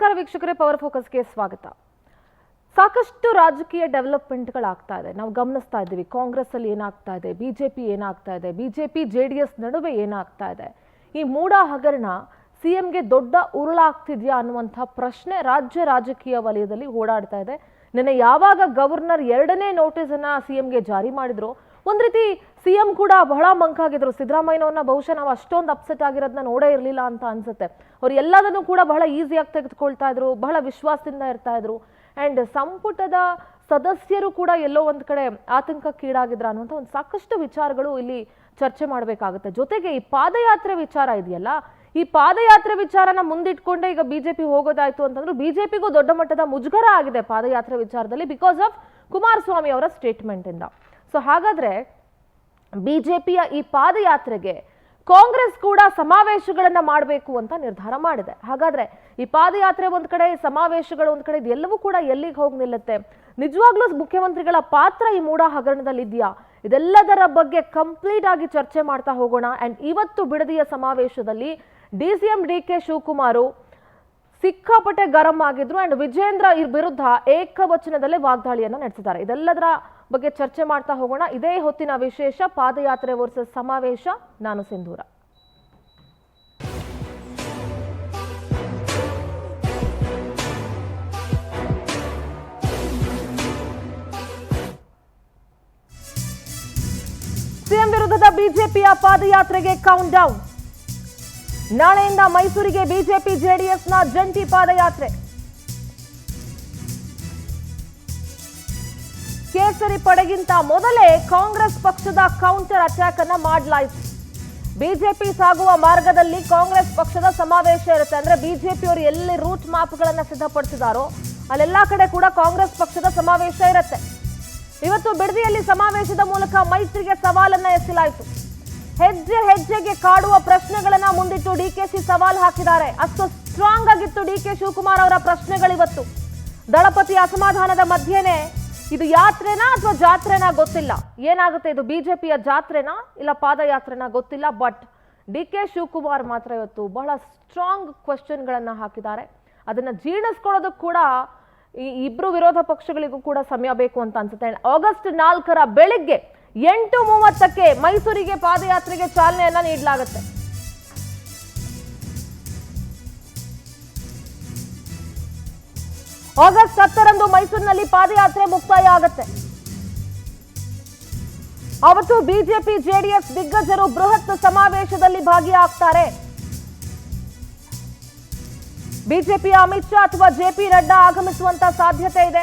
ನಮಸ್ಕಾರ ವೀಕ್ಷಕರೇ, ಪವರ್ ಫೋಕಸ್ಗೆ ಸ್ವಾಗತ. ಸಾಕಷ್ಟು ರಾಜಕೀಯ ಡೆವಲಪ್ಮೆಂಟ್ಗಳಾಗ್ತಾ ಇದೆ. ನಾವು ಗಮನಿಸ್ತಾ ಇದ್ದೀವಿ ಕಾಂಗ್ರೆಸ್ ಅಲ್ಲಿ ಏನಾಗ್ತಾ ಇದೆ, ಬಿಜೆಪಿ ಏನಾಗ್ತಾ ಇದೆ, ಬಿಜೆಪಿ ಜೆಡಿಎಸ್ ನಡುವೆ ಏನಾಗ್ತಾ ಇದೆ. ಈ ಮೂಡ ಹಗರಣ ಸಿಎಂಗೆ ದೊಡ್ಡ ಉರುಳಾಗ್ತಿದ್ಯಾ ಅನ್ನುವಂಥ ಪ್ರಶ್ನೆ ರಾಜ್ಯ ರಾಜಕೀಯ ವಲಯದಲ್ಲಿ ಓಡಾಡ್ತಾ ಇದೆ. ನಿನ್ನೆ ಯಾವಾಗ ಗವರ್ನರ್ 2ನೇ ನೋಟಿಸ್ ಅನ್ನ ಸಿಎಂಗೆ ಜಾರಿ ಮಾಡಿದ್ರು, ಒಂದ್ ರೀತಿ ಸಿಎಂ ಕೂಡ ಬಹಳ ಮಂಕಾಗಿದ್ರು. ಸಿದ್ದರಾಮಯ್ಯನವ್ರನ್ನ ಬಹುಶಃ ನಾವು ಅಷ್ಟೊಂದು ಅಪ್ಸೆಟ್ ಆಗಿರೋದನ್ನ ನೋಡೇ ಇರಲಿಲ್ಲ ಅಂತ ಅನ್ಸುತ್ತೆ. ಅವ್ರು ಎಲ್ಲದನ್ನು ಕೂಡ ಬಹಳ ಈಸಿಯಾಗಿ ತೆಗೆದುಕೊಳ್ತಾ ಇದ್ರು, ಬಹಳ ವಿಶ್ವಾಸದಿಂದ ಇರ್ತಾ ಇದ್ರು. ಅಂಡ್ ಸಂಪುಟದ ಸದಸ್ಯರು ಕೂಡ ಎಲ್ಲೋ ಒಂದ್ ಕಡೆ ಆತಂಕಕ್ಕೀಡಾಗಿದ್ರ ಅನ್ನುವಂಥ ಒಂದು ಸಾಕಷ್ಟು ವಿಚಾರಗಳು ಇಲ್ಲಿ ಚರ್ಚೆ ಮಾಡಬೇಕಾಗುತ್ತೆ. ಜೊತೆಗೆ ಈ ಪಾದಯಾತ್ರೆ ವಿಚಾರ ಇದೆಯಲ್ಲ, ಈ ಪಾದಯಾತ್ರೆ ವಿಚಾರನ ಮುಂದಿಟ್ಕೊಂಡೆ ಈಗ ಬಿಜೆಪಿ ಹೋಗೋದಾಯ್ತು ಅಂತಂದ್ರೆ ಬಿಜೆಪಿಗೂ ದೊಡ್ಡ ಮಟ್ಟದ ಮುಜುಗರ ಆಗಿದೆ ಪಾದಯಾತ್ರೆ ವಿಚಾರದಲ್ಲಿ, ಬಿಕಾಸ್ ಆಫ್ ಕುಮಾರಸ್ವಾಮಿ ಅವರ ಸ್ಟೇಟ್ಮೆಂಟ್ ಇಂದ. ಸೊ ಹಾಗಾದ್ರೆ ಬಿಜೆಪಿಯ ಈ ಪಾದಯಾತ್ರೆಗೆ ಕಾಂಗ್ರೆಸ್ ಕೂಡ ಸಮಾವೇಶಗಳನ್ನ ಮಾಡಬೇಕು ಅಂತ ನಿರ್ಧಾರ ಮಾಡಿದೆ. ಹಾಗಾದ್ರೆ ಈ ಪಾದಯಾತ್ರೆ ಒಂದ್ ಕಡೆ, ಸಮಾವೇಶಗಳು ಒಂದ್ ಕಡೆ, ಇದೆಲ್ಲವೂ ಕೂಡ ಎಲ್ಲಿಗೆ ಹೋಗಿ ನಿಲ್ಲುತ್ತೆ? ನಿಜವಾಗ್ಲೂ ಮುಖ್ಯಮಂತ್ರಿಗಳ ಪಾತ್ರ ಈ ಮೂಡ ಹಗರಣದಲ್ಲಿ ಇದೆಯಾ? ಇದೆಲ್ಲದರ ಬಗ್ಗೆ ಕಂಪ್ಲೀಟ್ ಆಗಿ ಚರ್ಚೆ ಮಾಡ್ತಾ ಹೋಗೋಣ. ಅಂಡ್ ಇವತ್ತು ಬಿಡದಿಯ ಸಮಾವೇಶದಲ್ಲಿ ಡಿಸಿಎಂ ಡಿಕೆ ಶಿವಕುಮಾರ್ ಸಿಕ್ಕಾಪಟ್ಟೆ ಗರಂ ಆಗಿದ್ರು. ಅಂಡ್ ವಿಜೇಂದ್ರ ವಿರುದ್ಧ ಏಕವಚನದಲ್ಲೇ ವಾಗ್ದಾಳಿಯನ್ನ ನಡೆಸಿದ್ದಾರೆ. ಇದೆಲ್ಲದರ ಬಗ್ಗೆ ಚರ್ಚೆ ಮಾಡ್ತಾ ಹೋಗೋಣ. ಇದೇ ಹೊತ್ತಿನ ವಿಶೇಷ ಪಾದಯಾತ್ರೆ ವರ್ಸಸ್ ಸಮಾವೇಶ. ನಾನು ಸಿಂಧೂರ. ಸಿಎಂ ವಿರುದ್ಧದ ಬಿಜೆಪಿಯ ಪಾದಯಾತ್ರೆಗೆ ಕೌಂಟ್ ಡೌನ್. ನಾಳೆಯಿಂದ ಮೈಸೂರಿಗೆ ಬಿಜೆಪಿ ಜೆಡಿಎಸ್ನ ಜಂಟಿ ಪಾದಯಾತ್ರೆ. ಕೇಸರಿ ಪಡೆಗಿಂತ ಮೊದಲೇ ಕಾಂಗ್ರೆಸ್ ಪಕ್ಷದ ಕೌಂಟರ್ ಅಟ್ಯಾಕ್ ಅನ್ನ ಮಾಡಲಾಯಿತು. ಬಿಜೆಪಿ ಸಾಗುವ ಮಾರ್ಗದಲ್ಲಿ ಕಾಂಗ್ರೆಸ್ ಪಕ್ಷದ ಸಮಾವೇಶ ಇರುತ್ತೆ. ಅಂದ್ರೆ ಬಿಜೆಪಿ ಅವರು ಎಲ್ಲಿ ರೂಟ್ ಮ್ಯಾಪ್ ಗಳನ್ನ ಸಿದ್ಧಪಡಿಸಿದಾರೋ ಅಲ್ಲೆಲ್ಲಾ ಕಡೆ ಕೂಡ ಕಾಂಗ್ರೆಸ್ ಪಕ್ಷದ ಸಮಾವೇಶ ಇರುತ್ತೆ. ಇವತ್ತು ಬಿಡದಿಯಲ್ಲಿ ಸಮಾವೇಶದ ಮೂಲಕ ಮೈತ್ರಿಗೆ ಸವಾಲನ್ನ ಎತ್ತಲಾಯಿತು. ಹೆಜ್ಜೆ ಹೆಜ್ಜೆಗೆ ಕಾಡುವ ಪ್ರಶ್ನೆಗಳನ್ನ ಮುಂದಿಟ್ಟು ಡಿಕೆಶಿ ಸವಾಲ್ ಹಾಕಿದ್ದಾರೆ. ಅಷ್ಟು ಸ್ಟ್ರಾಂಗ್ ಆಗಿತ್ತು ಡಿಕೆ ಶಿವಕುಮಾರ್ ಅವರ ಪ್ರಶ್ನೆಗಳಿವತ್ತು. ದಳಪತಿ ಅಸಮಾಧಾನದ ಮಧ್ಯೆನೆ ಇದು ಯಾತ್ರೆನಾ ಅಥವಾ ಜಾತ್ರೆನಾ ಗೊತ್ತಿಲ್ಲ. ಏನಾಗುತ್ತೆ, ಇದು ಬಿಜೆಪಿಯ ಜಾತ್ರೆನಾ ಇಲ್ಲ ಪಾದಯಾತ್ರೆನಾ ಗೊತ್ತಿಲ್ಲ. ಬಟ್ ಡಿಕೆ ಶಿವಕುಮಾರ್ ಮಾತ್ರ ಇವತ್ತು ಬಹಳ ಸ್ಟ್ರಾಂಗ್ ಕ್ವೆಶ್ಚನ್ ಗಳನ್ನ ಹಾಕಿದ್ದಾರೆ. ಅದನ್ನ ಜೀರ್ಣಿಸ್ಕೊಳ್ಳೋದಕ್ಕೆ ಕೂಡ ಈ ಇಬ್ರು ವಿರೋಧ ಪಕ್ಷಗಳಿಗೂ ಕೂಡ ಸಮಯ ಬೇಕು ಅಂತ ಅನ್ಸುತ್ತೆ. ಆಗಸ್ಟ್ 4ರ ಬೆಳಿಗ್ಗೆ 8:30ಕ್ಕೆ ಮೈಸೂರಿಗೆ ಪಾದಯಾತ್ರೆಗೆ ಚಾಲನೆಯನ್ನ ನೀಡಲಾಗುತ್ತೆ. ಆಗಸ್ಟ್ 10ರಂದು ಮೈಸೂರಿನಲ್ಲಿ ಪಾದಯಾತ್ರೆ ಮುಕ್ತಾಯ ಆಗುತ್ತೆ. ಅವತ್ತು ಬಿಜೆಪಿ ಜೆಡಿಎಸ್ ದಿಗ್ಗಜರು ಬೃಹತ್ ಸಮಾವೇಶದಲ್ಲಿ ಭಾಗಿಯಾಗ್ತಾರೆ. ಬಿಜೆಪಿಯ ಅಮಿತ್ ಶಾ ಅಥವಾ ಜೆಪಿ ನಡ್ಡಾ ಆಗಮಿಸುವಂತ ಸಾಧ್ಯತೆ ಇದೆ.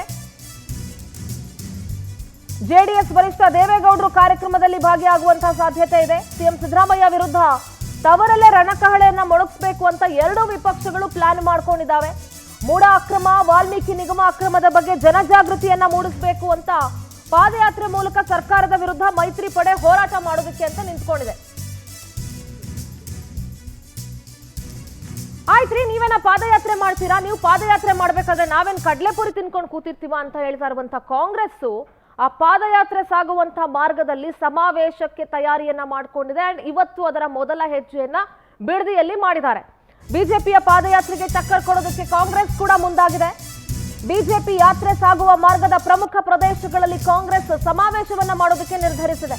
ಜೆಡಿಎಸ್ ವರಿಷ್ಠ ದೇವೇಗೌಡರು ಕಾರ್ಯಕ್ರಮದಲ್ಲಿ ಭಾಗಿಯಾಗುವಂತಹ ಸಾಧ್ಯತೆ ಇದೆ. ಸಿಎಂ ಸಿದ್ದರಾಮಯ್ಯ ವಿರುದ್ಧ ತವರಲ್ಲೇ ರಣಕಹಳೆಯನ್ನ ಮೊಳಗಿಸಬೇಕು ಅಂತ ಎರಡೂ ವಿಪಕ್ಷಗಳು ಪ್ಲಾನ್ ಮಾಡ್ಕೊಂಡಿದ್ದಾವೆ. ಮೂಡ ಅಕ್ರಮ, ವಾಲ್ಮೀಕಿ ನಿಗಮ ಅಕ್ರಮದ ಬಗ್ಗೆ ಜನಜಾಗೃತಿಯನ್ನ ಮೂಡಿಸಬೇಕು ಅಂತ ಪಾದಯಾತ್ರೆ ಮೂಲಕ ಸರ್ಕಾರದ ವಿರುದ್ಧ ಮೈತ್ರಿ ಪಡೆ ಹೋರಾಟ ಮಾಡೋದಕ್ಕೆ ಅಂತ ನಿಂತ್ಕೊಂಡಿದೆ. ಆಯ್ತ್ರಿ, ನೀವೇನ ಪಾದಯಾತ್ರೆ ಮಾಡ್ತೀರಾ? ನೀವು ಪಾದಯಾತ್ರೆ ಮಾಡ್ಬೇಕಾದ್ರೆ ನಾವೇನ್ ಕಡ್ಲೆಪುರಿ ತಿನ್ಕೊಂಡು ಕೂತಿರ್ತೀವ ಅಂತ ಹೇಳ್ತಾ ಇರುವಂತ ಕಾಂಗ್ರೆಸ್ ಆ ಪಾದಯಾತ್ರೆ ಸಾಗುವಂತಹ ಮಾರ್ಗದಲ್ಲಿ ಸಮಾವೇಶಕ್ಕೆ ತಯಾರಿಯನ್ನ ಮಾಡಿಕೊಂಡಿದೆ. ಅಂಡ್ ಇವತ್ತು ಅದರ ಮೊದಲ ಹೆಜ್ಜೆಯನ್ನ ಬಿಡದಿಯಲ್ಲಿ ಮಾಡಿದ್ದಾರೆ. ಬಿಜೆಪಿಯ ಪಾದಯಾತ್ರೆಗೆ ಟಕ್ಕರ್ ಕೊಡೋದಕ್ಕೆ ಕಾಂಗ್ರೆಸ್ ಕೂಡ ಮುಂದಾಗಿದೆ. ಬಿಜೆಪಿ ಯಾತ್ರೆ ಸಾಗುವ ಮಾರ್ಗದ ಪ್ರಮುಖ ಪ್ರದೇಶಗಳಲ್ಲಿ ಕಾಂಗ್ರೆಸ್ ಸಮಾವೇಶವನ್ನ ಮಾಡೋದಕ್ಕೆ ನಿರ್ಧರಿಸಿದೆ.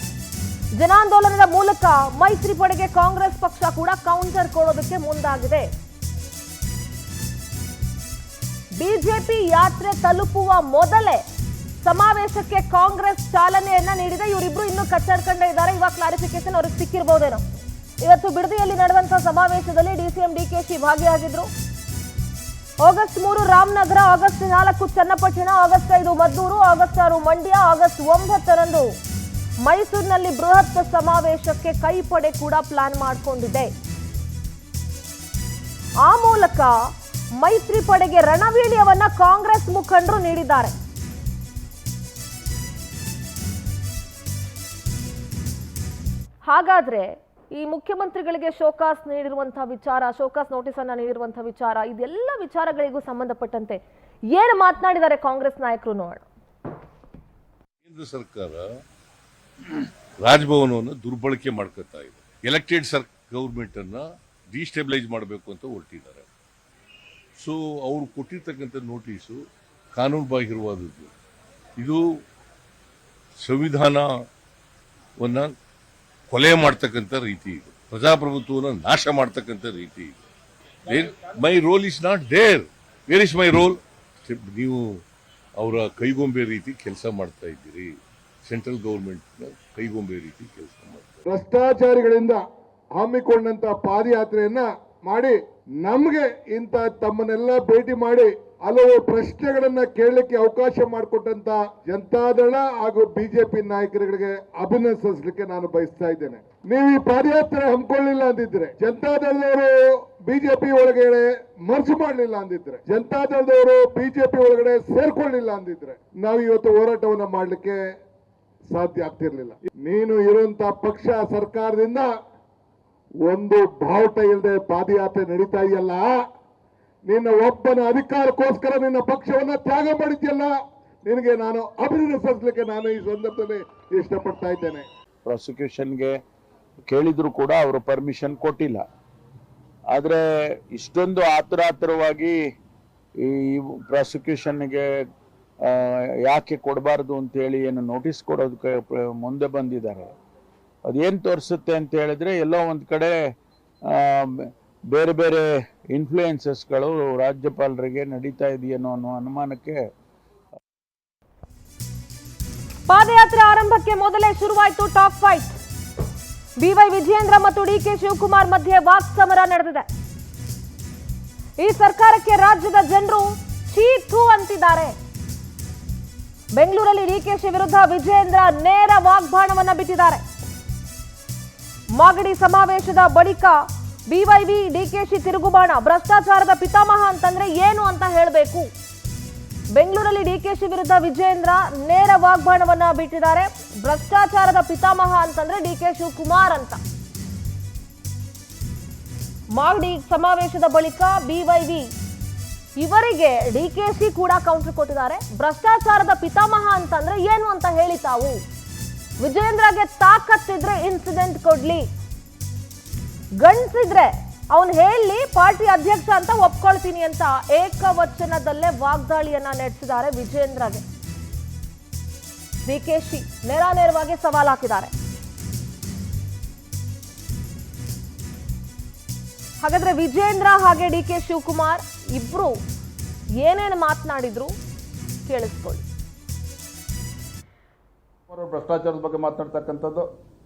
ಜನಾಂದೋಲನದ ಮೂಲಕ ಮೈತ್ರಿ ಪಡೆಗೆ ಕಾಂಗ್ರೆಸ್ ಪಕ್ಷ ಕೂಡ ಕೌಂಟರ್ ಕೊಡೋದಕ್ಕೆ ಮುಂದಾಗಿದೆ. ಬಿಜೆಪಿ ಯಾತ್ರೆ ತಲುಪುವ ಮೊದಲೇ ಸಮಾವೇಶಕ್ಕೆ ಕಾಂಗ್ರೆಸ್ ಚಾಲನೆಯನ್ನ ನೀಡಿದೆ. ಇವರಿಬ್ರು ಇನ್ನೂ ಕಚ್ಚಾಡ್ಕೊಂಡೇ ಇದ್ದಾರೆ. ಇವಾಗ ಕ್ಲಾರಿಫಿಕೇಶನ್ ಅವ್ರಿಗೆ ಸಿಕ್ಕಿರ್ಬೋದೇನೋ. ಇವತ್ತು ಬಿಡದಿಯಲ್ಲಿ ನಡೆದಂತಹ ಸಮಾವೇಶದಲ್ಲಿ ಡಿಸಿಎಂ ಡಿಕೆಶಿ ಭಾಗಿಯಾಗಿದ್ರು. August 3 Ramanagara, August 4 Channapatna, August 5 Maddur, August 6 Mandya, August 9ರಂದು ಮೈಸೂರಿನಲ್ಲಿ ಬೃಹತ್ ಸಮಾವೇಶಕ್ಕೆ ಕೈಪಡೆ ಕೂಡ ಪ್ಲಾನ್ ಮಾಡಿಕೊಂಡಿದೆ. ಆ ಮೂಲಕ ಮೈತ್ರಿ ಪಡೆಗೆ ರಣವೀಳ್ಯವನ್ನ ಕಾಂಗ್ರೆಸ್ ಮುಖಂಡರು ನೀಡಿದ್ದಾರೆ. ಹಾಗಾದ್ರೆ ಈ ಮುಖ್ಯಮಂತ್ರಿಗಳಿಗೆ ಶೋಕಾಸ್ ನೀಡಿರುವಂತಹ ವಿಚಾರ, ಶೋಕಾಸ್ ನೋಟಿಸ್ ಅನ್ನ ನೀಡಿರುವಂತಹ ವಿಚಾರ, ಇದೆಲ್ಲ ವಿಚಾರಗಳಿಗೂ ಸಂಬಂಧಪಟ್ಟಂತೆ ಏನು ಮಾತನಾಡಿದ್ದಾರೆ ಕಾಂಗ್ರೆಸ್ ನಾಯಕರು ನೋಡೋಣ. ಕೇಂದ್ರ ಸರ್ಕಾರ ರಾಜಭವನವನ್ನು ದುರ್ಬಳಕೆ ಮಾಡ್ಕೊತಾ ಇದೆ. ಎಲೆಕ್ಟೆಡ್ ಗೌರ್ಮೆಂಟ್ ಅನ್ನ ಡಿಸ್ಟೆಬಿಲೈಸ್ ಮಾಡಬೇಕು ಅಂತ ಹೊರಟಿದ್ದಾರೆ. ಸೊ ಅವರು ಕೊಟ್ಟಿರ್ತಕ್ಕಂಥ ನೋಟಿಸು ಕಾನೂನು ಬಾಹಿರವಾದದ್ದು. ಇದು ಸಂವಿಧಾನವನ್ನು ಕೊಲೆ ಮಾಡ್ತಕ್ಕಂಥ ರೀತಿ ಇದು, ಪ್ರಜಾಪ್ರಭುತ್ವವನ್ನು ನಾಶ ಮಾಡ್ತಕ್ಕಂಥ ರೀತಿ ಇದು. My role is not there. Where is my role? ನೀವು ಅವರ ಕೈಗೊಂಬೆ ರೀತಿ ಕೆಲಸ ಮಾಡ್ತಾ ಇದ್ದೀರಿ. ಸೆಂಟ್ರಲ್ ಗೌರ್ಮೆಂಟ್ನ ಕೈಗೊಂಬೆ ರೀತಿ ಕೆಲಸ ಮಾಡ್ತಾರೆ. ಭ್ರಷ್ಟಾಚಾರಿಗಳಿಂದ ಹಮ್ಮಿಕೊಂಡಂತ ಪಾದಯಾತ್ರೆಯನ್ನ ಮಾಡಿ ನಮ್ಗೆ ಇಂತ ತಮ್ಮನ್ನೆಲ್ಲ ಭೇಟಿ ಮಾಡಿ ಹಲವು ಪ್ರಶ್ನೆಗಳನ್ನ ಕೇಳಲಿಕ್ಕೆ ಅವಕಾಶ ಮಾಡಿಕೊಟ್ಟಂತ ಜನತಾದಳ ಹಾಗೂ ಬಿಜೆಪಿ ನಾಯಕರುಗಳಿಗೆ ಅಭಿನಂದಿಸಲಿಕ್ಕೆ ನಾನು ಬಯಸ್ತಾ ಇದ್ದೇನೆ. ನೀವು ಈ ಪಾದಯಾತ್ರೆ ಹಮ್ಮಿಕೊಳ್ಳಿಲ್ಲ ಅಂದಿದ್ರೆ, ಜನತಾದಳದವರು ಬಿಜೆಪಿ ಒಳಗಡೆ ಮರ್ಜ್ ಮಾಡಲಿಲ್ಲ ಅಂದಿದ್ರೆ, ಜನತಾದಳದವರು ಬಿಜೆಪಿ ಒಳಗಡೆ ಸೇರ್ಕೊಳ್ಳಿಲ್ಲ ಅಂದಿದ್ರೆ ನಾವು ಇವತ್ತು ಹೋರಾಟವನ್ನ ಮಾಡಲಿಕ್ಕೆ ಸಾಧ್ಯ ಆಗ್ತಿರ್ಲಿಲ್ಲ. ನೀನು ಇರುವಂತ ಪಕ್ಷ ಸರ್ಕಾರದಿಂದ ಒಂದು ಬಾವುಟ ಇಲ್ಲದೆ ಪಾದಯಾತ್ರೆ ನಡೀತಾ ಇದೆಯಲ್ಲ, ನಿನ್ನ ಒಬ್ಬನ ಅಧಿಕಾರಕ್ಕೋಸ್ಕರ ನಿನ್ನ ಪಕ್ಷವನ್ನ ತ್ಯಾಗ ಮಾಡಿದ್ಯಲ್ಲ, ನಿನಗೆ ನಾನು ಅಭಿನಂದಿಸಲಿಕ್ಕೆ ನಾನು ಈ ಸಂದರ್ಭದಲ್ಲಿ ಇಷ್ಟಪಡ್ತಾ ಇದ್ದೇನೆ. ಪ್ರಾಸಿಕ್ಯೂಷನ್ಗೆ ಕೇಳಿದ್ರು ಕೂಡ ಅವರು ಪರ್ಮಿಷನ್ ಕೊಟ್ಟಿಲ್ಲ. ಆದರೆ ಇಷ್ಟೊಂದು ಆತುರವಾಗಿ ಈ ಪ್ರಾಸಿಕ್ಯೂಷನ್ಗೆ ಯಾಕೆ ಕೊಡಬಾರ್ದು ಅಂತೇಳಿ ಏನು ನೋಟಿಸ್ ಕೊಡೋದಕ್ಕೆ ಮುಂದೆ ಬಂದಿದ್ದಾರೆ. ಅದೇನು ತೋರಿಸುತ್ತೆ ಅಂತ ಹೇಳಿದ್ರೆ, ಎಲ್ಲೋ ಒಂದು ಕಡೆ ಬೇರೆ ಬೇರೆ ಇನ್ಫ್ಲೂಯೆನ್ಸಸ್ಗಳು ರಾಜ್ಯಪಾಲರಿಗೆ ನಡೀತಾ ಇದೆಯೇನೋ ಅನ್ನೋ ಅನುಮಾನಕ್ಕೆ. ಪಾದಯಾತ್ರೆ ಆರಂಭಕ್ಕೆ ಮೊದಲೇ ಶುರುವಾಯಿತು ಟಾಪ್ ಫೈಟ್. ಬಿವೈ ವಿಜಯೇಂದ್ರ ಮತ್ತು ಡಿಕೆ ಶಿವಕುಮಾರ್ ಮಧ್ಯೆ ವಾಕ್ಸಮರ ನಡೆದಿದೆ. ಈ ಸರ್ಕಾರಕ್ಕೆ ರಾಜ್ಯದ ಜನರು ಚೀತು ಅಂತಿದ್ದಾರೆ. ಬೆಂಗಳೂರಲ್ಲಿ ಡಿಕೆಶಿ ವಿರುದ್ಧ ವಿಜಯೇಂದ್ರ ನೇರ ವಾಗ್ಬಾಣವನ್ನ ಬಿಟ್ಟಿದ್ದಾರೆ. ಮಾಗಡಿ ಸಮಾವೇಶದ ಬಳಿಕ ಬಿವೈವಿ ಡಿಕೆಶಿ ತಿರುಗುಬಾಣ. ಭ್ರಷ್ಟಾಚಾರದ ಪಿತಾಮಹ ಅಂತಂದ್ರೆ ಏನು ಅಂತ ಹೇಳಬೇಕು. ಬೆಂಗಳೂರಲ್ಲಿ ಡಿಕೆಶಿ ವಿರುದ್ಧ ವಿಜಯೇಂದ್ರ ನೇರ ವಾಗ್ಬಾಣವನ್ನ ಬಿಟ್ಟಿದ್ದಾರೆ. ಭ್ರಷ್ಟಾಚಾರದ ಪಿತಾಮಹ ಅಂತಂದ್ರೆ ಡಿಕೆ ಶಿವಕುಮಾರ್ ಅಂತ. ಮಾಗಡಿ ಸಮಾವೇಶದ ಬಳಿಕ ಬಿವೈವಿ ಇವರಿಗೆ ಡಿಕೆಶಿ ಕೂಡ ಕೌಂಟರ್ ಕೊಟ್ಟಿದ್ದಾರೆ. ಭ್ರಷ್ಟಾಚಾರದ ಪಿತಾಮಹ ಅಂತಂದ್ರೆ ಏನು ಅಂತ ಹೇಳಿ ತಾವು. ವಿಜಯೇಂದ್ರಗೆ ತಾಕತ್ತಿದ್ರೆ ಇನ್ಸಿಡೆಂಟ್ ಕೊಡ್ಲಿ, ಗಂಡ್ಸಿದ್ರೆ ಅವನು ಹೇಳಿ ಪಾರ್ಟಿ ಅಧ್ಯಕ್ಷ ಅಂತ ಒಪ್ಕೊಳ್ತೀನಿ ಅಂತ ಏಕವಚನದಲ್ಲೇ ವಾಗ್ದಾಳಿಯನ್ನ ನಡೆಸಿದ್ದಾರೆ ವಿಜಯೇಂದ್ರಗೆ. ಡಿಕೆಶಿ ನೇರಾನೇರವಾಗಿ ಸವಾಲ್ ಹಾಕಿದ್ದಾರೆ. ಹಾಗಾದ್ರೆ ವಿಜಯೇಂದ್ರ ಹಾಗೆ ಡಿಕೆ ಶಿವಕುಮಾರ್ ಇಬ್ರು ಏನೇನು ಮಾತನಾಡಿದ್ರು ಕೇಳಿಸ್ಕೊಳ್ಳಿ. ಭ್ರಷ್ಟಾಚಾರದ ಬಗ್ಗೆ ಮಾತನಾಡ್ತಕ್ಕಂಥದ್ದು,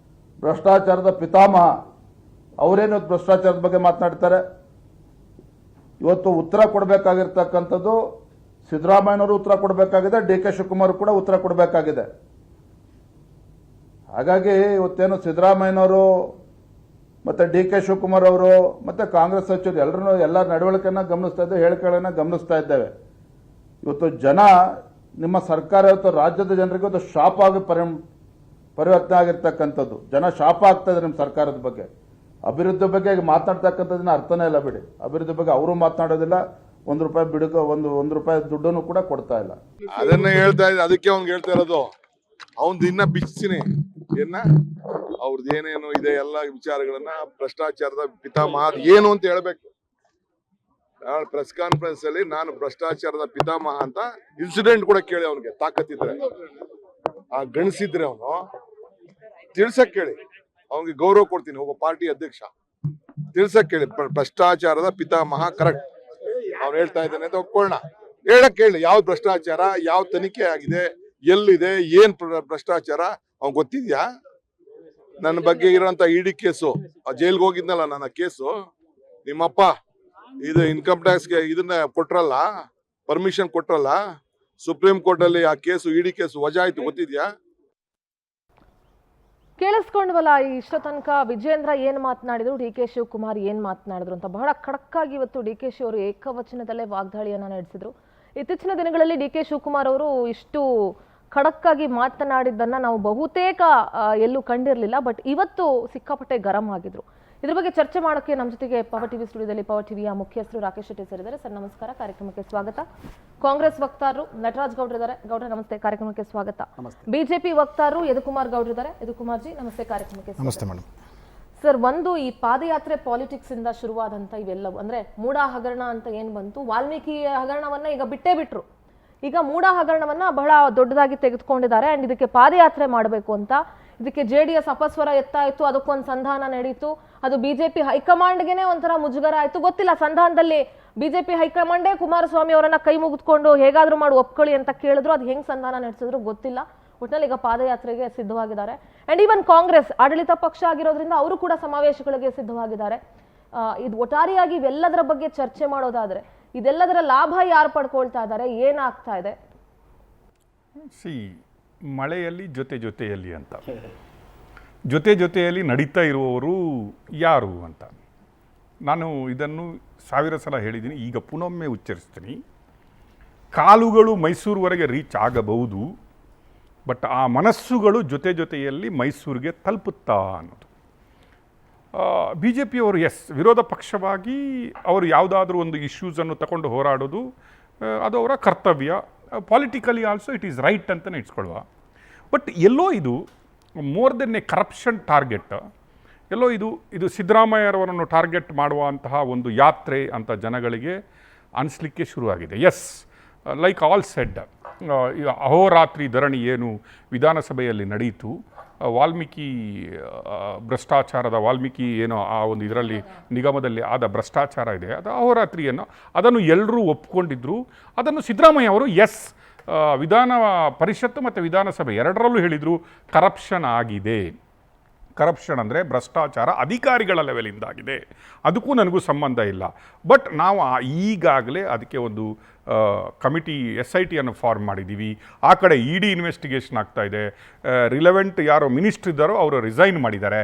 ಭ್ರಷ್ಟಾಚಾರದ ಪಿತಾಮಹ ಅವರೇನು ಭ್ರಷ್ಟಾಚಾರದ ಬಗ್ಗೆ ಮಾತನಾಡ್ತಾರೆ. ಇವತ್ತು ಉತ್ತರ ಕೊಡಬೇಕಾಗಿರ್ತಕ್ಕಂಥದ್ದು ಸಿದ್ದರಾಮಯ್ಯನವರು ಉತ್ತರ ಕೊಡಬೇಕಾಗಿದೆ, ಡಿ ಕೆ ಶಿವಕುಮಾರ್ ಕೂಡ ಉತ್ತರ ಕೊಡಬೇಕಾಗಿದೆ. ಹಾಗಾಗಿ ಇವತ್ತೇನು ಸಿದ್ದರಾಮಯ್ಯನವರು ಮತ್ತೆ ಡಿ ಕೆ ಶಿವಕುಮಾರ್ ಅವರು ಮತ್ತೆ ಕಾಂಗ್ರೆಸ್ ಸಚಿವರು ಎಲ್ಲ ನಡವಳಿಕೆಯನ್ನ ಗಮನಿಸ್ತಾ ಇದ್ದೇವೆ, ಹೇಳಿಕೆಗಳನ್ನ ಗಮನಿಸ್ತಾ ಇದ್ದೇವೆ. ಇವತ್ತು ಜನ ನಿಮ್ಮ ಸರ್ಕಾರ ಇವತ್ತು ರಾಜ್ಯದ ಜನರಿಗೆ ಒಂದು ಶಾಪ್ ಆಗಿ ಪರಿವರ್ತನೆ ಆಗಿರ್ತಕ್ಕಂಥದ್ದು. ಜನ ಶಾಪ್ ಆಗ್ತಾ ಇದ್ದಾರೆ ನಿಮ್ಮ ಸರ್ಕಾರದ ಬಗ್ಗೆ. ಅಭಿವೃದ್ಧಿ ಬಗ್ಗೆ ಮಾತನಾಡ್ತಕ್ಕಂಥದ್ದನ್ನ ಅರ್ಥನೇ ಇಲ್ಲ ಬಿಡಿ. ಅಭಿವೃದ್ಧಿ ಬಗ್ಗೆ ಅವರು ಮಾತನಾಡೋದಿಲ್ಲ, ₹1 ಬಿಡುಗ ₹1 ದುಡ್ಡನ್ನು ಕೂಡ ಕೊಡ್ತಾ ಇಲ್ಲ. ಅದನ್ನ ಹೇಳ್ತಾ ಇದ್ದೆ, ಅದಕ್ಕೆ ಅವ್ನಿಗೆ ಹೇಳ್ತಾ ಇರೋದು. ಅವ್ನ್ ಇನ್ನ ಬಿಚ್ಚಿನಿ ಏನ ಅವ್ರದ್ದು ಏನೇನು ಇದೆ ಎಲ್ಲ ವಿಚಾರಗಳನ್ನ ಭ್ರಷ್ಟಾಚಾರದ ಪಿತಾಮಹ ಏನು ಅಂತ ಹೇಳ್ಬೇಕು. ಪ್ರೆಸ್ ಕಾನ್ಫರೆನ್ಸ್ ಅಲ್ಲಿ ನಾನು ಭ್ರಷ್ಟಾಚಾರದ ಪಿತಾಮಹ ಅಂತ ಇನ್ಸಿಡೆಂಟ್ ಕೂಡ ಕೇಳಿ ಅವನಿಗೆ ತಾಕತ್ತಿದ್ರೆ, ಆ ಗಣಿಸಿದ್ರೆ ಅವನು ತಿಳ್ಸಕ್ ಕೇಳಿ, ಅವನಿಗೆ ಗೌರವ ಕೊಡ್ತೀನಿ. ಒಬ್ಬ ಪಾರ್ಟಿ ಅಧ್ಯಕ್ಷ ತಿಳ್ಸಕ್ ಕೇಳಿ, ಭ್ರಷ್ಟಾಚಾರದ ಪಿತಾಮಹ ಕರೆಕ್ಟ್ ಅವ್ನು ಹೇಳ್ತಾ ಇದ್ದಾನೆ ಅಂತ ಒಪ್ಕೊಳ್ಳೋಣ. ಹೇಳಕ್ ಕೇಳಿ, ಯಾವ ಭ್ರಷ್ಟಾಚಾರ, ಯಾವ ತನಿಖೆ ಆಗಿದೆ, ಎಲ್ಲಿದೆ, ಏನ್ ಭ್ರಷ್ಟಾಚಾರ ಅವ್ನ್ ಗೊತ್ತಿದ್ಯಾ? ನನ್ನ ಬಗ್ಗೆ ಇರೋಂತ ಇಡಿ ಕೇಸು, ಜೈಲ್ಗೆ ಹೋಗಿದ್ನಲ್ಲ ನನ್ನ ಕೇಸು, ನಿಮ್ಮಪ್ಪ ಇದು ಇನ್ಕಮ್ ಟ್ಯಾಕ್ಸ್ಗೆ ಇದನ್ನ ಕೊಟ್ರಲ್ಲ, ಪರ್ಮಿಷನ್ ಕೊಟ್ರಲ್ಲ, ಸುಪ್ರೀಂ ಕೋರ್ಟ್ ಅಲ್ಲಿ ಆ ಕೇಸು ಇಡಿ ಕೇಸು ವಜಾ ಆಯ್ತು, ಗೊತ್ತಿದ್ಯಾ? ಕೇಳಿಸ್ಕೊಂಡ್ವಲ್ಲ ಇಷ್ಟ ತನಕ ವಿಜಯೇಂದ್ರ ಏನ್ ಮಾತನಾಡಿದ್ರು, ಡಿ ಕೆ ಶಿವಕುಮಾರ್ ಏನ್ ಮಾತನಾಡಿದ್ರು ಅಂತ. ಬಹಳ ಖಡಕ್ಕಾಗಿ ಇವತ್ತು ಡಿ ಕೆ ಶಿ ಅವರು ಏಕವಚನದಲ್ಲೇ ವಾಗ್ದಾಳಿಯನ್ನ ನಡೆಸಿದ್ರು. ಇತ್ತೀಚಿನ ದಿನಗಳಲ್ಲಿ ಡಿ ಕೆ ಶಿವಕುಮಾರ್ ಅವರು ಇಷ್ಟು ಖಡಕ್ಕಾಗಿ ಮಾತನಾಡಿದ್ದನ್ನ ನಾವು ಬಹುತೇಕ ಎಲ್ಲೂ ಕಂಡಿರಲಿಲ್ಲ. ಬಟ್ ಇವತ್ತು ಸಿಕ್ಕಾಪಟ್ಟೆ ಗರಂ ಆಗಿದ್ರು. ಇದ್ರ ಬಗ್ಗೆ ಚರ್ಚೆ ಮಾಡೋಕ್ಕೆ ನಮ್ಮ ಜೊತೆಗೆ ಪವರ್ ಟಿವಿ ಸ್ಟುಡಿಯೋದಲ್ಲಿ ಪವರ್ ಟಿವಿಯ ಮುಖ್ಯಸ್ಥರು ರಾಕೇಶ್ ಶೆಟ್ಟಿ ಸೇರಿದ್ದಾರೆ. ಸರ್ ನಮಸ್ಕಾರ, ಕಾರ್ಯಕ್ರಮಕ್ಕೆ ಸ್ವಾಗತ. ಕಾಂಗ್ರೆಸ್ ವಕ್ತಾರರು ನಟರಾಜ್ ಗೌಡ್ರು ಇದ್ದಾರೆ. ಗೌಡ್ರ ನಮಸ್ತೆ, ಕಾರ್ಯಕ್ರಮಕ್ಕೆ ಸ್ವಾಗತ. ಬಿಜೆಪಿ ವಕ್ತಾರರು ಯದುಕುಮಾರ್ ಗೌಡ್ರು ಇದ್ದಾರೆ. ಯದುಕುಮಾರ್ ಜಿ ನಮಸ್ತೆ, ಕಾರ್ಯಕ್ರಮಕ್ಕೆ ನಮಸ್ತೆ ಮೇಡಮ್. ಸರ್, ಒಂದು ಈ ಪಾದಯಾತ್ರೆ ಪಾಲಿಟಿಕ್ಸ್ ಇಂದ ಶುರುವಾದಂತ ಇವೆಲ್ಲವೂ ಅಂದ್ರೆ ಮೂಡ ಹಗರಣ ಅಂತ ಏನ್ ಬಂತು, ವಾಲ್ಮೀಕಿ ಹಗರಣವನ್ನ ಈಗ ಬಿಟ್ಟೇ ಬಿಟ್ರು. ಈಗ ಮೂಡ ಹಗರಣವನ್ನ ಬಹಳ ದೊಡ್ಡದಾಗಿ ತೆಗೆದುಕೊಂಡಿದ್ದಾರೆ ಅಂಡ್ ಇದಕ್ಕೆ ಪಾದಯಾತ್ರೆ ಮಾಡಬೇಕು ಅಂತ. ಇದಕ್ಕೆ JDS ಅಪಸ್ವರ ಎತ್ತಾಯಿತು, ಅದಕ್ಕೊಂದು ಸಂಧಾನ ನಡೀತು. ಅದು ಬಿಜೆಪಿ ಹೈಕಮಾಂಡ್ಗೆನೆ ಒಂಥರ ಮುಜುಗರ ಆಯ್ತು. ಗೊತ್ತಿಲ್ಲ, ಸಂಧಾನದಲ್ಲಿ ಬಿಜೆಪಿ ಹೈಕಮಾಂಡೇ ಕುಮಾರಸ್ವಾಮಿ ಅವರನ್ನ ಕೈ ಮುಗಿದ್ಕೊಂಡು ಹೇಗಾದ್ರೂ ಮಾಡಿ ಒಪ್ಕೊಳ್ಳಿ ಅಂತ ಕೇಳಿದ್ರು. ಅದು ಹೆಂಗ್ ಸಂಧಾನ ನಡೆಸಿದ್ರು ಗೊತ್ತಿಲ್ಲ. ಒಟ್ಟಿನಲ್ಲಿ ಈಗ ಪಾದಯಾತ್ರೆಗೆ ಸಿದ್ಧವಾಗಿದ್ದಾರೆ. ಅಂಡ್ ಈವನ್ ಕಾಂಗ್ರೆಸ್ ಆಡಳಿತ ಪಕ್ಷ ಆಗಿರೋದ್ರಿಂದ ಅವರು ಕೂಡ ಸಮಾವೇಶಗಳಿಗೆ ಸಿದ್ಧವಾಗಿದ್ದಾರೆ. ಇದು ಒಟ್ಟಾರೆಯಾಗಿ ಇವೆಲ್ಲದರ ಬಗ್ಗೆ ಚರ್ಚೆ ಮಾಡೋದಾದ್ರೆ ಇದೆಲ್ಲದರ ಲಾಭ ಯಾರು ಪಡ್ಕೊಳ್ತಾ ಇದ್ದಾರೆ, ಏನಾಗ್ತಾ ಇದೆ? ಮಳೆಯಲ್ಲಿ ಜೊತೆಯಲ್ಲಿ ಅಂತ, ಜೊತೆಯಲ್ಲಿ ನಡೀತಾ ಇರುವವರು ಯಾರು ಅಂತ ನಾನು ಇದನ್ನು 1000 ಸಲ ಹೇಳಿದ್ದೀನಿ. ಈಗ ಪುನೊಮ್ಮೆ ಉಚ್ಚರಿಸ್ತೀನಿ. ಕಾಲುಗಳು ಮೈಸೂರುವರೆಗೆ ರೀಚ್ ಆಗಬಹುದು, ಬಟ್ ಆ ಮನಸ್ಸುಗಳು ಜೊತೆಯಲ್ಲಿ ಮೈಸೂರಿಗೆ ತಲುಪುತ್ತಾ ಅನ್ನೋದು. BJP ಅವರು ವಿರೋಧ ಪಕ್ಷವಾಗಿ ಅವರು ಯಾವುದಾದ್ರೂ ಒಂದು ಇಶ್ಯೂಸನ್ನು ತಗೊಂಡು ಹೋರಾಡೋದು ಅದು ಅವರ ಕರ್ತವ್ಯ. Politically also it is right ಅಂತಲೇ ಇಟ್ಸ್ಕೊಳ್ಳುವ. ಬಟ್ ಎಲ್ಲೋ ಇದು more than a corruption target, ಎಲ್ಲೋ ಇದು ಸಿದ್ದರಾಮಯ್ಯರವರನ್ನು ಟಾರ್ಗೆಟ್ ಮಾಡುವಂತಹ ಒಂದು ಯಾತ್ರೆ ಅಂತ ಜನಗಳಿಗೆ ಅನಿಸ್ಲಿಕ್ಕೆ ಶುರುವಾಗಿದೆ. ಲೈಕ್ ಆಲ್ ಸೆಡ್, ಅಹೋರಾತ್ರಿ ಧರಣಿ ಏನು ವಿಧಾನಸಭೆಯಲ್ಲಿ ನಡೆಯಿತು, ವಾಲ್ಮೀಕಿ ಭ್ರಷ್ಟಾಚಾರದ ವಾಲ್ಮೀಕಿ ಏನೋ ಆ ಒಂದು ಇದರಲ್ಲಿ ನಿಗಮದಲ್ಲಿ ಆದ ಭ್ರಷ್ಟಾಚಾರ ಇದೆ, ಅದು ಅಹೋರಾತ್ರಿಯನ್ನು ಅದನ್ನು ಎಲ್ಲರೂ ಒಪ್ಕೊಂಡಿದ್ರು. ಅದನ್ನು ಸಿದ್ದರಾಮಯ್ಯ ಅವರು ವಿಧಾನ ಪರಿಷತ್ತು ಮತ್ತು ವಿಧಾನಸಭೆ ಎರಡರಲ್ಲೂ ಹೇಳಿದರು ಕರಪ್ಷನ್ ಆಗಿದೆ. ಕರಪ್ಷನ್ ಅಂದರೆ ಭ್ರಷ್ಟಾಚಾರ ಅಧಿಕಾರಿಗಳ ಲೆವೆಲಿಂದಾಗಿದೆ, ಅದಕ್ಕೂ ನನಗೂ ಸಂಬಂಧ ಇಲ್ಲ. ಬಟ್ ನಾವು ಈಗಾಗಲೇ ಅದಕ್ಕೆ ಒಂದು ಕಮಿಟಿ SITಯನ್ನು ಫಾರ್ಮ್ ಮಾಡಿದ್ದೀವಿ. ಆ ಕಡೆ ED ಇನ್ವೆಸ್ಟಿಗೇಷನ್ ಆಗ್ತಾ ಇದೆ. ರಿಲೆವೆಂಟ್ ಯಾರೋ ಮಿನಿಸ್ಟ್ರ್ ಇದ್ದಾರೋ ಅವರು ರಿಸೈನ್ ಮಾಡಿದ್ದಾರೆ,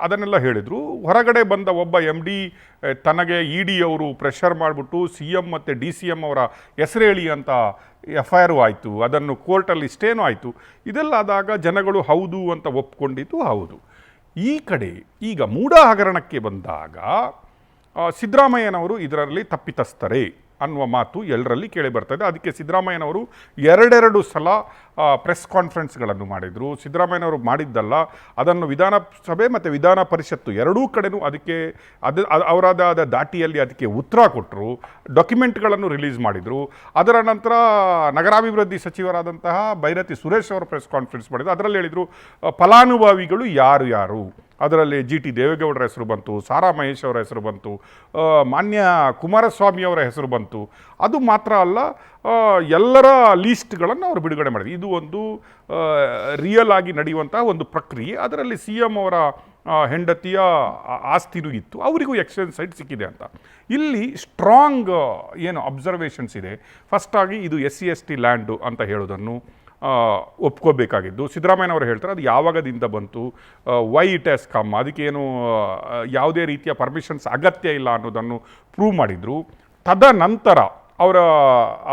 ಅದನ್ನೆಲ್ಲ ಹೇಳಿದರು. ಹೊರಗಡೆ ಬಂದ ಒಬ್ಬ MD ತನಗೆ ED ಅವರು ಪ್ರೆಷರ್ ಮಾಡಿಬಿಟ್ಟು CM ಮತ್ತು DCM ಅವರ ಹೆಸರು ಹೇಳಿ ಅಂತ FIR ಆಯಿತು, ಅದನ್ನು ಕೋರ್ಟಲ್ಲಿ ಸ್ಟೇನೂ ಆಯಿತು. ಇದೆಲ್ಲ ಆದಾಗ ಜನಗಳು ಹೌದು ಅಂತ ಒಪ್ಕೊಂಡಿದ್ದು ಹೌದು. ಈ ಕಡೆ ಈಗ ಮೂಡ ಹಗರಣಕ್ಕೆ ಬಂದಾಗ ಸಿದ್ದರಾಮಯ್ಯನವರು ಇದರಲ್ಲಿ ತಪ್ಪಿತಸ್ಥರೇ ಅನ್ನುವ ಮಾತು ಎಲ್ಲರಲ್ಲಿ ಕೇಳಿ ಬರ್ತದೆ. ಅದಕ್ಕೆ ಸಿದ್ದರಾಮಯ್ಯನವರು 2 ಸಲ ಪ್ರೆಸ್ ಕಾನ್ಫರೆನ್ಸ್ಗಳನ್ನು ಮಾಡಿದರು. ಸಿದ್ದರಾಮಯ್ಯನವರು ಮಾಡಿದ್ದಲ್ಲ, ಅದನ್ನು ವಿಧಾನಸಭೆ ಮತ್ತು ವಿಧಾನ ಪರಿಷತ್ತು ಎರಡೂ ಕಡೆನೂ ಅದಕ್ಕೆ ಅವರಾದ ದಾಟಿಯಲ್ಲಿ ಅದಕ್ಕೆ ಉತ್ತರ ಕೊಟ್ಟರು, ಡಾಕ್ಯುಮೆಂಟ್ಗಳನ್ನು ರಿಲೀಸ್ ಮಾಡಿದರು. ಅದರ ನಂತರ ನಗರಾಭಿವೃದ್ಧಿ ಸಚಿವರಾದಂತಹ ಬೈರತಿ ಸುರೇಶ್ ಅವರು ಪ್ರೆಸ್ ಕಾನ್ಫರೆನ್ಸ್ ಮಾಡಿದರು. ಅದರಲ್ಲಿ ಹೇಳಿದರು ಫಲಾನುಭವಿಗಳು ಯಾರು. ಅದರಲ್ಲಿ GT ದೇವೇಗೌಡರ ಹೆಸರು ಬಂತು, ಸಾರಾ ಮಹೇಶ್ ಅವರ ಹೆಸರು ಬಂತು, ಮಾನ್ಯ ಕುಮಾರಸ್ವಾಮಿ ಅವರ ಹೆಸರು ಬಂತು. ಅದು ಮಾತ್ರ ಅಲ್ಲ, ಎಲ್ಲರ ಲೀಸ್ಟ್ಗಳನ್ನು ಅವರು ಬಿಡುಗಡೆ ಮಾಡಿದ್ರು. ಇದು ಒಂದು ರಿಯಲ್ ಆಗಿ ನಡೆಯುವಂತಹ ಒಂದು ಪ್ರಕ್ರಿಯೆ. ಅದರಲ್ಲಿ CM ಅವರ ಹೆಂಡತಿಯ ಆಸ್ತಿನೂ ಇತ್ತು, ಅವರಿಗೂ ಎಕ್ಸ್ಚೇಂಜ್ ಸೈಟ್ ಸಿಕ್ಕಿದೆ ಅಂತ. ಇಲ್ಲಿ ಸ್ಟ್ರಾಂಗ್ ಏನು ಅಬ್ಸರ್ವೇಷನ್ಸ್ ಇದೆ. ಫಸ್ಟಾಗಿ ಇದು SC/ST ಲ್ಯಾಂಡು ಅಂತ ಹೇಳೋದನ್ನು ಒಪ್ಕೋಬೇಕಾಗಿದ್ದು, ಸಿದ್ದರಾಮಯ್ಯನವರು ಹೇಳ್ತಾರೆ ಅದು ಯಾವಾಗದಿಂದ ಬಂತು, ವೈ ಇಟ್ ಹ್ಯಾಸ್ ಕಮ್, ಅದಕ್ಕೇನು ಯಾವುದೇ ರೀತಿಯ ಪರ್ಮಿಷನ್ಸ್ ಅಗತ್ಯ ಇಲ್ಲ ಅನ್ನೋದನ್ನು ಪ್ರೂವ್ ಮಾಡಿದರು. ತದನಂತರ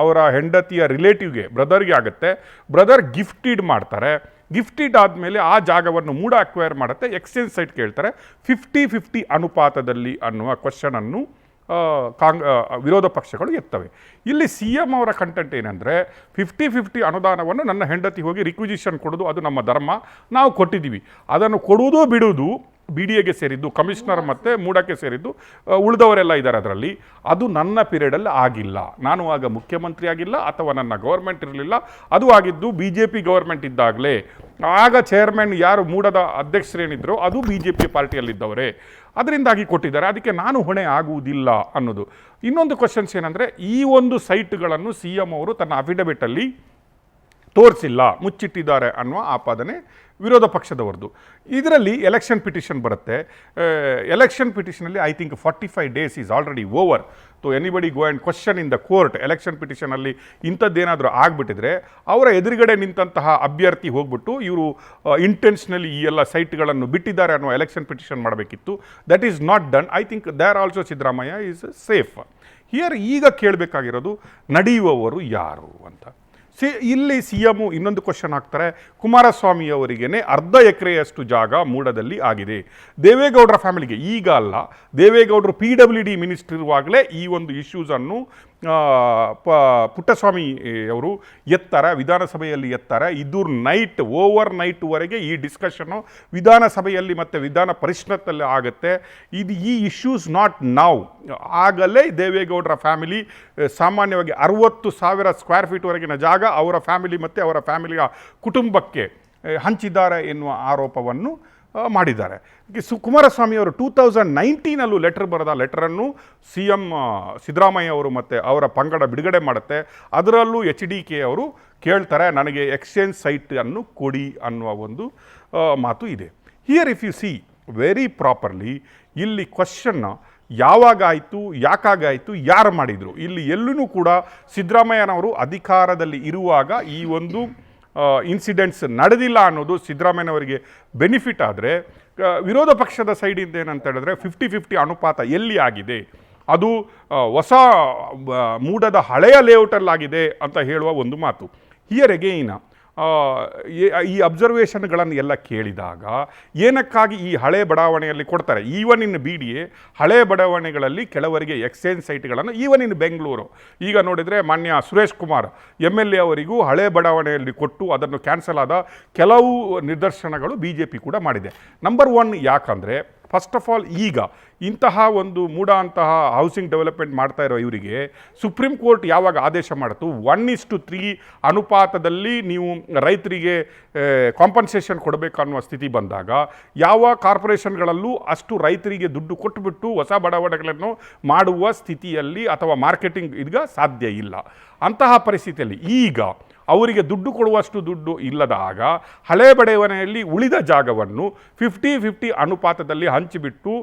ಅವರ ಹೆಂಡತಿಯ ರಿಲೇಟಿವ್ಗೆ ಬ್ರದರ್ಗೆ ಆಗುತ್ತೆ, ಬ್ರದರ್ ಗಿಫ್ಟಿಡ್ ಮಾಡ್ತಾರೆ. ಗಿಫ್ಟಿಡ್ ಆದಮೇಲೆ ಆ ಜಾಗವನ್ನು ಮೂಡ ಅಕ್ವೈರ್ ಮಾಡುತ್ತೆ, ಎಕ್ಸ್ಚೇಂಜ್ ಸೈಟ್ ಕೇಳ್ತಾರೆ 50-50 ಅನುಪಾತದಲ್ಲಿ ಅನ್ನುವ ಕ್ವಶನನ್ನು ವಿರೋಧ ಪಕ್ಷಗಳು ಎತ್ತವೆ. ಇಲ್ಲಿ CM ಅವರ ಕಂಟೆಂಟ್ ಏನಂದರೆ 50-50 ಅನುದಾನವನ್ನು ನನ್ನ ಹೆಂಡತಿ ಹೋಗಿ ರಿಕ್ವಿಸಿಷನ್ ಕೊಡೋದು ಅದು ನಮ್ಮ ಧರ್ಮ, ನಾವು ಕೊಟ್ಟಿದ್ದೀವಿ. ಅದನ್ನು ಕೊಡುವುದು ಬಿಡುವುದು BDAಗೆ ಸೇರಿದ್ದು, ಕಮಿಷನರ್ ಮತ್ತು ಮೂಡಕ್ಕೆ ಸೇರಿದ್ದು, ಉಳಿದವರೆಲ್ಲ ಇದ್ದಾರೆ ಅದರಲ್ಲಿ. ಅದು ನನ್ನ ಪೀರಿಯಡಲ್ಲಿ ಆಗಿಲ್ಲ, ನಾನು ಆಗ ಮುಖ್ಯಮಂತ್ರಿ ಆಗಿಲ್ಲ ಅಥವಾ ನನ್ನ ಗೌರ್ಮೆಂಟ್ ಇರಲಿಲ್ಲ. ಅದು ಆಗಿದ್ದು BJP ಗೌರ್ಮೆಂಟ್ ಇದ್ದಾಗಲೇ. ಆಗ ಚೇರ್ಮನ್ ಯಾರು ಮೂಡದ ಅಧ್ಯಕ್ಷರೇನಿದ್ರು ಅದು BJP ಪಾರ್ಟಿಯಲ್ಲಿದ್ದವರೇ, ಅದರಿಂದಾಗಿ ಕೊಟ್ಟಿದ್ದಾರೆ, ಅದಕ್ಕೆ ನಾನು ಹೊಣೆ ಆಗುವುದಿಲ್ಲ ಅನ್ನೋದು. ಇನ್ನೊಂದು ಕ್ವಶನ್ಸ್ ಏನಂದರೆ, ಈ ಒಂದು ಸೈಟ್ಗಳನ್ನು CM ಅವರು ತನ್ನ ಅಫಿಡವಿಟಲ್ಲಿ ತೋರಿಸಿಲ್ಲ, ಮುಚ್ಚಿಟ್ಟಿದ್ದಾರೆ ಅನ್ನುವ ಆಪಾದನೆ ವಿರೋಧ ಪಕ್ಷದವರದು. ಇದರಲ್ಲಿ ಎಲೆಕ್ಷನ್ ಪಿಟಿಷನ್ ಬರುತ್ತೆ. ಎಲೆಕ್ಷನ್ ಪಿಟಿಷನಲ್ಲಿ I think 45 days is already over. Anybody go and question in the court. Election ಪಿಟಿಷನಲ್ಲಿ ಇಂಥದ್ದೇನಾದರೂ ಆಗಿಬಿಟ್ಟಿದ್ರೆ ಅವರ ಎದುರುಗಡೆ ನಿಂತಹ ಅಭ್ಯರ್ಥಿ ಹೋಗ್ಬಿಟ್ಟು ಇವರು ಇಂಟೆನ್ಷನಲಿ ಈ ಎಲ್ಲ ಸೈಟ್ಗಳನ್ನು ಬಿಟ್ಟಿದ್ದಾರೆ ಅನ್ನೋ ಎಲೆಕ್ಷನ್ ಪಿಟಿಷನ್ ಮಾಡಬೇಕಿತ್ತು. That is not done. I think there also Siddaramaiah is safe here. ಈಗ ಕೇಳಬೇಕಾಗಿರೋದು ನಡೆಯುವವರು ಯಾರು ಅಂತ. ಇಲ್ಲಿ CM ಇನ್ನೊಂದು ಕ್ವಶನ್ ಹಾಕ್ತಾರೆ, ಕುಮಾರಸ್ವಾಮಿ ಅವರಿಗೇನೆ 1/2 ಎಕರೆಯಷ್ಟು ಜಾಗ ಮೂಡದಲ್ಲಿ ಆಗಿದೆ. ದೇವೇಗೌಡರ ಫ್ಯಾಮಿಲಿಗೆ ಈಗ ಅಲ್ಲ, ದೇವೇಗೌಡರು PWD ಮಿನಿಸ್ಟರ್ ಇರುವಾಗಲೇ ಈ ಒಂದು ಇಶ್ಯೂಸನ್ನು ಪುಟ್ಟಸ್ವಾಮಿ ಅವರು ಎತ್ತಾರೆ, ವಿಧಾನಸಭೆಯಲ್ಲಿ ಎತ್ತಾರೆ. ಇದು ಓವರ್ ನೈಟ್ವರೆಗೆ ಈ ಡಿಸ್ಕಷನ್ನು ವಿಧಾನಸಭೆಯಲ್ಲಿ ಮತ್ತು ವಿಧಾನ ಪರಿಷತ್ತಲ್ಲಿ ಆಗುತ್ತೆ. ಈ ಇಶ್ಯೂಸ್ ನಾಟ್ ನೌ. ಆಗಲೇ ದೇವೇಗೌಡರ ಫ್ಯಾಮಿಲಿ ಸಾಮಾನ್ಯವಾಗಿ 60,000 ಸ್ಕ್ವೇರ್ ಫೀಟ್ವರೆಗಿನ ಜಾಗ ಅವರ ಫ್ಯಾಮಿಲಿ ಮತ್ತು ಅವರ ಫ್ಯಾಮಿಲಿಯ ಕುಟುಂಬಕ್ಕೆ ಹಂಚಿದ್ದಾರೆ ಎನ್ನುವ ಆರೋಪವನ್ನು ಮಾಡಿದ್ದಾರೆ. ಕುಮಾರಸ್ವಾಮಿ ಅವರು 2019 ಲೆಟರ್ ಬರೆದ ಲೆಟರನ್ನು CM ಸಿದ್ದರಾಮಯ್ಯ ಅವರು ಮತ್ತು ಅವರ ಪಂಗಡ ಬಿಡುಗಡೆ ಮಾಡುತ್ತೆ. ಅದರಲ್ಲೂ HDK ಅವರು ಕೇಳ್ತಾರೆ, ನನಗೆ ಎಕ್ಸ್ಚೇಂಜ್ ಸೈಟನ್ನು ಕೊಡಿ ಅನ್ನುವ ಒಂದು ಮಾತು ಇದೆ. Here if U C very properly, ಇಲ್ಲಿ ಕ್ವಶನ್ ಯಾವಾಗಾಯಿತು, ಯಾಕಾಗಾಯಿತು, ಯಾರು ಮಾಡಿದರು, ಇಲ್ಲಿ ಎಲ್ಲೂ ಕೂಡ ಸಿದ್ದರಾಮಯ್ಯನವರು ಅಧಿಕಾರದಲ್ಲಿ ಇರುವಾಗ ಈ ಒಂದು ಇನ್ಸಿಡೆಂಟ್ಸ್ ನಡೆದಿಲ್ಲ ಅನ್ನೋದು ಸಿದ್ದರಾಮಯ್ಯನವರಿಗೆ ಬೆನಿಫಿಟ್ ಆದರೆ, ವಿರೋಧ ಪಕ್ಷದ ಸೈಡಿಂದ ಏನಂತ ಹೇಳಿದ್ರೆ 50-50 ಅನುಪಾತ ಎಲ್ಲಿ ಆಗಿದೆ, ಅದು ಹೊಸ ಮೂಡದ ಹಳೆಯ ಲೇಔಟಲ್ಲಾಗಿದೆ ಅಂತ ಹೇಳುವ ಒಂದು ಮಾತು. ಹಿಯರ್ ಅಗೈನ್ ಈ ಅಬ್ಸರ್ವೇಷನ್ಗಳನ್ನು ಎಲ್ಲ ಕೇಳಿದಾಗ ಏನಕ್ಕಾಗಿ ಈ ಹಳೆ ಬಡಾವಣೆಯಲ್ಲಿ ಕೊಡ್ತಾರೆ, ಈವನ್ ಇನ್ BDA ಹಳೆ ಬಡಾವಣೆಗಳಲ್ಲಿ ಕೆಲವರಿಗೆ ಎಕ್ಸ್ಚೇಂಜ್ ಸೈಟ್ಗಳನ್ನು, ಈವನ್ ಇನ್ ಬೆಂಗಳೂರು ಈಗ ನೋಡಿದರೆ ಮಾನ್ಯ ಸುರೇಶ್ ಕುಮಾರ್ MLA ಅವರಿಗೂ ಹಳೆ ಬಡಾವಣೆಯಲ್ಲಿ ಕೊಟ್ಟು ಅದನ್ನು ಕ್ಯಾನ್ಸಲ್ ಆದ ಕೆಲವು ನಿದರ್ಶನಗಳು BJP ಕೂಡ ಮಾಡಿದೆ. ನಂಬರ್ 1 ಯಾಕಂದರೆ ಫಸ್ಟ್ ಆಫ್ ಆಲ್ ಈಗ ಇಂತಹ ಒಂದು ಅಂತಹ ಹೌಸಿಂಗ್ ಡೆವಲಪ್ಮೆಂಟ್ ಮಾಡ್ತಾ ಇರೋ ಇವರಿಗೆ ಸುಪ್ರೀಂ ಕೋರ್ಟ್ ಯಾವಾಗ ಆದೇಶ ಮಾಡಿತು 1:3 ಅನುಪಾತದಲ್ಲಿ ನೀವು ರೈತರಿಗೆ ಕಾಂಪನ್ಸೇಷನ್ ಕೊಡಬೇಕು ಅನ್ನುವ ಸ್ಥಿತಿ ಬಂದಾಗ ಯಾವ ಕಾರ್ಪೊರೇಷನ್ಗಳಲ್ಲೂ ಅಷ್ಟು ರೈತರಿಗೆ ದುಡ್ಡು ಕೊಟ್ಟುಬಿಟ್ಟು ಹೊಸ ಬಡಾವಣೆಗಳನ್ನು ಮಾಡುವ ಸ್ಥಿತಿಯಲ್ಲಿ ಅಥವಾ ಮಾರ್ಕೆಟಿಂಗ್ ಈಗ ಸಾಧ್ಯ ಇಲ್ಲ. ಅಂತಹ ಪರಿಸ್ಥಿತಿಯಲ್ಲಿ ಈಗ ಅವರಿಗೆ ದುಡ್ಡು ಕೊಡುವಷ್ಟು ದುಡ್ಡು ಇಲ್ಲದಾಗ ಹಳೆ ಬಡಾವಣೆಯಲ್ಲಿ ಉಳಿದ ಜಾಗವನ್ನು 50-50 ಅನುಪಾತದಲ್ಲಿ ಹಂಚಿಬಿಟ್ಟು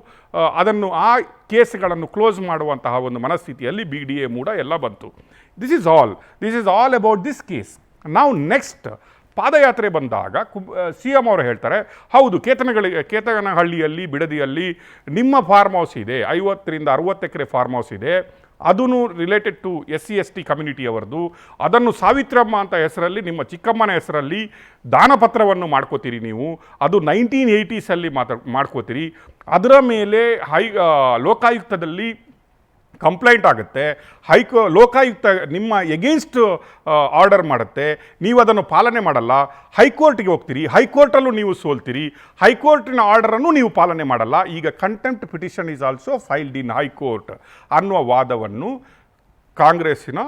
ಅದನ್ನು ಆ ಕೇಸ್ಗಳನ್ನು ಕ್ಲೋಸ್ ಮಾಡುವಂತಹ ಒಂದು ಮನಸ್ಥಿತಿಯಲ್ಲಿ BDA ಮೂಡ ಎಲ್ಲ ಬಂತು. This is all about this case. ನಾವು ನೆಕ್ಸ್ಟ್ ಪಾದಯಾತ್ರೆ ಬಂದಾಗ CM ಅವರು ಹೇಳ್ತಾರೆ, ಹೌದು ಕೇತನಹಳ್ಳಿಯಲ್ಲಿ ಬಿಡದಿಯಲ್ಲಿ ನಿಮ್ಮ ಫಾರ್ಮ್ ಹೌಸ್ ಇದೆ, 50-60 ಎಕರೆ ಫಾರ್ಮ್ ಹೌಸ್ ಇದೆ, ಅದೂ ರಿಲೇಟೆಡ್ ಟು SC/ST ಕಮ್ಯುನಿಟಿ ಅವರದು. ಅದನ್ನು ಸಾವಿತ್ರಮ್ಮ ಅಂತ ಹೆಸರಲ್ಲಿ ನಿಮ್ಮ ಚಿಕ್ಕಮ್ಮನ ಹೆಸರಲ್ಲಿ ದಾನಪತ್ರವನ್ನು ಮಾಡ್ಕೋತೀರಿ ನೀವು, ಅದು 1980s ಮಾಡ್ಕೋತೀರಿ. ಅದರ ಮೇಲೆ ಲೋಕಾಯುಕ್ತದಲ್ಲಿ ಕಂಪ್ಲೇಂಟ್ ಆಗುತ್ತೆ, ಲೋಕಾಯುಕ್ತ ನಿಮ್ಮ ಎಗೇನ್ಸ್ಟ್ ಆರ್ಡರ್ ಮಾಡುತ್ತೆ, ನೀವು ಅದನ್ನು ಪಾಲನೆ ಮಾಡಲ್ಲ, ಹೈಕೋರ್ಟ್ಗೆ ಹೋಗ್ತೀರಿ, ಹೈಕೋರ್ಟಲ್ಲೂ ನೀವು ಸೋಲ್ತೀರಿ, ಹೈಕೋರ್ಟಿನ ಆರ್ಡರನ್ನು ನೀವು ಪಾಲನೆ ಮಾಡಲ್ಲ. ಈಗ contempt petition is also filed in high court ಅನ್ನುವ ವಾದವನ್ನು ಕಾಂಗ್ರೆಸ್ಸಿನ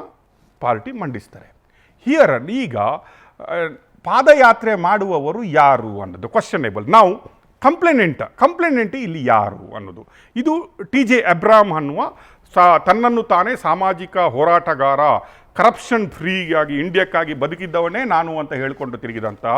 ಪಾರ್ಟಿ ಮಂಡಿಸ್ತಾರೆ. ಹಿಯರ್ ಈಗ ಪಾದಯಾತ್ರೆ ಮಾಡುವವರು ಯಾರು ಅನ್ನೋದು ಕ್ವಶನೇಬಲ್. ನಾವು ಕಂಪ್ಲೇನೆಂಟ್ ಇಲ್ಲಿ ಯಾರು ಅನ್ನೋದು, ಇದು TJ ಅಬ್ರಾಮ್ ಅನ್ನುವ ತನ್ನನ್ನು ತಾನೇ ಸಾಮಾಜಿಕ ಹೋರಾಟಗಾರ, ಕರಪ್ಷನ್ ಫ್ರೀಯಾಗಿ ಇಂಡಿಯಾಕ್ಕಾಗಿ ಬದುಕಿದ್ದವನೇ ನಾನು ಅಂತ ಹೇಳಿಕೊಂಡು ತಿರುಗಿದಂತಹ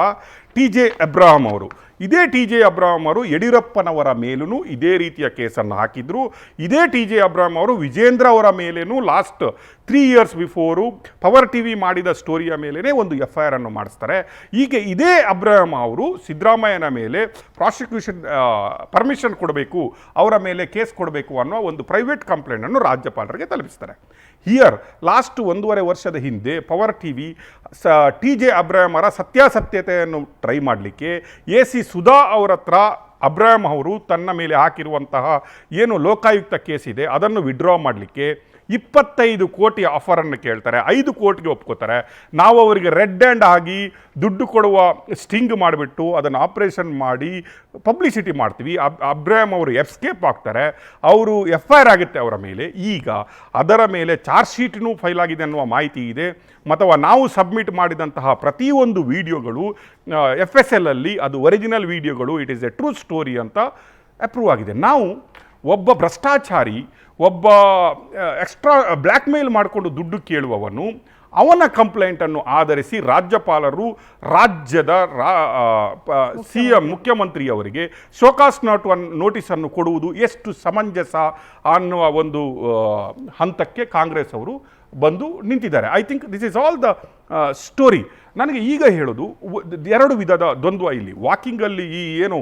TJ ಅಬ್ರಾಮ್ ಅವರು. ಇದೇ TJ ಅಬ್ರಾಮ್ ಅವರು ಯಡಿಯೂರಪ್ಪನವರ ಮೇಲೂ ಇದೇ ರೀತಿಯ ಕೇಸನ್ನು ಹಾಕಿದ್ರು. ಇದೇ TJ ಅಬ್ರಾಮ್ ಅವರು ವಿಜೇಂದ್ರ ಅವರ ಮೇಲೇನೂ last 3 years before power TV ಮಾಡಿದ ಸ್ಟೋರಿಯ ಮೇಲೇ ಒಂದು FIR ಅನ್ನು ಮಾಡಿಸ್ತಾರೆ. ಈಗ ಇದೇ ಅಬ್ರಾಮ್ ಅವರು ಸಿದ್ದರಾಮಯ್ಯನ ಮೇಲೆ ಪ್ರಾಸಿಕ್ಯೂಷನ್ ಪರ್ಮಿಷನ್ ಕೊಡಬೇಕು, ಅವರ ಮೇಲೆ ಕೇಸ್ ಕೊಡಬೇಕು ಅನ್ನೋ ಒಂದು ಪ್ರೈವೇಟ್ ಕಂಪ್ಲೇಂಟನ್ನು ರಾಜ್ಯಪಾಲರಿಗೆ ತಲುಪಿಸ್ತಾರೆ. ಹಿಯರ್ ಲಾಸ್ಟ್ 1.5 ವರ್ಷದ ಹಿಂದೆ ಪವರ್ TV TJ ಅಬ್ರಾಮ್ ಅವರ ಸತ್ಯಾಸತ್ಯತೆಯನ್ನು ಟ್ರೈ ಮಾಡಲಿಕ್ಕೆ AC ಸುಧಾ ಅವರ ಹತ್ರ ಅಬ್ರಾಮ್ ಅವರು ತನ್ನ ಮೇಲೆ ಹಾಕಿರುವಂತಹ ಏನು ಲೋಕಾಯುಕ್ತ ಕೇಸ್ ಇದೆ ಅದನ್ನು ವಿಡ್ರಾ ಮಾಡಲಿಕ್ಕೆ 25 ಕೋಟಿ ಆಫರನ್ನು ಕೇಳ್ತಾರೆ. 5 ಕೋಟಿಗೆ ಒಪ್ಕೋತಾರೆ. ನಾವು ಅವರಿಗೆ ರೆಡ್ ಹ್ಯಾಂಡ್ ಆಗಿ ದುಡ್ಡು ಕೊಡುವ ಸ್ಟಿಂಗ್ ಮಾಡಿಬಿಟ್ಟು ಅದನ್ನು ಆಪ್ರೇಷನ್ ಮಾಡಿ ಪಬ್ಲಿಸಿಟಿ ಮಾಡ್ತೀವಿ. ಅಬ್ರಾಮ್ ಅವರು ಎಸ್ಕೇಪ್ ಆಗ್ತಾರೆ, ಅವರು FIR ಆಗುತ್ತೆ ಅವರ ಮೇಲೆ. ಈಗ ಅದರ ಮೇಲೆ ಚಾರ್ಜ್ ಶೀಟ್ನೂ ಫೈಲ್ ಆಗಿದೆ ಅನ್ನುವ ಮಾಹಿತಿ ಇದೆ. ಅಥವಾ ನಾವು ಸಬ್ಮಿಟ್ ಮಾಡಿದಂತಹ ಪ್ರತಿಯೊಂದು ವಿಡಿಯೋಗಳು FSL ಅಲ್ಲಿ ಅದು ಒರಿಜಿನಲ್ ವಿಡಿಯೋಗಳು, it is A true story ಅಂತ ಅಪ್ರೂವ್ ಆಗಿದೆ. ನಾವು ಒಬ್ಬ ಭ್ರಷ್ಟಾಚಾರಿ, ಒಬ್ಬ ಎಕ್ಸ್ಟ್ರಾ ಬ್ಲ್ಯಾಕ್ ಮೇಲ್ ಮಾಡಿಕೊಂಡು ದುಡ್ಡು ಕೇಳುವವನು, ಅವನ ಕಂಪ್ಲೇಂಟನ್ನು ಆಧರಿಸಿ ರಾಜ್ಯಪಾಲರು ರಾಜ್ಯದ CM ಮುಖ್ಯಮಂತ್ರಿಯವರಿಗೆ ಶೋಕಾಸ್ ನೋಟಿಸನ್ನು ಕೊಡುವುದು ಎಷ್ಟು ಸಮಂಜಸ ಅನ್ನುವ ಒಂದು ಹಂತಕ್ಕೆ ಕಾಂಗ್ರೆಸ್ ಅವರು ಬಂದು ನಿಂತಿದ್ದಾರೆ. I think this is all the story. ನನಗೆ ಈಗ ಹೇಳೋದು 2 ವಿಧದ ದ್ವಂದ್ವ ಇಲ್ಲಿ. ವಾಕಿಂಗಲ್ಲಿ ಈ ಏನು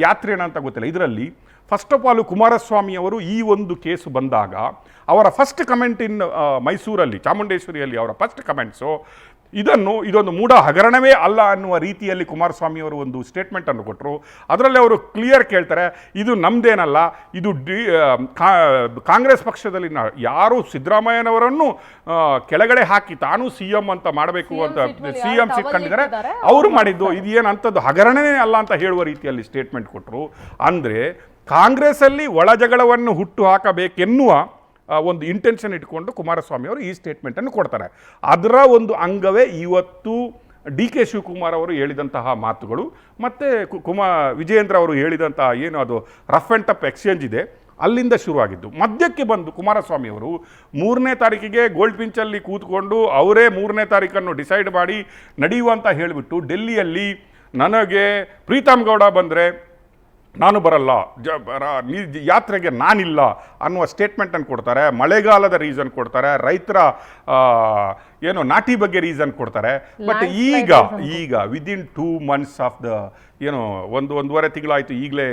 ಯಾತ್ರೆನ ಅಂತ ಗೊತ್ತಿಲ್ಲ. ಇದರಲ್ಲಿ ಫಸ್ಟ್ ಆಫ್ ಆಲ್ ಕುಮಾರಸ್ವಾಮಿ ಅವರು ಈ ಒಂದು ಕೇಸು ಬಂದಾಗ ಅವರ ಫಸ್ಟ್ ಕಮೆಂಟ್ ಇನ್ ಮೈಸೂರಲ್ಲಿ ಚಾಮುಂಡೇಶ್ವರಿಯಲ್ಲಿ ಅವರ ಫಸ್ಟ್ ಕಮೆಂಟ್ಸು, ಇದೊಂದು ಮೂಢ ಹಗರಣವೇ ಅಲ್ಲ ಅನ್ನುವ ರೀತಿಯಲ್ಲಿ ಕುಮಾರಸ್ವಾಮಿ ಅವರು ಒಂದು ಸ್ಟೇಟ್ಮೆಂಟನ್ನು ಕೊಟ್ಟರು. ಅದರಲ್ಲಿ ಅವರು ಕ್ಲಿಯರ್ ಕೇಳ್ತಾರೆ, ಇದು ನಮ್ಮದೇನಲ್ಲ, ಇದು ಕಾಂಗ್ರೆಸ್ ಪಕ್ಷದಲ್ಲಿ ಯಾರು ಸಿದ್ದರಾಮಯ್ಯನವರನ್ನು ಕೆಳಗಡೆ ಹಾಕಿ ತಾನು CM ಅಂತ ಮಾಡಬೇಕು ಅಂತ CM ಸೀಟ್ ಕಂಡಿದ್ದಾರೆ ಅವರು ಮಾಡಿದ್ದು, ಇದು ಏನಂಥದ್ದು ಹಗರಣವೇ ಅಲ್ಲ ಅಂತ ಹೇಳುವ ರೀತಿಯಲ್ಲಿ ಸ್ಟೇಟ್ಮೆಂಟ್ ಕೊಟ್ಟರು. ಅಂದರೆ ಕಾಂಗ್ರೆಸ್ಸಲ್ಲಿ ಒಳ ಜಗಳವನ್ನು ಹುಟ್ಟು ಹಾಕಬೇಕೆನ್ನುವ ಒಂದು ಇಂಟೆನ್ಷನ್ ಇಟ್ಕೊಂಡು ಕುಮಾರಸ್ವಾಮಿ ಅವರು ಈ ಸ್ಟೇಟ್ಮೆಂಟನ್ನು ಕೊಡ್ತಾರೆ. ಅದರ ಒಂದು ಅಂಗವೇ ಇವತ್ತು DK ಶಿವಕುಮಾರ್ ಅವರು ಹೇಳಿದಂತಹ ಮಾತುಗಳು ಮತ್ತು ವಿಜಯೇಂದ್ರ ಅವರು ಹೇಳಿದಂತಹ ಏನು ಅದು ರಫ್ ಆ್ಯಂಡ್ ಟಫ್ ಎಕ್ಸ್ಚೇಂಜ್ ಇದೆ ಅಲ್ಲಿಂದ ಶುರುವಾಗಿದ್ದು. ಮಧ್ಯಕ್ಕೆ ಬಂದು ಕುಮಾರಸ್ವಾಮಿ ಅವರು 3ನೇ ತಾರೀಕಿಗೆ ಗೋಲ್ಡ್ ಪಿಂಚಲ್ಲಿ ಕೂತ್ಕೊಂಡು ಅವರೇ 3ನೇ ತಾರೀಕನ್ನು ಡಿಸೈಡ್ ಮಾಡಿ ನಡೆಯುವಂತ ಹೇಳಿಬಿಟ್ಟು ಡೆಲ್ಲಿಯಲ್ಲಿ ನನಗೆ ಪ್ರೀತಮ್ ಗೌಡ ಬಂದರೆ ನಾನು ಬರಲ್ಲ, ಯಾತ್ರೆಗೆ ನಾನಿಲ್ಲ ಅನ್ನುವ ಸ್ಟೇಟ್ಮೆಂಟನ್ನು ಕೊಡ್ತಾರೆ. ಮಳೆಗಾಲದ ರೀಸನ್ ಕೊಡ್ತಾರೆ, ರೈತರ ಏನು ನಾಟಿ ಬಗ್ಗೆ ರೀಸನ್ ಕೊಡ್ತಾರೆ. ಬಟ್ ಈಗ ವಿದಿನ್ 2 months ಆಫ್ ದ ಏನು ಒಂದೂವರೆ ತಿಂಗಳಾಯಿತು ಈಗಲೇ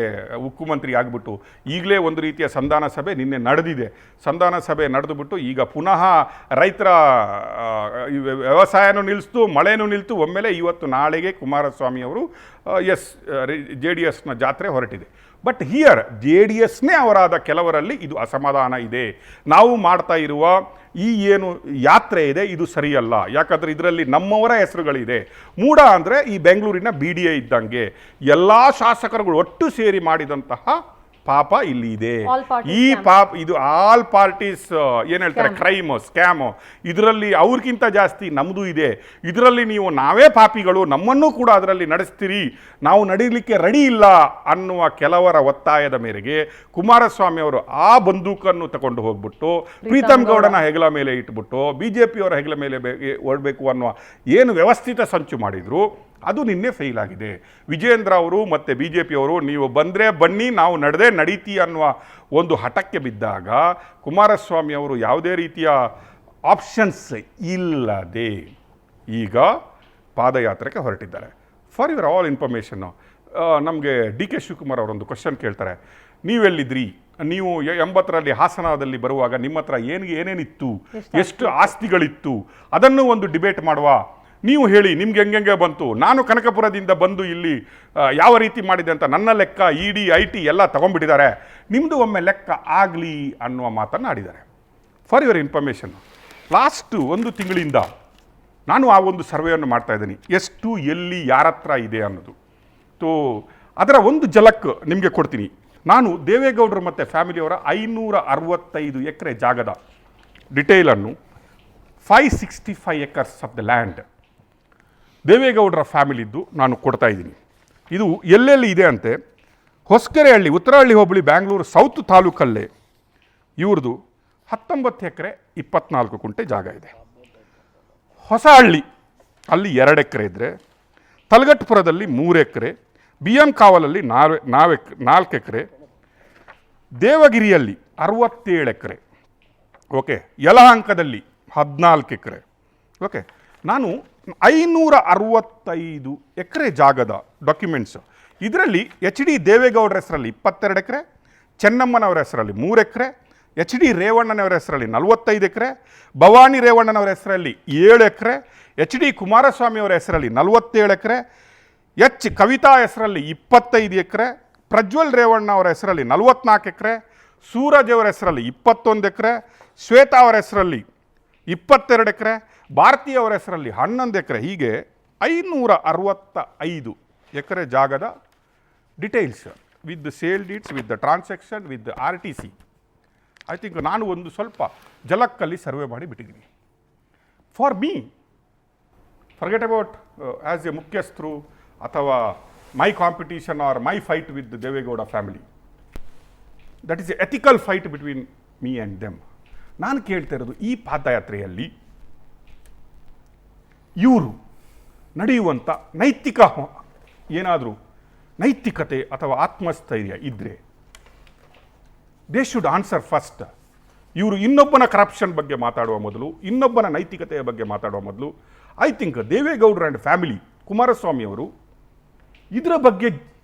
ಮುಖ್ಯಮಂತ್ರಿ ಆಗಿಬಿಟ್ಟು, ಈಗಲೇ ಒಂದು ರೀತಿಯ ಸಂಧಾನ ಸಭೆ ನಿನ್ನೆ ನಡೆದಿದೆ. ಸಂಧಾನ ಸಭೆ ನಡೆದುಬಿಟ್ಟು ಈಗ ಪುನಃ ರೈತರ ವ್ಯವಸಾಯನೂ ನಿಲ್ಲಿಸ್ತು, ಮಳೆನೂ ನಿಲ್ತು. ಒಮ್ಮೆಲೆ ಇವತ್ತು ನಾಳೆಗೆ ಕುಮಾರಸ್ವಾಮಿ ಅವರು JDSನ ಜಾತ್ರೆ ಹೊರಟಿದೆ. ಬಟ್ ಹಿಯರ್ JDSನೇ ಅವರಾದ ಕೆಲವರಲ್ಲಿ ಇದು ಅಸಮಾಧಾನ ಇದೆ. ನಾವು ಮಾಡ್ತಾ ಇರುವ ಈ ಏನು ಯಾತ್ರೆ ಇದೆ ಇದು ಸರಿಯಲ್ಲ, ಯಾಕಂದರೆ ಇದರಲ್ಲಿ ನಮ್ಮವರ ಹೆಸರುಗಳಿದೆ. ಮೂಡ ಅಂದರೆ ಈ ಬೆಂಗಳೂರಿನ BDA ಇದ್ದಂಗೆ ಎಲ್ಲ ಶಾಸಕರುಗಳು ಒಟ್ಟು ಸೇರಿ ಮಾಡಿದಂತಹ ಪಾಪ ಇಲ್ಲಿ ಇದೆ. ಇದು ಆಲ್ ಪಾರ್ಟೀಸ್ ಏನು ಹೇಳ್ತಾರೆ ಕ್ರೈಮ್ ಸ್ಕ್ಯಾಮ್, ಇದರಲ್ಲಿ ಅವ್ರಿಗಿಂತ ಜಾಸ್ತಿ ನಮ್ಮದು ಇದೆ. ಇದರಲ್ಲಿ ನೀವು ನಾವೇ ಪಾಪಿಗಳು, ನಮ್ಮನ್ನೂ ಕೂಡ ಅದರಲ್ಲಿ ನಡೆಸ್ತೀರಿ, ನಾವು ನಡೀಲಿಕ್ಕೆ ರೆಡಿ ಇಲ್ಲ ಅನ್ನುವ ಕೆಲವರ ಒತ್ತಾಯದ ಮೇರೆಗೆ ಕುಮಾರಸ್ವಾಮಿ ಅವರು ಆ ಬಂದೂಕನ್ನು ತಗೊಂಡು ಹೋಗ್ಬಿಟ್ಟು ಪ್ರೀತಮ್ ಗೌಡನ ಹೆಗಲ ಮೇಲೆ ಇಟ್ಬಿಟ್ಟು BJP ಅವರ ಹೆಗಲ ಮೇಲೆ ಓಡಬೇಕು ಅನ್ನುವ ಏನು ವ್ಯವಸ್ಥಿತ ಸಂಚು ಮಾಡಿದ್ರು ಅದು ನಿನ್ನೆ ಫೇಲ್ ಆಗಿದೆ. ವಿಜಯೇಂದ್ರ ಅವರು ಮತ್ತು BJP ಅವರು ನೀವು ಬಂದರೆ ಬನ್ನಿ, ನಾವು ನಡೆದೇ ನಡೀತಿ ಅನ್ನುವ ಒಂದು ಹಠಕ್ಕೆ ಬಿದ್ದಾಗ ಕುಮಾರಸ್ವಾಮಿ ಅವರು ಯಾವುದೇ ರೀತಿಯ ಆಪ್ಷನ್ಸ್ ಇಲ್ಲದೆ ಈಗ ಪಾದಯಾತ್ರೆಗೆ ಹೊರಟಿದ್ದಾರೆ. ಫಾರ್ ಯುವರ್ ಆಲ್ ಇನ್ಫಾರ್ಮೇಷನ್ನು, ನಮಗೆ DK ಶಿವಕುಮಾರ್ ಅವರೊಂದು ಕ್ವಶನ್ ಕೇಳ್ತಾರೆ, ನೀವೆಲ್ಲಿದ್ರಿ, ನೀವು 80ರಲ್ಲಿ ಹಾಸನದಲ್ಲಿ ಬರುವಾಗ ನಿಮ್ಮ ಹತ್ರ ಏನೇನಿತ್ತು, ಎಷ್ಟು ಆಸ್ತಿಗಳಿತ್ತು, ಅದನ್ನು ಒಂದು ಡಿಬೇಟ್ ಮಾಡುವ. ನೀವು ಹೇಳಿ ನಿಮ್ಗೆ ಹೆಂಗೆ ಬಂತು, ನಾನು ಕನಕಪುರದಿಂದ ಬಂದು ಇಲ್ಲಿ ಯಾವ ರೀತಿ ಮಾಡಿದೆ ಅಂತ ನನ್ನ ಲೆಕ್ಕ ED IT ಎಲ್ಲ ತಗೊಂಡ್ಬಿಟ್ಟಿದ್ದಾರೆ, ನಿಮ್ಮದು ಒಮ್ಮೆ ಲೆಕ್ಕ ಆಗಲಿ ಅನ್ನುವ ಮಾತನ್ನು ಆಡಿದ್ದಾರೆ. ಫಾರ್ ಯುವರ್ ಇನ್ಫಾರ್ಮೇಷನ್, ಲಾಸ್ಟ್ 1 ತಿಂಗಳಿಂದ ನಾನು ಆ ಒಂದು ಸರ್ವೆಯನ್ನು ಮಾಡ್ತಾ ಇದ್ದೀನಿ, ಎಷ್ಟು ಎಲ್ಲಿ ಯಾರ ಹತ್ರ ಇದೆ ಅನ್ನೋದು. ಅದರ ಒಂದು ಝಲಕ್ ನಿಮಗೆ ಕೊಡ್ತೀನಿ. ನಾನು ದೇವೇಗೌಡರು ಮತ್ತು ಫ್ಯಾಮಿಲಿಯವರ 565 ಎಕರೆ ಜಾಗದ ಡಿಟೇಲನ್ನು 565 acres ಆಫ್ ದ ಲ್ಯಾಂಡ್ ದೇವೇಗೌಡರ ಫ್ಯಾಮಿಲಿದ್ದು ನಾನು ಕೊಡ್ತಾ ಇದ್ದೀನಿ. ಇದು ಎಲ್ಲೆಲ್ಲಿ ಇದೆ ಅಂತೆ, ಹೊಸಕೆರೆಹಳ್ಳಿ ಉತ್ತರಹಳ್ಳಿ ಹೋಬಳಿ ಬ್ಯಾಂಗ್ಳೂರು ಸೌತ್ ತಾಲೂಕಲ್ಲೇ ಇವ್ರದ್ದು 19 ಎಕರೆ 24 ಗುಂಟೆ ಜಾಗ ಇದೆ. ಹೊಸಹಳ್ಳಿ ಅಲ್ಲಿ 2 ಎಕರೆ ಇದ್ದರೆ, ತಲಗಟ್ಟಪುರದಲ್ಲಿ 3 ಎಕರೆ, BM ಕಾವಲಲ್ಲಿ 4 ಎಕರೆ, ದೇವಗಿರಿಯಲ್ಲಿ 67 ಎಕರೆ, ಓಕೆ, ಯಲಹಂಕದಲ್ಲಿ 14 ಎಕರೆ, ಓಕೆ. ನಾನು 565 ಎಕರೆ ಜಾಗದ ಡಾಕ್ಯುಮೆಂಟ್ಸ್, ಇದರಲ್ಲಿ HD ದೇವೇಗೌಡರ ಹೆಸರಲ್ಲಿ 22 ಎಕರೆ, ಚೆನ್ನಮ್ಮನವರ ಹೆಸರಲ್ಲಿ 3 ಎಕರೆ, HD ರೇವಣ್ಣನವರ ಹೆಸರಲ್ಲಿ 45 ಎಕರೆ, ಭವಾನಿ ರೇವಣ್ಣನವರ ಹೆಸರಲ್ಲಿ 7 ಎಕರೆ, HD ಕುಮಾರಸ್ವಾಮಿ ಅವರ ಹೆಸರಲ್ಲಿ 47 ಎಕರೆ, ಕವಿತಾ ಹೆಸರಲ್ಲಿ 25 ಎಕರೆ, ಪ್ರಜ್ವಲ್ ರೇವಣ್ಣ ಅವರ ಹೆಸರಲ್ಲಿ 44 ಎಕರೆ, ಸೂರಜ್ ಅವರ ಹೆಸರಲ್ಲಿ 21 ಎಕರೆ, ಶ್ವೇತಾ ಅವರ ಹೆಸರಲ್ಲಿ 22 ಎಕರೆ, ಭಾರತಿ ಅವರ ಹೆಸರಲ್ಲಿ 11 ಎಕರೆ, ಹೀಗೆ 565 ಎಕರೆ ಜಾಗದ details with sale deeds, with the transaction, with the RTC. I think ನಾನು ಒಂದು ಸ್ವಲ್ಪ ಜಲಕ್ಕಲ್ಲಿ ಸರ್ವೆ ಮಾಡಿ ಬಿಟ್ಟಿದ್ದೀನಿ. For me, forget about as a ಮುಖ್ಯಸ್ಥರು ಅಥವಾ my competition or my fight with Deve Gowda family. That is a ethical fight between me and them. ನಾನು ಕೇಳ್ತಾ ಇರೋದು, ಈ ಪಾದಯಾತ್ರೆಯಲ್ಲಿ ಇವರು ನಡೆಯುವಂಥ ನೈತಿಕ ಏನಾದರೂ ನೈತಿಕತೆ ಅಥವಾ ಆತ್ಮಸ್ಥೈರ್ಯ ಇದ್ದರೆ ದೇ ಶುಡ್ ಆನ್ಸರ್ ಫಸ್ಟ್. ಇವರು ಇನ್ನೊಬ್ಬನ ಕರಪ್ಷನ್ ಬಗ್ಗೆ ಮಾತಾಡುವ ಮೊದಲು, ಇನ್ನೊಬ್ಬನ ನೈತಿಕತೆಯ ಬಗ್ಗೆ ಮಾತಾಡುವ ಮೊದಲು, ಐ ಥಿಂಕ್ ದೇವೇಗೌಡರು ಆ್ಯಂಡ್ ಫ್ಯಾಮಿಲಿ, ಕುಮಾರಸ್ವಾಮಿ ಅವರು ಇದರ ಬಗ್ಗೆ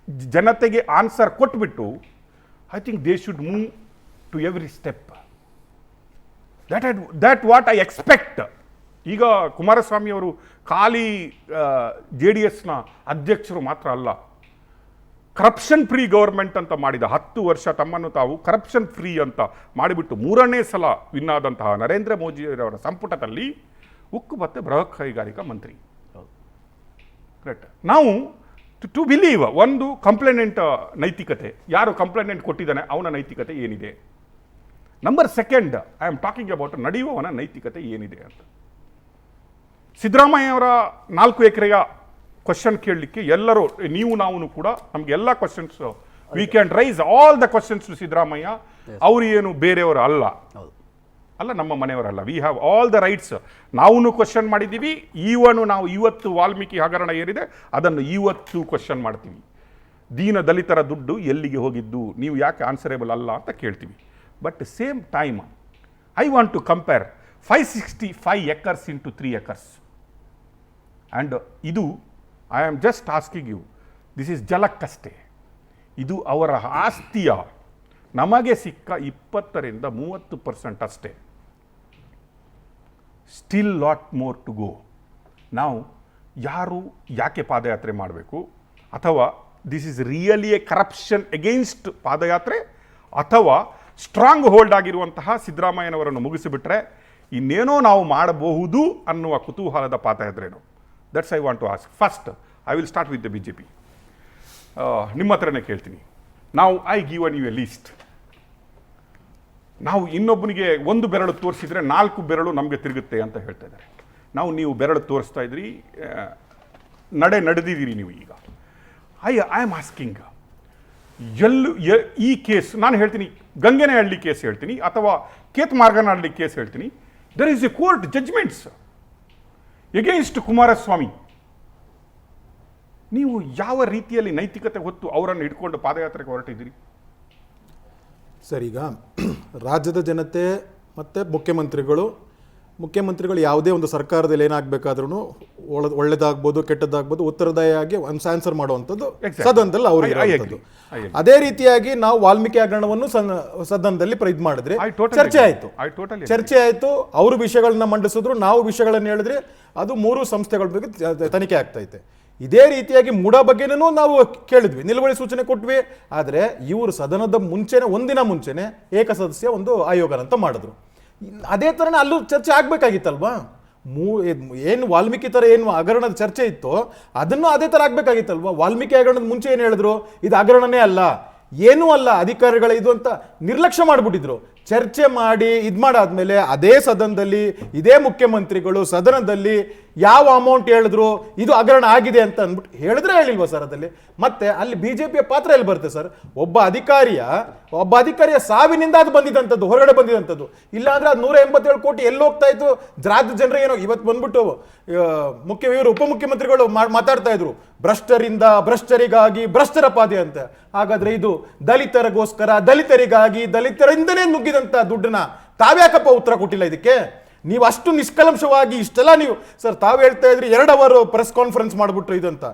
ಜನತೆಗೆ ಆನ್ಸರ್ ಕೊಟ್ಬಿಟ್ಟು I think they should move to every step. That what I expect ಈಗ ಕುಮಾರಸ್ವಾಮಿ ಅವರು ಖಾಲಿ JDSನ ಅಧ್ಯಕ್ಷರು ಮಾತ್ರ ಅಲ್ಲ, ಕರಪ್ಷನ್ ಫ್ರೀ ಗೌರ್ಮೆಂಟ್ ಅಂತ ಮಾಡಿದ 10 ವರ್ಷ ತಮ್ಮನ್ನು ತಾವು ಕರಪ್ಷನ್ ಫ್ರೀ ಅಂತ ಮಾಡಿಬಿಟ್ಟು 3ನೇ ಸಲ ವಿನ್ ಆದಂತಹ ನರೇಂದ್ರ ಮೋದಿಯವರ ಸಂಪುಟದಲ್ಲಿ ಉಕ್ಕು ಮತ್ತು ಬೃಹತ್ ಕೈಗಾರಿಕಾ ಮಂತ್ರಿ. ಕರೆಕ್ಟ್. ನಾವು ಟು ಬಿಲೀವ್ ಒಂದು ಕಂಪ್ಲೇನೆಂಟ್ ನೈತಿಕತೆ, ಯಾರು ಕಂಪ್ಲೇನೆಂಟ್ ಕೊಟ್ಟಿದ್ದಾನೆ ಅವನ ನೈತಿಕತೆ ಏನಿದೆ. Number 2, I am talking about ನಡೆಯುವವನ ನೈತಿಕತೆ ಏನಿದೆ ಅಂತ. ಸಿದ್ದರಾಮಯ್ಯ ಅವರ 4 ಎಕರೆಯ ಕ್ವಶನ್ ಕೇಳಲಿಕ್ಕೆ ಎಲ್ಲರೂ, ನೀವು ನಾವು ಕೂಡ ನಮ್ಗೆ ಎಲ್ಲ questions, we can raise all the questions to Siddaramaiah. ಅವರು ಏನು ಬೇರೆಯವರು ಅಲ್ಲ, ನಮ್ಮ ಮನೆಯವರಲ್ಲ. We have all the rights. ನಾವು ಕ್ವಶನ್ ಮಾಡಿದ್ದೀವಿ. ನಾವು ಇವತ್ತು ವಾಲ್ಮೀಕಿ ಹಗರಣ ಏನಿದೆ ಅದನ್ನು ಇವತ್ತು ಕ್ವಶನ್ ಮಾಡ್ತೀವಿ. ದೀನ ದಲಿತರ ದುಡ್ಡು ಎಲ್ಲಿಗೆ ಹೋಗಿದ್ದು, ನೀವು ಯಾಕೆ ಆನ್ಸರೇಬಲ್ ಅಲ್ಲ ಅಂತ ಕೇಳ್ತೀವಿ. But same time I want to compare 565 acres into 3 acres. And ಇದು I am just asking you, this is ಜಲಕ್ಕಷ್ಟೇ. ಇದು ಅವರ ಆಸ್ತಿಯ ನಮಗೆ ಸಿಕ್ಕ 20% to 30% ಅಷ್ಟೇ. Still lot more to go. ನಾವು ಯಾರು ಯಾಕೆ ಪಾದಯಾತ್ರೆ ಮಾಡಬೇಕು, ಅಥವಾ this is really a corruption against ಪಾದಯಾತ್ರೆ, ಅಥವಾ ಸ್ಟ್ರಾಂಗ್ ಹೋಲ್ಡ್ ಆಗಿರುವಂತಹ ಸಿದ್ದರಾಮಯ್ಯನವರನ್ನು ಮುಗಿಸಿಬಿಟ್ರೆ ಇನ್ನೇನೋ ನಾವು ಮಾಡಬಹುದು ಅನ್ನುವ ಕುತೂಹಲದ ಪಾದಯಾತ್ರೆನು. That's I want to ask. First I will start with the BJP. ನಿಮ್ಮ ಹತ್ರನೇ ಕೇಳ್ತೀನಿ. ನಾವು I given you a list. ನಾವು ಇನ್ನೊಬ್ಬನಿಗೆ 1 ಬೆರಳು ತೋರಿಸಿದ್ರೆ 4 ಬೆರಳು ನಮಗೆ ತಿರುಗುತ್ತೆ ಅಂತ ಹೇಳ್ತಾ ಇದ್ದಾರೆ. ನೀವು ಬೆರಳು ತೋರಿಸ್ತಾ ಇದ್ರಿ, ನಡೆದಿದ್ದೀರಿ ನೀವು. ಈಗ ಐ ಆಮ್ ಆಸ್ಕಿಂಗ್, ಈ ಕೇಸ್ ನಾನು ಹೇಳ್ತೀನಿ, ಗಂಗೆನಹಳ್ಳಿ ಕೇಸ್ ಹೇಳ್ತೀನಿ, ಅಥವಾ ಕೇತಮಾರ್ಗನಹಳ್ಳಿ ಕೇಸ್ ಹೇಳ್ತೀನಿ. There is a court judgements against Kumaraswamy. ನೀವು ಯಾವ ರೀತಿಯಲ್ಲಿ ನೈತಿಕತೆ ಹೊತ್ತು ಅವರನ್ನು ಇಟ್ಕೊಂಡು ಪಾದಯಾತ್ರೆಗೆ ಹೊರಟಿದ್ದೀರಿ? ಸರ್, ಈಗ ರಾಜ್ಯದ ಜನತೆ ಮತ್ತು ಮುಖ್ಯಮಂತ್ರಿಗಳು ಯಾವುದೇ ಒಂದು ಸರ್ಕಾರದಲ್ಲಿ ಏನಾಗಬೇಕಾದ್ರೂ ಒಳ್ಳೇದಾಗ್ಬೋದು ಕೆಟ್ಟದ್ದಾಗ್ಬೋದು ಉತ್ತರದಾಯಿಯಾಗಿ ಆನ್ಸರ್ ಮಾಡುವಂಥದ್ದು ಸದನದಲ್ಲಿ ಅವ್ರಿಗೆ. ಅದೇ ರೀತಿಯಾಗಿ ನಾವು ವಾಲ್ಮೀಕಿ ಹಗರಣವನ್ನು ಸದನದಲ್ಲಿ ಇದು ಮಾಡಿದ್ರೆ ಚರ್ಚೆ ಆಯಿತು, ಅವರು ವಿಷಯಗಳನ್ನ ಮಂಡಿಸಿದ್ರು, ನಾವು ವಿಷಯಗಳನ್ನು ಹೇಳಿದ್ರೆ ಅದು 3 ಸಂಸ್ಥೆಗಳ ಬಗ್ಗೆ ತನಿಖೆ ಆಗ್ತೈತೆ. ಇದೇ ರೀತಿಯಾಗಿ ಮೂಡ ಬಗ್ಗೆನೂ ನಾವು ಕೇಳಿದ್ವಿ, ನಿಲುವಳಿ ಸೂಚನೆ ಕೊಟ್ವಿ. ಆದರೆ ಇವರು ಸದನದ ಮುಂಚೆನೆ, ಒಂದಿನ ಮುಂಚೆನೆ ಏಕಸದಸ್ಯ ಒಂದು ಆಯೋಗ ಅಂತ ಮಾಡಿದ್ರು. ಅದೇ ಥರನೇ ಅಲ್ಲೂ ಚರ್ಚೆ ಆಗಬೇಕಾಗಿತ್ತಲ್ವಾ? ಏನು ವಾಲ್ಮೀಕಿ ಥರ ಏನು ಹಗರಣದ ಚರ್ಚೆ ಇತ್ತೋ ಅದನ್ನು ಅದೇ ಥರ ಆಗಬೇಕಾಗಿತ್ತಲ್ವಾ? ವಾಲ್ಮೀಕಿ ಹಗರಣದ ಮುಂಚೆ ಏನು ಹೇಳಿದ್ರು, ಇದು ಹಗರಣನೇ ಅಲ್ಲ, ಏನೂ ಅಲ್ಲ, ಅಧಿಕಾರಿಗಳ ಇದು ಅಂತ ನಿರ್ಲಕ್ಷ್ಯ ಮಾಡಿಬಿಟ್ಟಿದ್ರು. ಚರ್ಚೆ ಮಾಡಿ ಮಾಡಾದ್ಮೇಲೆ ಅದೇ ಸದನದಲ್ಲಿ ಇದೇ ಮುಖ್ಯಮಂತ್ರಿಗಳು ಸದನದಲ್ಲಿ ಯಾವ ಅಮೌಂಟ್ ಹೇಳಿದ್ರು ಇದು ಹಗರಣ ಆಗಿದೆ ಅಂತ ಅಂದ್ಬಿಟ್ಟು ಹೇಳಿದ್ರೆ ಹೇಳಿಲ್ವಾ ಸರ್? ಅದಲ್ಲಿ ಮತ್ತೆ ಅಲ್ಲಿ BJPಯ ಪಾತ್ರ ಎಲ್ಲಿ ಬರುತ್ತೆ ಸರ್? ಒಬ್ಬ ಅಧಿಕಾರಿಯ ಸಾವಿನಿಂದ ಅದು ಬಂದಿದ್ದಂಥದ್ದು, ಹೊರಗಡೆ ಬಂದಿದ್ದಂಥದ್ದು. ಇಲ್ಲಾಂದ್ರೆ ಅದು 187 ಕೋಟಿ ಎಲ್ಲಿ ಹೋಗ್ತಾ ಇತ್ತು? ರಾಜ್ಯ ಜನರಿಗೆ ಏನೋ ಇವತ್ತು ಬಂದ್ಬಿಟ್ಟು ಉಪಮುಖ್ಯಮಂತ್ರಿಗಳು ಮಾತಾಡ್ತಾ ಇದ್ರು, ಭ್ರಷ್ಟರಿಗಾಗಿ ಭ್ರಷ್ಟರ ಪಾದೆ ಅಂತ. ಹಾಗಾದ್ರೆ ಇದು ದಲಿತರಿಗಾಗಿ ದಲಿತರಿಂದಲೇ ನುಗ್ಗಿದಂತ ದುಡ್ಡನ್ನ ತಾವ್ಯಾಕಪ್ಪ ಉತ್ತರ ಕೊಟ್ಟಿಲ್ಲ ಇದಕ್ಕೆ? ನೀವು ಅಷ್ಟು ನಿಷ್ಕಲಂಶವಾಗಿ ಇಷ್ಟೆಲ್ಲ ನೀವು ಸರ್ ತಾವು ಹೇಳ್ತಾ ಇದ್ರಿ 2 ಅವರ್ ಪ್ರೆಸ್ ಕಾನ್ಫರೆನ್ಸ್ ಮಾಡ್ಬಿಟ್ರು ಇದಂತ.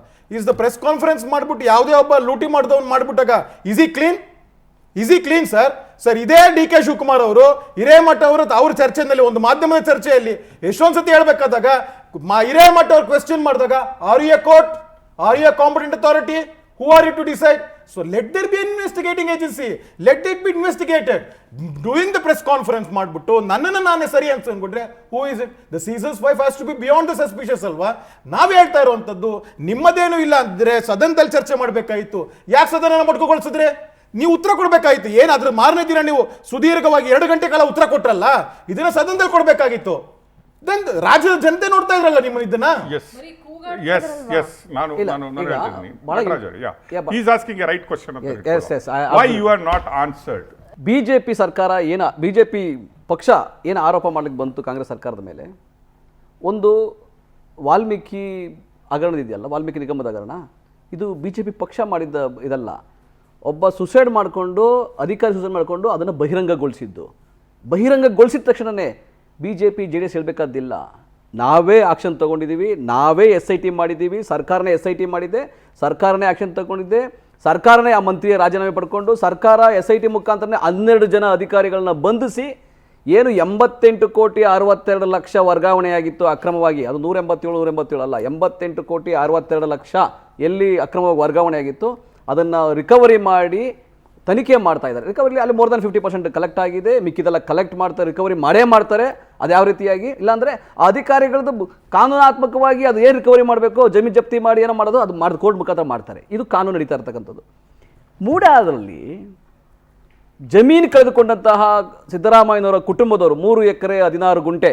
ದ ಪ್ರೆಸ್ ಕಾನ್ಫರೆನ್ಸ್ ಮಾಡ್ಬಿಟ್ಟು ಯಾವುದೇ ಒಬ್ಬ ಲೂಟಿ ಮಾಡಿದವನು ಮಾಡ್ಬಿಟ್ಟಾಗ ಈಸಿ ಕ್ಲೀನ್ ಸರ್. ಇದೇ DK ಶಿವಕುಮಾರ್ ಅವರು ಹಿರೇಮಠ ಅವರು ಅವ್ರ ಚರ್ಚೆಯಲ್ಲಿ, ಒಂದು ಮಾಧ್ಯಮದ ಚರ್ಚೆಯಲ್ಲಿ ಎಷ್ಟೊಂದು ಸತಿ ಹೇಳ್ಬೇಕಾದಾಗ ಹಿರೇಮಠ ಅವ್ರು ಕ್ವೆಶ್ಚನ್ ಮಾಡಿದಾಗ, are you a competent authority? Who are you to decide? So let there be an investigating agency. Let it be investigated. Doing the press conference ಮಾಡ್ಬಿಟ್ಟು ನನ್ನನ್ನು ನಾನೇ ಸರಿ ಅಂತ ಅಂದ್ಬಿಟ್ರೆ who is it? The Caesar's wife has to be beyond the suspicious ಅಲ್ವಾ? ನಾವೇ ಹೇಳ್ತಾ ಇರುವಂತದ್ದು ನಿಮ್ಮದೇನು ಇಲ್ಲ ಅಂದ್ರೆ ಸದನದಲ್ಲಿ ಚರ್ಚೆ ಮಾಡಬೇಕಾಯಿತು. ಯಾಕೆ ಸದನ ಮೊಟಕುಗೊಳಿಸಿದ್ರೆ? ನೀವು ಉತ್ತರ ಕೊಡಬೇಕಾಯಿತು. ಏನಾದ್ರೂ ಮಾರನೇ ದಿನ ನೀವು ಸುದೀರ್ಘವಾಗಿ 2 ಗಂಟೆ ಕಾಲ ಉತ್ತರ ಕೊಟ್ರಲ್ಲ, ಇದನ್ನ ಸದನದಲ್ಲಿ ಕೊಡಬೇಕಾಗಿತ್ತು. ರಾಜ್ಯದ ಜನತೆ ನೋಡ್ತಾ ಇದ್ರಲ್ಲ ನಿಮ್ಮ ಇದನ್ನ. Yes. ನಾನು ಹೇಳ್ತೀನಿ. He is asking a right question. Why you are not answered? BJP ಸರ್ಕಾರ BJP ಪಕ್ಷ ಏನು ಆರೋಪ ಮಾಡ್ಲಿಕ್ಕೆ ಬಂತು ಕಾಂಗ್ರೆಸ್ ಸರ್ಕಾರದ ಮೇಲೆ? ಒಂದು ವಾಲ್ಮೀಕಿ ಹಗರಣ ಇದೆಯಲ್ಲ, ವಾಲ್ಮೀಕಿ ನಿಗಮದ ಹಗರಣ, ಇದು BJP ಪಕ್ಷ ಮಾಡಿದ್ದ ಇದಲ್ಲ. ಒಬ್ಬ ಸುಸೈಡ್ ಮಾಡಿಕೊಂಡು, ಅಧಿಕಾರಿ ಸುಸೈಡ್ ಮಾಡಿಕೊಂಡು ಅದನ್ನು ಬಹಿರಂಗಗೊಳಿಸಿದ ತಕ್ಷಣವೇ BJP JDS ಹೇಳಬೇಕಾದಿಲ್ಲ. ನಾವೇ ಆಕ್ಷನ್ ತಗೊಂಡಿದ್ದೀವಿ, ನಾವೇ SIT ಮಾಡಿದ್ದೀವಿ, ಸರ್ಕಾರನೇ SIT ಮಾಡಿದೆ, ಸರ್ಕಾರನೇ ಆಕ್ಷನ್ ತಗೊಂಡಿದ್ದೆ, ಸರ್ಕಾರನೇ ಆ ಮಂತ್ರಿಯ ರಾಜೀನಾಮೆ ಪಡ್ಕೊಂಡು ಸರ್ಕಾರ SIT ಮುಖಾಂತರನೇ 12 ಜನ ಅಧಿಕಾರಿಗಳನ್ನ ಬಂಧಿಸಿ ಏನು 88,62,00,000 ವರ್ಗಾವಣೆಯಾಗಿತ್ತು ಅಕ್ರಮವಾಗಿ, ಅದು 187 ಅಲ್ಲ, 88,62,00,000 ಎಲ್ಲಿ ಅಕ್ರಮವಾಗಿ ವರ್ಗಾವಣೆಯಾಗಿತ್ತು ಅದನ್ನು ರಿಕವರಿ ಮಾಡಿ ತನಿಖೆ ಮಾಡ್ತಾ ಇದ್ದಾರೆ. ರಿಕವರಿ ಅಲ್ಲಿ ಮೋರ್ ದನ್ 50% ಕಲೆಕ್ಟ್ ಆಗಿದೆ, ಮಿಕ್ಕಿದೆಲ್ಲ ಕಲೆಕ್ಟ್ ಮಾಡ್ತಾರೆ, ರಿಕವರಿ ಮಾಡೇ ಮಾಡ್ತಾರೆ. ಅದು ಯಾವ ರೀತಿಯಾಗಿ ಇಲ್ಲಾಂದರೆ ಅಧಿಕಾರಿಗಳದ್ದು ಕಾನೂನಾತ್ಮಕವಾಗಿ ಅದು ಏನು ರಿಕವರಿ ಮಾಡಬೇಕು, ಜಮೀನು ಜಪ್ತಿ ಮಾಡಿ ಏನೋ ಮಾಡೋದು ಅದು ಮಾಡಿ ಕೋರ್ಟ್ ಮುಖಾಂತರ ಮಾಡ್ತಾರೆ. ಇದು ಕಾನೂನು ನಡೀತಾ ಇರ್ತಕ್ಕಂಥದ್ದು. ಮೂಡಾದಲ್ಲಿ ಜಮೀನು ಕಳೆದುಕೊಂಡಂತಹ ಸಿದ್ದರಾಮಯ್ಯನವರ ಕುಟುಂಬದವರು 3 ಎಕರೆ 16 ಗುಂಟೆ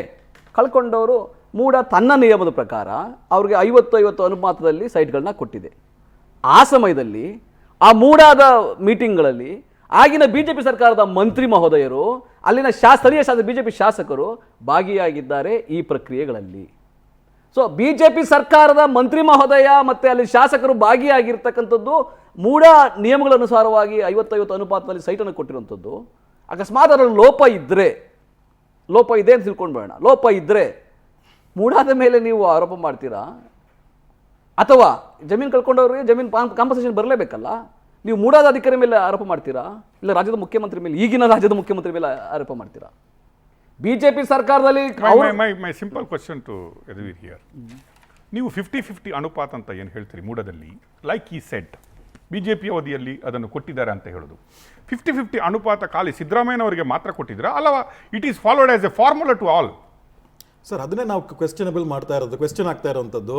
ಕಳ್ಕೊಂಡವರು ಮೂಡ ತನ್ನ ನಿಯಮದ ಪ್ರಕಾರ ಅವ್ರಿಗೆ 50-50 ಅನುಪಾತದಲ್ಲಿ ಸೈಟ್ಗಳನ್ನ ಕೊಟ್ಟಿದೆ. ಆ ಸಮಯದಲ್ಲಿ ಆ ಮೂಡಾದ ಮೀಟಿಂಗ್ಗಳಲ್ಲಿ ಆಗಿನ ಬಿಜೆಪಿ ಸರ್ಕಾರದ ಮಂತ್ರಿ ಮಹೋದಯರು, ಅಲ್ಲಿನ ಸ್ಥಳೀಯ ಬಿಜೆಪಿ ಶಾಸಕರು ಭಾಗಿಯಾಗಿದ್ದಾರೆ ಈ ಪ್ರಕ್ರಿಯೆಗಳಲ್ಲಿ. ಸೊ ಬಿಜೆಪಿ ಸರ್ಕಾರದ ಮಂತ್ರಿ ಮಹೋದಯ ಮತ್ತು ಅಲ್ಲಿ ಶಾಸಕರು ಭಾಗಿಯಾಗಿರ್ತಕ್ಕಂಥದ್ದು ಮೂಡ ನಿಯಮಗಳ ಅನುಸಾರವಾಗಿ 50-50 ಅನುಪಾತದಲ್ಲಿ ಸೈಟನ್ನು ಕೊಟ್ಟಿರುವಂಥದ್ದು. ಅಕಸ್ಮಾತ್ ಅದರಲ್ಲಿ ಲೋಪ ಇದೆ ಅಂತ ತಿಳ್ಕೊಂಡು ಬೇಡ, ಲೋಪ ಇದ್ದರೆ ಮೂಡಾದ ಮೇಲೆ ನೀವು ಆರೋಪ ಮಾಡ್ತೀರಾ? ಅಥವಾ ಜಮೀನು ಕಳ್ಕೊಂಡವ್ರಿಗೆ ಜಮೀನು ಕಾಂಪನ್ಸೇಷನ್ ಬರಲೇಬೇಕಲ್ಲ, ನೀವು ಮೂಡಾದ ಅಧಿಕಾರಿ ಮೇಲೆ ಆರೋಪ ಮಾಡ್ತೀರಾ? ಇಲ್ಲ ರಾಜ್ಯದ ಮುಖ್ಯಮಂತ್ರಿ ಮೇಲೆ, ಈಗಿನ ರಾಜ್ಯದ ಮುಖ್ಯಮಂತ್ರಿ ಮೇಲೆ ಆರೋಪ ಮಾಡ್ತೀರಾ? ಬಿಜೆಪಿ ಸರ್ಕಾರದಲ್ಲಿ my simple question to Yaduveer here, ನೀವು 50-50 ಅನುಪಾತ ಅಂತ ಏನು ಹೇಳ್ತೀರಿ ಮೂಡದಲ್ಲಿ, ಲೈಕ್ ಈ ಸೆಟ್ ಬಿಜೆಪಿ ಅವಧಿಯಲ್ಲಿ ಅದನ್ನು ಕೊಟ್ಟಿದ್ದಾರೆ ಅಂತ ಹೇಳೋದು, 50-50 ಅನುಪಾತ ಖಾಲಿ ಸಿದ್ದರಾಮಯ್ಯನವರಿಗೆ ಮಾತ್ರ ಕೊಟ್ಟಿದ್ದೀರಾ ಅಲ್ಲವಾ it is followed as a formula to all? Sir ಅದನ್ನೇ ನಾವು ಕ್ವೆಶ್ಚನಬಲ್ ಮಾಡ್ತಾ ಇರೋದು, ಕ್ವೆಶ್ಚನ್ ಆಗ್ತಾ ಇರೋವಂಥದ್ದು.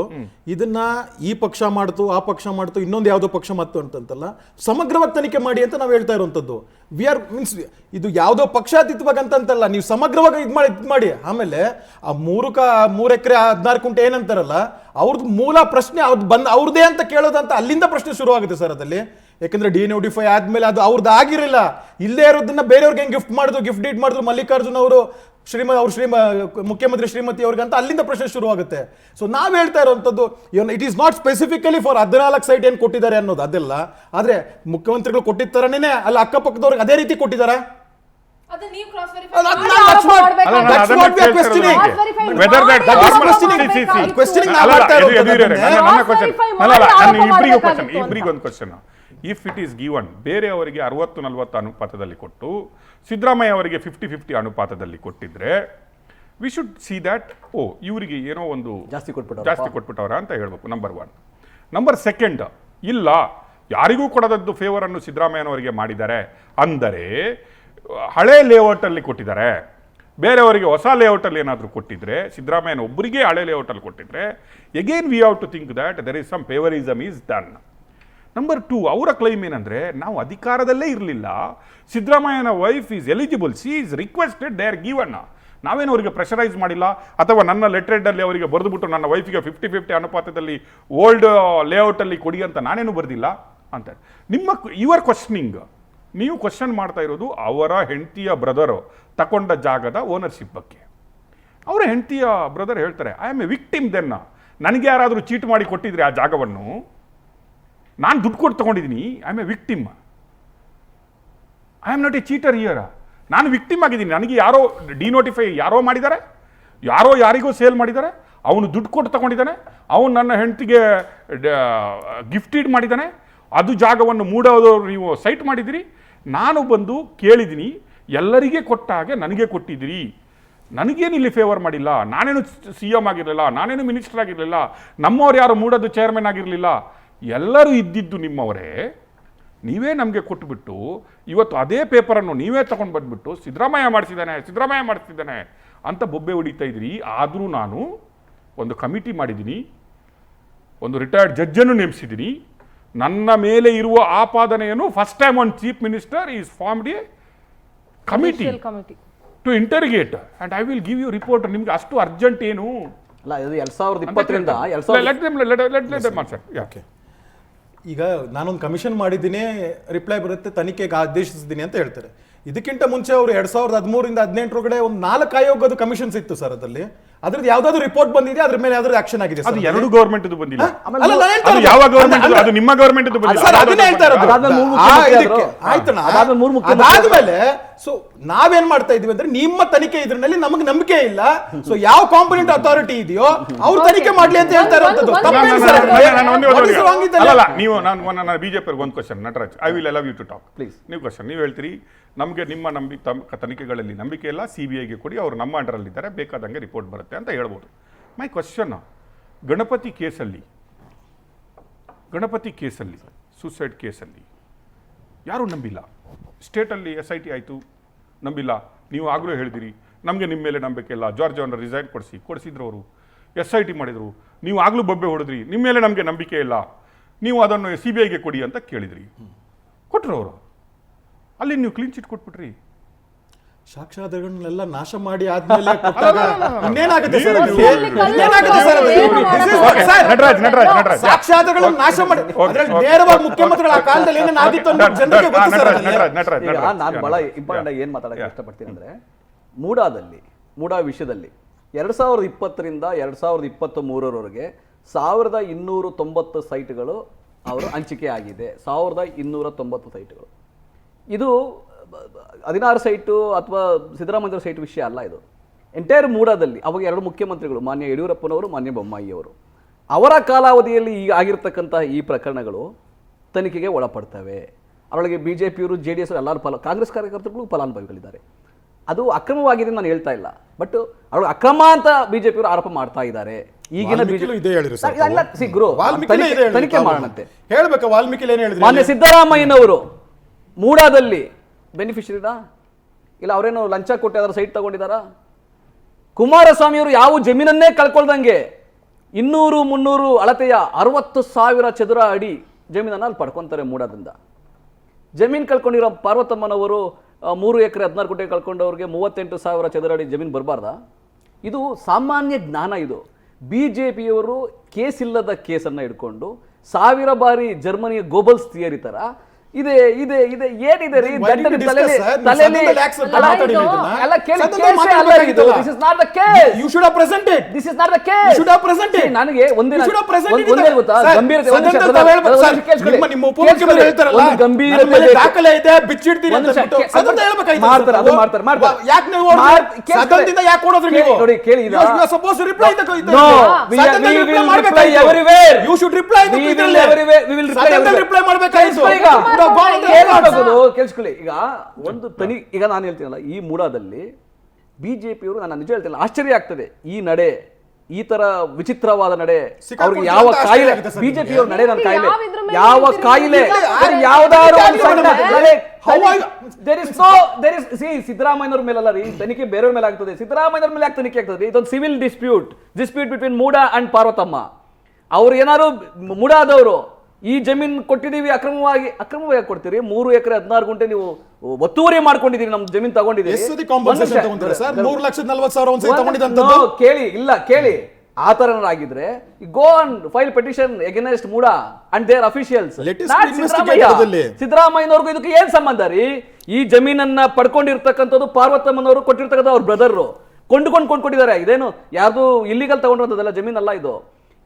ಇದನ್ನ ಈ ಪಕ್ಷ ಮಾಡ್ತು, ಆ ಪಕ್ಷ ಮಾಡ್ತು, ಇನ್ನೊಂದು ಯಾವುದೋ ಪಕ್ಷ ಮಾಡ್ತು ಅಂತಲ್ಲ, ಸಮಗ್ರವಾಗಿ ತನಿಖೆ ಮಾಡಿ ಅಂತ ನಾವು ಹೇಳ್ತಾ ಇರುವಂಥದ್ದು. ವಿ ಆರ್ ಮೀನ್ಸ್ ಇದು ಯಾವುದೋ ಪಕ್ಷಾತೀತವಾಗಿ ಅಂತಲ್ಲ, ನೀವು ಸಮಗ್ರವಾಗಿ ಇದು ಮಾಡಿ. ಆಮೇಲೆ ಆ 3 ಎಕರೆ 16 ಗುಂಟೆ ಏನಂತಾರಲ್ಲ, ಅವ್ರದ್ದು ಮೂಲ ಪ್ರಶ್ನೆ ಅವ್ರದ್ದೇ ಅಂತ ಕೇಳೋದಂತ ಅಲ್ಲಿಂದ ಪ್ರಶ್ನೆ ಶುರುವಾಗುತ್ತೆ ಸರ್ ಅದಲ್ಲಿ. ಯಾಕಂದ್ರೆ ಡಿನೋಟಿಫೈ ಆದ್ಮೇಲೆ ಅದು ಅವ್ರದ್ದು ಆಗಿರಲಿಲ್ಲ, ಇಲ್ಲೇ ಇರೋದನ್ನ ಬೇರೆಯವ್ರಿಗೆ ಹೆಂಗೆ ಗಿಫ್ಟ್ ಡೀಡ್ ಮಾಡಿದ್ರು ಮಲ್ಲಿಕಾರ್ಜುನ್ ಅವರು ಮುಖ್ಯಮಂತ್ರಿ ಶ್ರೀಮತಿ ಅವ್ರಿಗಂತ ಅಲ್ಲಿಂದ ಪ್ರಶ್ನೆ ಶುರುವಾಗುತ್ತೆ. ಸೊ ನಾವು ಹೇಳ್ತಾ ಇರುವಂತದ್ದು it is not specifically for 14 site ಏನ್ ಕೊಟ್ಟಿದ್ದಾರೆ ಅನ್ನೋದು ಅದೆಲ್ಲ, ಆದ್ರೆ ಮುಖ್ಯಮಂತ್ರಿಗಳು ಕೊಟ್ಟಿದ್ದಾರನೇ ಅಲ್ಲಿ ಅಕ್ಕಪಕ್ಕದವ್ರಿಗೆ ಅದೇ ರೀತಿ ಕೊಟ್ಟಿದ್ದಾರೆ. ಇಫ್ ಇಟ್ ಈಸ್ ಗಿವನ್ ಬೇರೆಯವರಿಗೆ 60-40 ಅನುಪಾತದಲ್ಲಿ ಕೊಟ್ಟು ಸಿದ್ದರಾಮಯ್ಯ ಅವರಿಗೆ 50-50 ಅನುಪಾತದಲ್ಲಿ ಕೊಟ್ಟಿದ್ರೆ ವಿ ಶುಡ್ ಸಿ ದ್ಯಾಟ್ ಇವರಿಗೆ ಏನೋ ಒಂದು ಜಾಸ್ತಿ ಕೊಟ್ಬಿಟ್ಟವರ ಅಂತ ಹೇಳ್ಬೇಕು. ನಂಬರ್ 1. ನಂಬರ್ 2, ಇಲ್ಲ ಯಾರಿಗೂ ಕೊಡದದ್ದು ಫೇವರನ್ನು ಸಿದ್ದರಾಮಯ್ಯನವರಿಗೆ ಮಾಡಿದ್ದಾರೆ ಅಂದರೆ ಹಳೆ ಲೇಔಟಲ್ಲಿ ಕೊಟ್ಟಿದ್ದಾರೆ, ಬೇರೆಯವರಿಗೆ ಹೊಸ ಲೇಔಟಲ್ಲಿ ಏನಾದರೂ ಕೊಟ್ಟಿದ್ರೆ, ಸಿದ್ದರಾಮಯ್ಯನ ಒಬ್ಬರಿಗೆ ಹಳೆ ಲೇಔಟಲ್ಲಿ ಕೊಟ್ಟಿದ್ರೆ again we have to think that there is some favouritism is done. Number 2, ಅವರ ಕ್ಲೈಮ್ ಏನಂದರೆ ನಾವು ಅಧಿಕಾರದಲ್ಲೇ ಇರಲಿಲ್ಲ, ಸಿದ್ದರಾಮಯ್ಯನ wife is eligible, she is requested, they are given. ನಾವೇನು ಅವರಿಗೆ ಪ್ರೆಷರೈಸ್ ಮಾಡಿಲ್ಲ, ಅಥವಾ ನನ್ನ ಲೆಟ್ರೆಡಲ್ಲಿ ಅವರಿಗೆ ಬರೆದುಬಿಟ್ಟು ನನ್ನ ವೈಫಿಗೆ 50-50 ಅನುಪಾತದಲ್ಲಿ ಓಲ್ಡ್ ಲೇಔಟಲ್ಲಿ ಕೊಡಿ ಅಂತ ನಾನೇನು ಬರೆದಿಲ್ಲ ಅಂತ. ಯುವರ್ ಕ್ವಶನಿಂಗ್, ನೀವು ಕ್ವಶನ್ ಮಾಡ್ತಾ ಇರೋದು ಅವರ ಹೆಂಡತಿಯ ಬ್ರದರು ತಗೊಂಡ ಜಾಗದ ಓನರ್ಶಿಪ್ ಬಗ್ಗೆ. ಅವರ ಹೆಂಡತಿಯ ಬ್ರದರ್ ಹೇಳ್ತಾರೆ ಐ ಆಮ್ ಎ ವಿಕ್ಟಿಮ್. ದೆನ್ನ ನನಗೆ ಯಾರಾದರೂ ಚೀಟ್ ಮಾಡಿ ಕೊಟ್ಟಿದ್ರೆ ಆ ಜಾಗವನ್ನು, ನಾನು ದುಡ್ಡು ಕೊಟ್ಟು ತೊಗೊಂಡಿದ್ದೀನಿ, I am A victim, I am not A cheater here. ನಾನು ವಿಕ್ಟಿಮ್ ಆಗಿದ್ದೀನಿ, ನನಗೆ ಯಾರೋ ಡಿನೋಟಿಫೈ ಯಾರೋ ಮಾಡಿದ್ದಾರೆ, ಯಾರಿಗೋ ಸೇಲ್ ಮಾಡಿದ್ದಾರೆ, ಅವನು ದುಡ್ಡು ಕೊಟ್ಟು ತಗೊಂಡಿದ್ದಾನೆ, ಅವನು ನನ್ನ ಹೆಂಡತಿಗೆ ಗಿಫ್ಟೀಡ್ ಮಾಡಿದ್ದಾನೆ, ಅದು ಜಾಗವನ್ನು ಮೂಡೋದವರು ನೀವು ಸೈಟ್ ಮಾಡಿದ್ದೀರಿ, ನಾನು ಬಂದು ಕೇಳಿದ್ದೀನಿ, ಎಲ್ಲರಿಗೆ ಕೊಟ್ಟ ಹಾಗೆ ನನಗೆ ಕೊಟ್ಟಿದ್ದೀರಿ, ನನಗೇನು ಇಲ್ಲಿ ಫೇವರ್ ಮಾಡಿಲ್ಲ, ನಾನೇನು CM ಆಗಿರಲಿಲ್ಲ, ನಾನೇನು ಮಿನಿಸ್ಟರ್ ಆಗಿರಲಿಲ್ಲ, ನಮ್ಮವ್ರು ಯಾರು ಮೂಡೋದು ಚೇರ್ಮನ್ ಆಗಿರಲಿಲ್ಲ, ಎಲ್ಲರೂ ಇದ್ದಿದ್ದು ನಿಮ್ಮವರೇ, ನೀವೇ ನಮಗೆ ಕೊಟ್ಟುಬಿಟ್ಟು ಇವತ್ತು ಅದೇ ಪೇಪರನ್ನು ನೀವೇ ತಗೊಂಡು ಬಂದುಬಿಟ್ಟು ಸಿದ್ದರಾಮಯ್ಯ ಮಾಡಿಸಿದ್ದಾನೆ ಅಂತ ಬೊಬ್ಬೆ ಹೊಡಿತಾ ಇದ್ರಿ. ಆದರೂ ನಾನು ಒಂದು ಕಮಿಟಿ ಮಾಡಿದ್ದೀನಿ, ಒಂದು ರಿಟೈರ್ಡ್ ಜಡ್ಜನ್ನು ನೇಮಿಸಿದ್ದೀನಿ, ನನ್ನ ಮೇಲೆ ಇರುವ ಆಪಾದನೆಯನ್ನು first time one chief minister is formed a committee to interrogate and I will give you report. ನಿಮ್ಗೆ ಅಷ್ಟು ಅರ್ಜೆಂಟ್ ಏನು ಅಲ್ಲ, ಇದು 2020ರಿಂದ ಈಗ ನಾನೊಂದು ಕಮಿಷನ್ ಮಾಡಿದ್ದೀನಿ, ರಿಪ್ಲೈ ಬರುತ್ತೆ, ತನಿಖೆಗೆ ಆದೇಶಿಸಿದ್ದೀನಿ ಅಂತ ಹೇಳ್ತಾರೆ. ಇದಕ್ಕಿಂತ ಮುಂಚೆ ಅವರು 2013ರಿಂದ 2018 ಒಂದು 4 ಆಯೋಗದ ಕಮಿಷನ್ಸ್ ಇತ್ತು ಸರ್. ಅದರಲ್ಲಿ ಅದ್ರದ್ದು ಯಾವ್ದಾದ್ರು ರಿಪೋರ್ಟ್ ಬಂದಿದೆ, ಅದ್ರ ಮೇಲೆ ಯಾವ್ದಾದ್ರು ಆಕ್ಷನ್ ಆಗಿದೆ ಅದು ಎರಡು ಗವರ್ಮೆಂಟ್ ಬಂದಿಲ್ಲ. ಯಾವ ಗವರ್ಮೆಂಟ್ ಅದು ನಿಮ್ಮ ಗವರ್ಮೆಂಟ್ ಬಂದಿಲ್ಲ. ಅದನ್ನೇ ಹೇಳ್ತಾ ಇರೋದು. ಆಯ್ತಣ್ಣ, ಅದಾದ್ಮೇಲೆ ಸೊ ನಾವೇನ್ ಮಾಡ್ತಾ ಇದೀವಿ ಅಂದ್ರೆ ನಿಮ್ಮ ತನಿಖೆ ಇದ್ರಲ್ಲಿ ನಮಗೆ ನಂಬಿಕೆ ಇಲ್ಲ. ಸೊ ಯಾವ ಕಾಂಪಿಟೆಂಟ್ ಅಥಾರಿಟಿ ಇದೆಯೋ ಅವ್ರು ತನಿಖೆ ಮಾಡ್ಲಿ ಅಂತ ಹೇಳ್ತಾ ಇರೋದು. ನೀವು ಬಿಜೆಪಿ ಒಂದು question, Nataraj, I will allow you to talk please. ನೀವು ಕ್ವಶನ್ ನೀವು ಹೇಳ್ತೀರಿ ನಮಗೆ ನಿಮ್ಮ ತನಿಖೆಗಳಲ್ಲಿ ನಂಬಿಕೆ ಇಲ್ಲ, CBIಗೆ ಕೊಡಿ, ಅವರು ನಮ್ಮ ಅಂಡರಲ್ಲಿದ್ದಾರೆ, ಬೇಕಾದಂಗೆ ರಿಪೋರ್ಟ್ ಬರುತ್ತೆ ಅಂತ ಹೇಳ್ಬೋದು. ಮೈ ಕ್ವಶನ್, ಗಣಪತಿ ಕೇಸಲ್ಲಿ ಸೂಸೈಡ್ ಕೇಸಲ್ಲಿ ಯಾರೂ ನಂಬಿಲ್ಲ. ಸ್ಟೇಟಲ್ಲಿ SIT ಆಯಿತು, ನಂಬಿಲ್ಲ. ನೀವು ಆಗಲೂ ಹೇಳಿದಿರಿ ನಮಗೆ ನಿಮ್ಮ ಮೇಲೆ ನಂಬಿಕೆ ಇಲ್ಲ, ಜಾರ್ಜ್ ಅವನ್ನ ರಿಸೈನ್ ಕೊಡಿಸಿದ್ರು ಅವರು, SIT ಮಾಡಿದರು, ನೀವು ಆಗಲೂ ಬೊಬ್ಬೆ ಹೊಡೆದ್ರಿ, ನಿಮ್ಮ ಮೇಲೆ ನಮಗೆ ನಂಬಿಕೆ ಇಲ್ಲ, ನೀವು ಅದನ್ನು CBIಗೆ ಕೊಡಿ ಅಂತ ಕೇಳಿದ್ರಿ, ಕೊಟ್ಟರು ಅವರು. ಅಲ್ಲಿ ನೀವು ಕ್ಲೀನ್ ಚಿಟ್ ಕೊಟ್ಬಿಟ್ರಿ. ಸಾಕ್ಷ್ಯಾಧಾರಗಳನ್ನೆಲ್ಲ ನಾಶ ಮಾಡಿ ಆದ್ಮೇಲೆ ಇನ್ನೇನಾಗುತ್ತೆ ಸಾಕ್ಷ್ಯಾಧಾರಗಳನ್ನು ನಾಶ ಮಾಡಿ ನೇರವಾಗಿ ಮುಖ್ಯಮಂತ್ರಿಗಳ ಆ ಕಾಲದಲ್ಲಿ ಏನೇನಾಗಿತ್ತು ಅನ್ನೋ ಜನರಿಗೆ ಗೊತ್ತು ಸರ್. ಈಗ ನಾನು ಬಹಳ ಇಂಪಾರ್ಟೆಂಟ್ ಆಗಿ ಏನ್ ಮಾತಾಡಕ್ಕೆ ಇಷ್ಟಪಡ್ತೀನಿ ಅಂದ್ರೆ, ಮೂಡಾ ವಿಷಯದಲ್ಲಿ 2020ರಿಂದ 2023ರವರೆಗೆ 1290 ಸೈಟ್ಗಳು ಅವರು ಹಂಚಿಕೆ ಆಗಿದೆ. 1290 ಸೈಟ್ಗಳು. ಇದು 16 ಸೈಟು ಅಥವಾ ಸಿದ್ದರಾಮಯ್ಯ ಸೈಟ್ ವಿಷಯ ಅಲ್ಲ. ಇದು ಎಂಟೈರ್ ಮೂಡಾದಲ್ಲಿ ಅವಾಗ 2 ಮುಖ್ಯಮಂತ್ರಿಗಳು, ಮಾನ್ಯ ಯಡಿಯೂರಪ್ಪನವರು, ಮಾನ್ಯ ಬೊಮ್ಮಾಯಿಯವರು, ಅವರ ಕಾಲಾವಧಿಯಲ್ಲಿ ಈಗ ಆಗಿರ್ತಕ್ಕಂಥ ಈ ಪ್ರಕರಣಗಳು ತನಿಖೆಗೆ ಒಳಪಡ್ತವೆ. ಅವರಿಗೆ BJPಯವರು, JDS ಎಲ್ಲರೂ ಕಾಂಗ್ರೆಸ್ ಕಾರ್ಯಕರ್ತರುಗಳು ಫಲಾನುಭವಿಗಳಿದ್ದಾರೆ. ಅದು ಅಕ್ರಮವಾಗಿದೆ ನಾನು ಹೇಳ್ತಾ ಇಲ್ಲ, ಬಟ್ ಅವರು ಅಕ್ರಮ ಅಂತ BJPಯವರು ಆರೋಪ ಮಾಡ್ತಾ ಇದ್ದಾರೆ. ಈಗಿನ ತನಿಖೆ ಮಾಡೋಣಂತೆ ಹೇಳ್ಬೇಕು. ವಾಲ್ಮೀಕಿ ಏನ್ ಹೇಳಿದ್ರು? ಮಾನ್ಯ ಸಿದ್ದರಾಮಯ್ಯನವರು ಮೂಡಾದಲ್ಲಿ ಬೆನಿಫಿಷರಿನಾ ಇಲ್ಲ ಅವರೇನು ಲಂಚ ಕೊಟ್ಟು ಅದರ ಸೈಟ್ ತಗೊಂಡಿದ್ದಾರಾ? ಕುಮಾರಸ್ವಾಮಿಯವರು ಯಾವ ಜಮೀನನ್ನೇ ಕಳ್ಕೊಳ್ದಂಗೆ 200-300 ಅಳತೆಯ 60,000 ಚದುರ ಅಡಿ ಜಮೀನನ್ನು ಅಲ್ಲಿ ಪಡ್ಕೊಂತಾರೆ ಮೂಡಾದಿಂದ. ಜಮೀನು ಕಳ್ಕೊಂಡಿರೋ ಪಾರ್ವತಮ್ಮನವರು 3 ಎಕರೆ 16 ಗುಂಟೆ ಕಳ್ಕೊಂಡವ್ರಿಗೆ 38,000 ಚದುರ ಅಡಿ ಜಮೀನು ಬರಬಾರ್ದಾ? ಇದು ಸಾಮಾನ್ಯ ಜ್ಞಾನ. ಇದು BJPಯವರು ಕೇಸ್ ಇಲ್ಲದ ಕೇಸನ್ನು ಹಿಡ್ಕೊಂಡು 1000 ಬಾರಿ ಜರ್ಮನಿಯ ಗೋಬಲ್ಸ್ ಥಿಯರಿ ತರ ಇದೆ ಇದೆ ಇದೆ ಏನಿದೆ ರೀ ನನಗೆ ಕೇಳಿಸ್ಕೊಳ್ಳಿ. ಈಗ ಒಂದು ಈಗ ನಾನು ಹೇಳ್ತೀನಲ್ಲ, ಈ ಮೂಡಾದಲ್ಲಿ BJPಯವರು, ನಾನು ನಿಜ ಹೇಳ್ತೀನಿ, ಆಶ್ಚರ್ಯ ಆಗ್ತದೆ ಈ ನಡೆ, ಈ ತರ ವಿಚಿತ್ರವಾದ ನಡೆ. ಅವ್ರಿಗೆ ಯಾವ ಕಾಯಿಲೆ BJPಯವ್ರ ನಡೆ, ನನ್ನ ಕಾಯಿಲೆ ಯಾವ ಕಾಯಿಲೆ ಯಾವ್ದಾದ್ರು ಸಿದ್ದರಾಮಯ್ಯವ್ರ ಮೇಲಲ್ಲ ರೀ ತನಿಖೆ, ಬೇರೆಯವ್ರ ಮೇಲೆ ಆಗ್ತದೆ. ಸಿದ್ದರಾಮಯ್ಯವ್ರ ಮೇಲೆ ಯಾಕೆ ತನಿಖೆ ಆಗ್ತದೆ? ಇದೊಂದು civil dispute between MUDA and Parvathamma. ಅವ್ರು ಏನಾದ್ರು ಮೂಡಾದವರು ಈ ಜಮೀನು ಕೊಟ್ಟಿದ್ದೀವಿ ಅಕ್ರಮವಾಗಿ ಕೊಡ್ತೀರಿ. 3 ಎಕರೆ 16 ಗುಂಟೆ ನೀವು ಒತ್ತುವರಿ ಮಾಡ್ಕೊಂಡಿದ್ದೀರಿ, ನಮ್ ಜಮೀನು ತಗೊಂಡಿದ್ದೀರಿ. ಕೇಳಿ ಇಲ್ಲ ಕೇಳಿ, ಆ ತರನಾಗಿದ್ರೆ go and file petition against MUDA and their officials. ಸಿದ್ದರಾಮಯ್ಯನವ್ರಿಗೂ ಇದಕ್ಕೆ ಏನ್ ಸಂಬಂಧ ರೀ? ಈ ಜಮೀನನ್ನ ಪಡ್ಕೊಂಡಿರ್ತಕ್ಕಂಥದ್ದು ಪಾರ್ವತಮ್ಮನವರು ಕೊಟ್ಟಿರ್ತಕ್ಕಂಥ ಅವ್ರ ಬ್ರದರ್ ಕೊಂಡ್ಕೊಂಡಿದ್ದಾರೆ. ಇದೇನು ಯಾರ್ದು ಇಲ್ಲಿಗಲ್ ತಗೊಂಡಿರೋದಲ್ಲ ಜಮೀನಲ್ಲ ಇದು.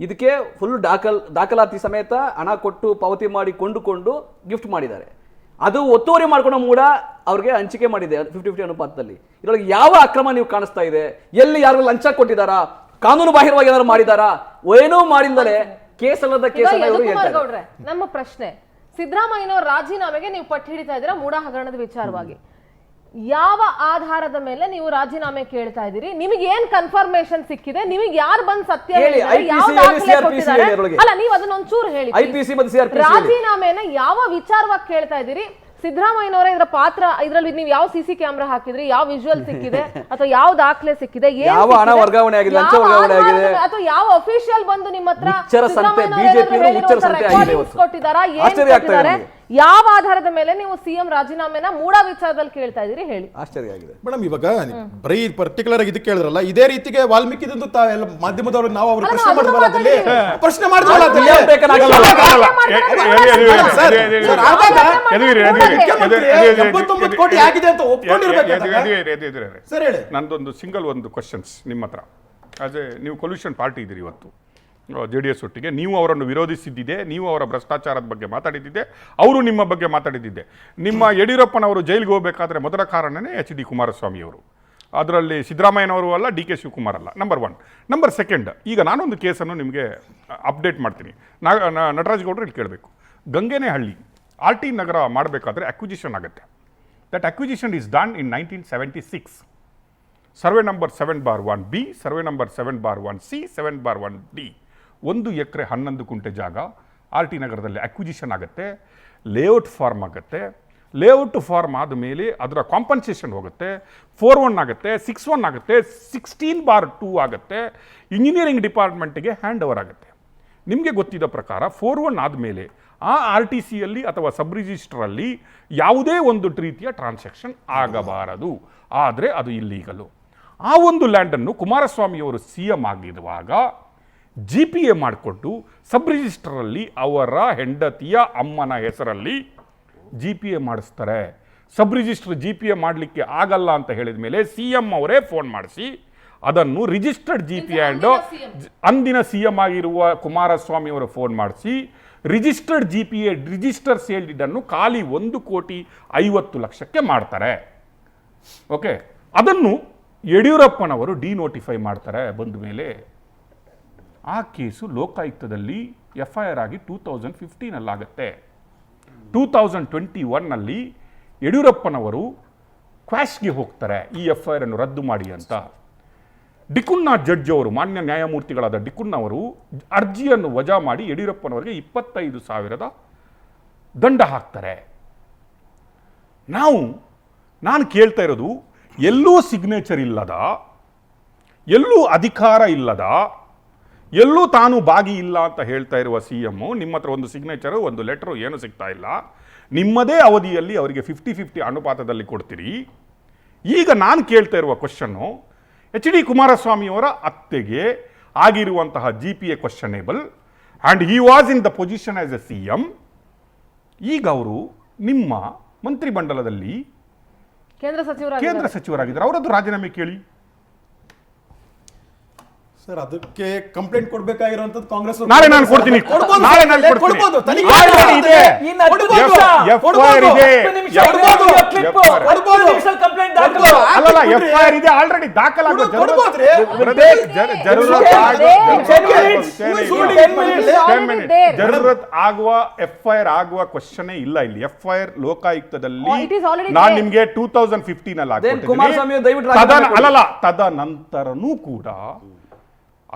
ಇದಕ್ಕೆ ಫುಲ್ ದಾಖಲಾತಿ ಸಮೇತ ಹಣ ಕೊಟ್ಟು ಪಾವತಿ ಮಾಡಿ ಕೊಂಡುಕೊಂಡು ಗಿಫ್ಟ್ ಮಾಡಿದ್ದಾರೆ. ಅದು ಒತ್ತುವರಿ ಮಾಡ್ಕೊಂಡು ಮೂಡ ಅವ್ರಿಗೆ ಹಂಚಿಕೆ ಮಾಡಿದೆ 50-50 ಅನುಪಾತದಲ್ಲಿ. ಇದರೊಳಗೆ ಯಾವ ಅಕ್ರಮ ನೀವು ಕಾಣಿಸ್ತಾ ಇದೆ? ಎಲ್ಲಿ ಯಾರು ಲಂಚ ಕೊಟ್ಟಿದ್ದಾರಾ? ಕಾನೂನು ಬಾಹಿರವಾಗಿ ಏನಾದ್ರು ಮಾಡಿದಾರಾ? ಏನೂ ಮಾಡಿಲ್ಲದೆ ಕೇಸಲ್ಲದ ಕೇಸಲ್ಲ. ನಮ್ಮ ಪ್ರಶ್ನೆ, ಸಿದ್ದರಾಮಯ್ಯನವರ ರಾಜೀನಾಮೆಗೆ ನೀವು ಪಟ್ಟು ಹಿಡಿತಾ ಇದ್ದೀರಾ ಮೂಡಾ ಹಗರಣದ ವಿಚಾರವಾಗಿ. ಯಾವ ಆಧಾರದ ಮೇಲೆ ನೀವು ರಾಜೀನಾಮೆ ಕೇಳ್ತಾ ಇದ್ದೀರಿ? ನಿಮಗೆ ಏನ್ ಕನ್ಫರ್ಮೇಶನ್ ಸಿಕ್ಕಿದೆ? ನಿಮಗೆ ಯಾರು ಬಂದು ಸತ್ಯ ಹೇಳಿದ್ದಾರೆ? ಅಲ್ಲ, ನೀವು ಅದನ್ನ ಒಂಚೂರು ಹೇಳಿ. ರಾಜೀನಾಮೆನ ಯಾವ ವಿಚಾರವಾಗಿ ಕೇಳ್ತಾ ಇದ್ದೀರಿ? ಸಿದ್ದರಾಮಯ್ಯನವರ ಇದರ ಪಾತ್ರ, ಇದರಲ್ಲಿ ನೀವು ಯಾವ CC ಕ್ಯಾಮೆರಾ ಹಾಕಿದ್ರಿ, ಯಾವ ವಿಜುವಲ್ ಸಿಕ್ಕಿದೆ, ಅಥವಾ ಯಾವ ದಾಖಲೆ ಸಿಕ್ಕಿದೆ, ಯಾವ ಹಣ ವರ್ಗಾವಣೆ ಆಗಿದೆ, ಲಂಚ ವರ್ಗಾವಣೆ ಆಗಿದೆ, ಅಥವಾ ಯಾವ ಅಫಿಷಿಯಲ್ ಬಂದು ನಿಮ್ಮ ಹತ್ರ ಕೊಟ್ಟಿದ್ದಾರಾ, ಏನ್ ಕೊಟ್ಟಿದ್ದಾರೆ, ಯಾವ ಆಧಾರದ ಮೇಲೆ ನೀವು CM ರಾಜೀನಾಮೆನ ಮೂಡಾ ವಿಚಾರದಲ್ಲಿ ಕೇಳ್ತಾ ಇದೀರಿ ಹೇಳಿ? ಆಶ್ಚರ್ಯ ಆಗಿದೆ ಮೇಡಮ್. ಇವಾಗ ಬರೀ ಪರ್ಟಿಕ್ಯುಲರ್ ಆಗಿ ಇದಕ್ಕೆ ಕೇಳಿದ್ರಲ್ಲ, ಇದೇ ರೀತಿಗೆ ವಾಲ್ಮೀಕಿದಂದು ಮಾಧ್ಯಮದವ್ರಿಗೆ ನಾವು ಅವ್ರ ಪ್ರಶ್ನೆ ಮಾಡಿದ್ವಲ್ಲ, ಪ್ರಶ್ನೆ ಮಾಡಿದ್ವಲ್ಲ, ಕೋಟಿ ಆಗಿದೆ ಅಂತ ಒಪ್ಕೊಂಡಿರ್ಬೇಕು ಸರ್. ಹೇಳಿ. ನಂದೊಂದು ಸಿಂಗಲ್ ಒಂದು ಕ್ವಶನ್ಸ್ ನಿಮ್ಮ ಹತ್ರ. ನೀವು ಕೊಲ್ಯೂಷನ್ ಪಾರ್ಟಿ ಇದ್ದೀರಿ ಇವತ್ತು. JDS ಒಟ್ಟಿಗೆ. ನೀವು ಅವರನ್ನು ವಿರೋಧಿಸಿದ್ದಿದೆ, ನೀವು ಅವರ ಭ್ರಷ್ಟಾಚಾರದ ಬಗ್ಗೆ ಮಾತಾಡಿದ್ದಿದೆ, ಅವರು ನಿಮ್ಮ ಬಗ್ಗೆ ಮಾತಾಡಿದ್ದಿದೆ. ನಿಮ್ಮ ಯಡಿಯೂರಪ್ಪನವರು ಜೈಲಿಗೆ ಹೋಗಬೇಕಾದ್ರೆ ಮೊದಲ ಕಾರಣನೇ HD ಕುಮಾರಸ್ವಾಮಿ ಅವರು. ಅದರಲ್ಲಿ ಸಿದ್ದರಾಮಯ್ಯನವರು ಅಲ್ಲ, DK ಶಿವಕುಮಾರ್ ಅಲ್ಲ. ನಂಬರ್ 1. ನಂಬರ್ 2, ಈಗ ನಾನೊಂದು ಕೇಸನ್ನು ನಿಮಗೆ ಅಪ್ಡೇಟ್ ಮಾಡ್ತೀನಿ. ನಟರಾಜ್ ಗೌಡರು ಇಲ್ಲಿ ಕೇಳಬೇಕು. ಗಂಗೆನಹಳ್ಳಿ RT ನಗರ ಮಾಡಬೇಕಾದ್ರೆ ಅಕ್ವಿಜಿಷನ್ ಆಗುತ್ತೆ. That acquisition is done in 1976. Survey number 7/1B, survey number 7/1C, 7/1D. 1 ಎಕರೆ 11 ಗುಂಟೆ ಜಾಗ RT ನಗರದಲ್ಲಿ ಅಕ್ವಿಜಿಷನ್ ಆಗುತ್ತೆ. ಲೇಔಟ್ ಫಾರ್ಮ್ ಆಗುತ್ತೆ. ಲೇಔಟ್ ಫಾರ್ಮ್ ಆದಮೇಲೆ ಅದರ ಕಾಂಪನ್ಸೇಷನ್ ಹೋಗುತ್ತೆ. 4/1 ಆಗುತ್ತೆ, 6/1 ಆಗುತ್ತೆ, 16/2 ಆಗುತ್ತೆ. ಇಂಜಿನಿಯರಿಂಗ್ ಡಿಪಾರ್ಟ್ಮೆಂಟ್ಗೆ ಹ್ಯಾಂಡ್ ಓವರ್ ಆಗುತ್ತೆ. ನಿಮಗೆ ಗೊತ್ತಿದ್ದ ಪ್ರಕಾರ 4/1 ಆದಮೇಲೆ ಆ RTCಯಲ್ಲಿ ಅಥವಾ ಸಬ್ ರಿಜಿಸ್ಟ್ರಲ್ಲಿ ಯಾವುದೇ ಒಂದು ರೀತಿಯ ಟ್ರಾನ್ಸಾಕ್ಷನ್ ಆಗಬಾರದು. ಆದರೆ ಅದು ಇಲ್ಲೀಗಲು. ಆ ಒಂದು ಲ್ಯಾಂಡನ್ನು ಕುಮಾರಸ್ವಾಮಿಯವರು CM ಆಗಿರುವಾಗ GPA ಮಾಡಿಕೊಂಡು ಸಬ್ ರಿಜಿಸ್ಟ್ರಲ್ಲಿ ಅವರ ಹೆಂಡತಿಯ ಅಮ್ಮನ ಹೆಸರಲ್ಲಿ GPA ಮಾಡಿಸ್ತಾರೆ. ಸಬ್ ರಿಜಿಸ್ಟರ್ GPA ಮಾಡಲಿಕ್ಕೆ ಆಗಲ್ಲ ಅಂತ ಹೇಳಿದ ಮೇಲೆ CM ಅವರೇ ಫೋನ್ ಮಾಡಿಸಿ ಅದನ್ನು ರಿಜಿಸ್ಟರ್ಡ್ GPA ಆ್ಯಂಡ್ ಅಂದಿನ CM ಆಗಿರುವ ಕುಮಾರಸ್ವಾಮಿ ಅವರು ಫೋನ್ ಮಾಡಿಸಿ ರಿಜಿಸ್ಟರ್ಡ್ GPA ರಿಜಿಸ್ಟರ್ ಸೇಲ್ ಡೀಡನ್ನು ಖಾಲಿ 1,50,00,000 ಮಾಡ್ತಾರೆ. ಓಕೆ, ಅದನ್ನು ಯಡಿಯೂರಪ್ಪನವರು ಡಿನೋಟಿಫೈ ಮಾಡ್ತಾರೆ. ಬಂದ ಮೇಲೆ ಆ ಕೇಸು ಲೋಕಾಯುಕ್ತದಲ್ಲಿ FIR ಆಗಿ 2015 ಆಗುತ್ತೆ. 2021 ಯಡಿಯೂರಪ್ಪನವರು ಕ್ವಾಶ್ಗೆ ಹೋಗ್ತಾರೆ ಈ FIR ಅನ್ನು ರದ್ದು ಮಾಡಿ ಅಂತ. ಡಿಕುನ್ನಾ ಜಡ್ಜ್ ಅವರು, ಮಾನ್ಯ ನ್ಯಾಯಮೂರ್ತಿಗಳಾದ ಡಿಕುನ್ನವರು ಅರ್ಜಿಯನ್ನು ವಜಾ ಮಾಡಿ ಯಡಿಯೂರಪ್ಪನವರಿಗೆ 25,000 ದಂಡ ಹಾಕ್ತಾರೆ. ನಾನು ಕೇಳ್ತಾ ಇರೋದು, ಎಲ್ಲೂ ಸಿಗ್ನೇಚರ್ ಇಲ್ಲದ, ಎಲ್ಲೂ ಅಧಿಕಾರ ಇಲ್ಲದ, ಎಲ್ಲೂ ತಾನು ಭಾಗಿ ಇಲ್ಲ ಅಂತ ಹೇಳ್ತಾ ಇರುವ CM ನಿಮ್ಮ ಹತ್ರ ಒಂದು ಸಿಗ್ನೇಚರು, ಒಂದು ಲೆಟರು ಏನು ಸಿಗ್ತಾ ಇಲ್ಲ. ನಿಮ್ಮದೇ ಅವಧಿಯಲ್ಲಿ ಅವರಿಗೆ 50-50 ಅನುಪಾತದಲ್ಲಿ ಕೊಡ್ತೀರಿ. ಈಗ ನಾನು ಕೇಳ್ತಾ ಇರುವ ಕ್ವಶನ್ನು, HD ಕುಮಾರಸ್ವಾಮಿಯವರ ಅತ್ತೆಗೆ ಆಗಿರುವಂತಹ GPA questionable and he was in the position as a CM. ಈಗ ಅವರು ನಿಮ್ಮ ಮಂತ್ರಿಮಂಡಲದಲ್ಲಿ ಕೇಂದ್ರ ಸಚಿವರಾಗಿದ್ದಾರೆ. ಅವರದ್ದು ರಾಜೀನಾಮೆ ಕೇಳಿ. ಸರ್, ಅದಕ್ಕೆ ಕಂಪ್ಲೇಂಟ್ ಕೊಡ್ಬೇಕಾಗಿರುವಂತದ್ದು ಕಾಂಗ್ರೆಸ್. ನಾಳೆ ನಾನು ಕೊಡ್ತೀನಿ. FIR ಇದೆ, ಆಲ್ರೆಡಿ ದಾಖಲಾಗಿದೆ. ಜರೂರತ್ ಆಗುವ FIR ಆಗುವ ಕ್ವಶನ್ ಇಲ್ಲ ಇಲ್ಲಿ. FIR ಲೋಕಾಯುಕ್ತದಲ್ಲಿ ನಾನು ನಿಮ್ಗೆ 2015 ಅಲ್ಲ, ತದನಂತರನೂ ಕೂಡ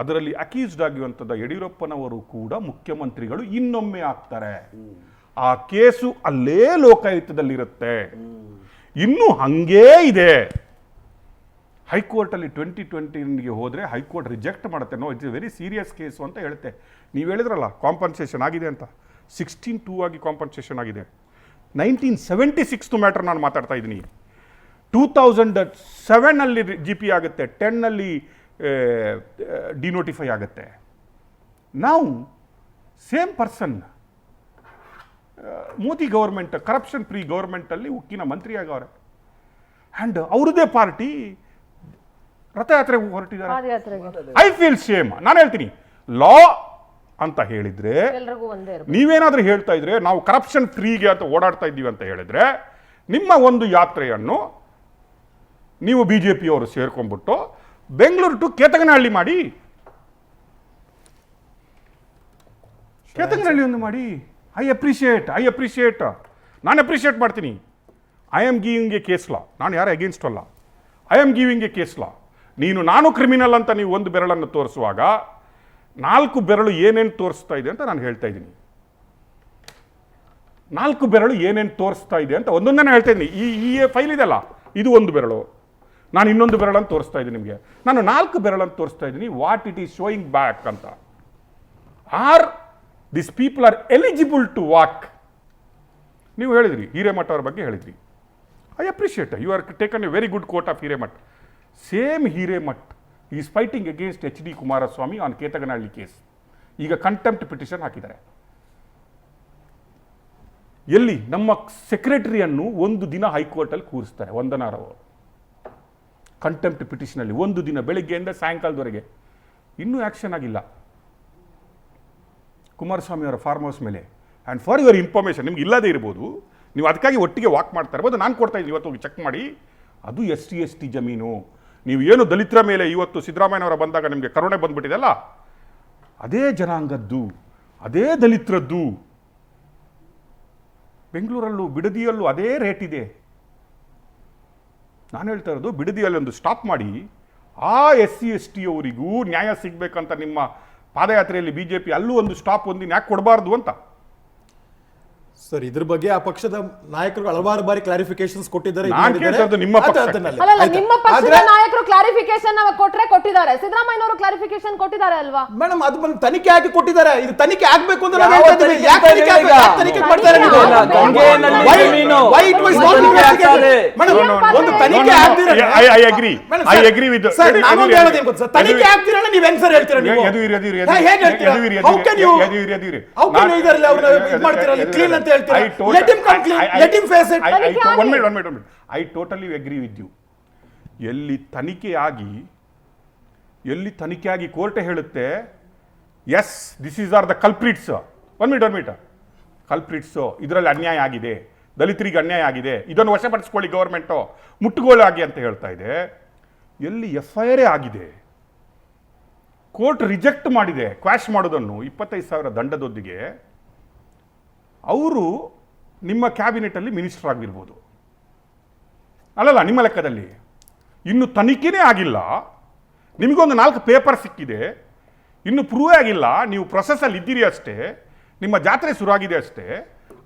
ಅದರಲ್ಲಿ ಅಕ್ಯೂಸ್ಡ್ ಆಗಿರುವಂಥದ್ದು ಯಡಿಯೂರಪ್ಪನವರು ಕೂಡ ಮುಖ್ಯಮಂತ್ರಿಗಳು ಇನ್ನೊಮ್ಮೆ ಆಗ್ತಾರೆ. ಆ ಕೇಸು ಅಲ್ಲೇ ಲೋಕಾಯುಕ್ತದಲ್ಲಿರುತ್ತೆ. ಇನ್ನೂ ಹಂಗೇ ಇದೆ. ಹೈಕೋರ್ಟಲ್ಲಿ 2020 ಹೋದರೆ ಹೈಕೋರ್ಟ್ ರಿಜೆಕ್ಟ್ ಮಾಡುತ್ತೆ. No, it's a very serious case ಅಂತ ಹೇಳುತ್ತೆ. ನೀವು ಹೇಳಿದ್ರಲ್ಲ ಕಾಂಪನ್ಸೇಷನ್ ಆಗಿದೆ ಅಂತ, 16/2 ಆಗಿ ಕಾಂಪನ್ಸೇಷನ್ ಆಗಿದೆ. 1976 ಮ್ಯಾಟರ್ ನಾನು ಮಾತಾಡ್ತಾ ಇದ್ದೀನಿ. 2007 GPA ಆಗುತ್ತೆ, 10 ಡಿನೋಟಿಫೈ ಆಗುತ್ತೆ. ನಾವು same person, Modi government, corruption free ಗೌರ್ಮೆಂಟಲ್ಲಿ ಉಕ್ಕಿನ ಮಂತ್ರಿ ಆಗವ್ರೆ. ಆ್ಯಂಡ್ ಅವ್ರದ್ದೇ ಪಾರ್ಟಿ ರಥಯಾತ್ರೆಗೆ ಹೊರಟಿದ್ದಾರೆ. I feel shame. ನಾನು ಹೇಳ್ತೀನಿ, ಲಾ ಅಂತ ಹೇಳಿದ್ರೆ, ನೀವೇನಾದ್ರೂ ಹೇಳ್ತಾ ಇದ್ರೆ ನಾವು ಕರಪ್ಷನ್ ಫ್ರೀಗೆ ಅಂತ ಓಡಾಡ್ತಾ ಇದ್ದೀವಿ ಅಂತ ಹೇಳಿದ್ರೆ, ನಿಮ್ಮ ಒಂದು ಯಾತ್ರೆಯನ್ನು ನೀವು BJP ಅವರು ಸೇರ್ಕೊಂಡ್ಬಿಟ್ಟು ಬೆಂಗಳೂರು ಟು ಕೇತಗನಹಳ್ಳಿ ಮಾಡಿ, ಕೇತಗನಹಳ್ಳಿ ಒಂದು ಮಾಡಿ. I appreciate. ನಾನು ಅಪ್ರಿಷಿಯೇಟ್ ಮಾಡ್ತೀನಿ. I am giving A case law. ನಾನು ಯಾರು ಅಗೇನ್ಸ್ಟ್ ಅಲ್ಲ. I am giving A case law. ನಾನು ಕ್ರಿಮಿನಲ್ ಅಂತ ನೀವು ಒಂದು ಬೆರಳನ್ನು ತೋರಿಸುವಾಗ 4 ಬೆರಳು ಏನೇನು ತೋರಿಸ್ತಾ ಇದೆ ಅಂತ ನಾನು ಹೇಳ್ತಾ ಇದ್ದೀನಿ. 4 ಬೆರಳು ಏನೇನು ತೋರಿಸ್ತಾ ಇದೆ ಅಂತ ಒಂದೊಂದನ್ನು ಹೇಳ್ತಾ ಇದ್ದೀನಿ. ಈ ಫೈಲ್ ಇದೆಲ್ಲ, ಇದು ಒಂದು ಬೆರಳು. ನಾನು ಇನ್ನೊಂದು ಬೆರಳನ್ನು ತೋರಿಸ್ತಾ ಇದ್ದೀನಿ ನಿಮಗೆ. ನಾನು 4 ಬೆರಳನ್ನು ತೋರಿಸ್ತಾ ಇದ್ದೀನಿ. What it is showing back ಅಂತ. Are this people are eligible to walk. ನೀವು ಹೇಳಿದ್ರಿ, ಹಿರೇಮಠ ಅವ್ರ ಬಗ್ಗೆ ಹೇಳಿದ್ರಿ. I appreciate. You are taken a very good quote of Hiremath. Same Hiremath is fighting against HD Kumaraswamy on Ketaganahalli case. ಈಗ ಕಂಟೆಂಪ್ಟ್ ಪಿಟಿಷನ್ ಹಾಕಿದ್ದಾರೆ. ಎಲ್ಲಿ ನಮ್ಮ ಸೆಕ್ರೆಟರಿಯನ್ನು ಒಂದು ದಿನ ಹೈಕೋರ್ಟಲ್ಲಿ ಕೂರಿಸ್ತಾರೆ, ವಂದನಾರವರು. ಕಂಟೆಂಪ್ಟ್ ಪಿಟಿಷನಲ್ಲಿ 1 ದಿನ ಬೆಳಗ್ಗೆಯಿಂದ ಸಾಯಂಕಾಲದವರೆಗೆ. ಇನ್ನೂ ಆ್ಯಕ್ಷನ್ ಆಗಿಲ್ಲ. ಕುಮಾರಸ್ವಾಮಿ ಅವರ ಫಾರ್ಮ್ ಹೌಸ್ ಮೇಲೆ. ಆ್ಯಂಡ್ ಫಾರ್ ಯುವರ್ ಇನ್ಫಾರ್ಮೇಷನ್, ನಿಮ್ಗೆ ಇಲ್ಲದೇ ಇರ್ಬೋದು, ನೀವು ಅದಕ್ಕಾಗಿ ಒಟ್ಟಿಗೆ ವಾಕ್ ಮಾಡ್ತಾ ಇರ್ಬೋದು, ನಾನು ಕೊಡ್ತಾ ಇದ್ದೀನಿ, ಇವತ್ತು ಹೋಗಿ ಚೆಕ್ ಮಾಡಿ. ಅದು ST ಜಮೀನು. ನೀವು ಏನು ದಲಿತರ ಮೇಲೆ ಇವತ್ತು ಸಿದ್ದರಾಮಯ್ಯನವರ ಬಂದಾಗ ನಿಮಗೆ ಕರುಣೆ ಬಂದ್ಬಿಟ್ಟಿದೆಲ್ಲ, ಅದೇ ಜನಾಂಗದ್ದು, ಅದೇ ದಲಿತರದ್ದು. ಬೆಂಗಳೂರಲ್ಲೂ ಬಿಡದಿಯಲ್ಲೂ ಅದೇ ರೇಟ್ ಇದೆ. ನಾನು ಹೇಳ್ತಾ ಇರೋದು, ಬಿಡದಿಯಲ್ಲಿ ಒಂದು ಸ್ಟಾಪ್ ಮಾಡಿ ಆ SC ಅವರಿಗೂ ನ್ಯಾಯ ಸಿಗಬೇಕಂತ ನಿಮ್ಮ ಪಾದಯಾತ್ರೆಯಲ್ಲಿ BJP ಅಲ್ಲೂ ಒಂದು ಸ್ಟಾಪ್ ಒಂದಿನ ಯಾಕೆ ಕೊಡಬಾರ್ದು ಅಂತ. ಸರ್, ಇದ್ರ ಬಗ್ಗೆ ಆ ಪಕ್ಷದ ನಾಯಕರು ಹಲವಾರು ಬಾರಿ ಕ್ಲಾರಿಫಿಕೇಶನ್ಸ್ ಕೊಟ್ಟಿದ್ದಾರೆ. ನಾನ್ ಕೇಳ್ತಿರೋದು ನಿಮ್ಮ ಪಕ್ಷಕ್ಕೆ. ಅಲ್ಲಲ್ಲ, ನಿಮ್ಮ ಪಕ್ಷದ ನಾಯಕರು ಕ್ಲಾರಿಫಿಕೇಶನ್ ಕೊಟ್ಟಿದ್ದಾರೆ. ಸಿದ್ದರಾಮಯ್ಯನವರು ಕ್ಲಾರಿಫಿಕೇಶನ್ ಕೊಟ್ಟಿದ್ದಾರೆ ಅಲ್ವಾ? ಮೇಡಮ್, ಅದು ಬಂದು ತನಿಖೆ ಆಗಿ ಕೊಟ್ಟಿದ್ದಾರೆ. ಇದು ತನಿಖೆ ಆಗ್ಬೇಕು ಅಂತ ಯಾವ ತನಿಖೆ ಮಾಡ್ತಾರೆ ನೀವು? ಗಂಗೆನಲ್ಲಿ ಜಮೀನು. ಒಂದು ತನಿಖೆ ಆಗ್ದಿರ I agree with you. Sir, ನಾನು ಹೇಳೋದೇನು ಗೊತ್ತಾ ಸರ್, ತನಿಖೆ ಆಗ್ದಿರಲ್ಲ ನೀವು ಹೆಂಗ್ ಸರ್ ಹೇಳ್ತೀರಾ? ನೀವು ಹೇಗೆ ಹೇಳ್ತೀರಾ? How can you ಇದರಲ್ಲಿ ಅವ್ರನ್ನ ಇದು ಮಾಡ್ತೀರಲ್ಲ, ಕ್ಲೀನ್ ಅಂತ ಹೇಳ್ತೀರಾ? Let him come clean, let him face it. One minute. I totally agree with you. ಎಲ್ಲಿ ತನಿಖೆ ಆಗಿ ಕೋರ್ಟ್ ಹೇಳುತ್ತೆ, yes this is are the culprits. One minute culprits, ಇದರಲ್ಲಿ ಅನ್ಯಾಯ ಆಗಿದೆ, ದಲಿತರಿಗೆ ಅನ್ಯಾಯ ಆಗಿದೆ, ಇದನ್ನು ವಶಪಡಿಸ್ಕೊಳ್ಳಿ ಗೌರ್ಮೆಂಟು, ಮುಟ್ಟುಗೋಲಾಗಿ ಅಂತ ಹೇಳ್ತಾ ಇದೆ. ಎಲ್ಲಿ FIR ಆಗಿದೆ, ಕೋರ್ಟ್ ರಿಜೆಕ್ಟ್ ಮಾಡಿದೆ ಕ್ವಾಶ್ ಮಾಡೋದನ್ನು 25,000 ದಂಡದೊಂದಿಗೆ, ಅವರು ನಿಮ್ಮ ಕ್ಯಾಬಿನೆಟಲ್ಲಿ ಮಿನಿಸ್ಟರ್ ಆಗಿರ್ಬೋದು. ಅಲ್ಲಲ್ಲ, ನಿಮ್ಮ ಲೆಕ್ಕದಲ್ಲಿ ಇನ್ನು ತನಿಖೆನೇ ಆಗಿಲ್ಲ, ನಿಮಗೊಂದು 4 ಪೇಪರ್ ಸಿಕ್ಕಿದೆ, ಇನ್ನು ಪ್ರೂವ್ ಆಗಿಲ್ಲ, ನೀವು ಪ್ರೊಸೆಸ್ಸಲ್ಲಿ ಇದ್ದೀರಿ ಅಷ್ಟೇ, ನಿಮ್ಮ ಜಾತ್ರೆ ಶುರುವಾಗಿದೆ ಅಷ್ಟೇ.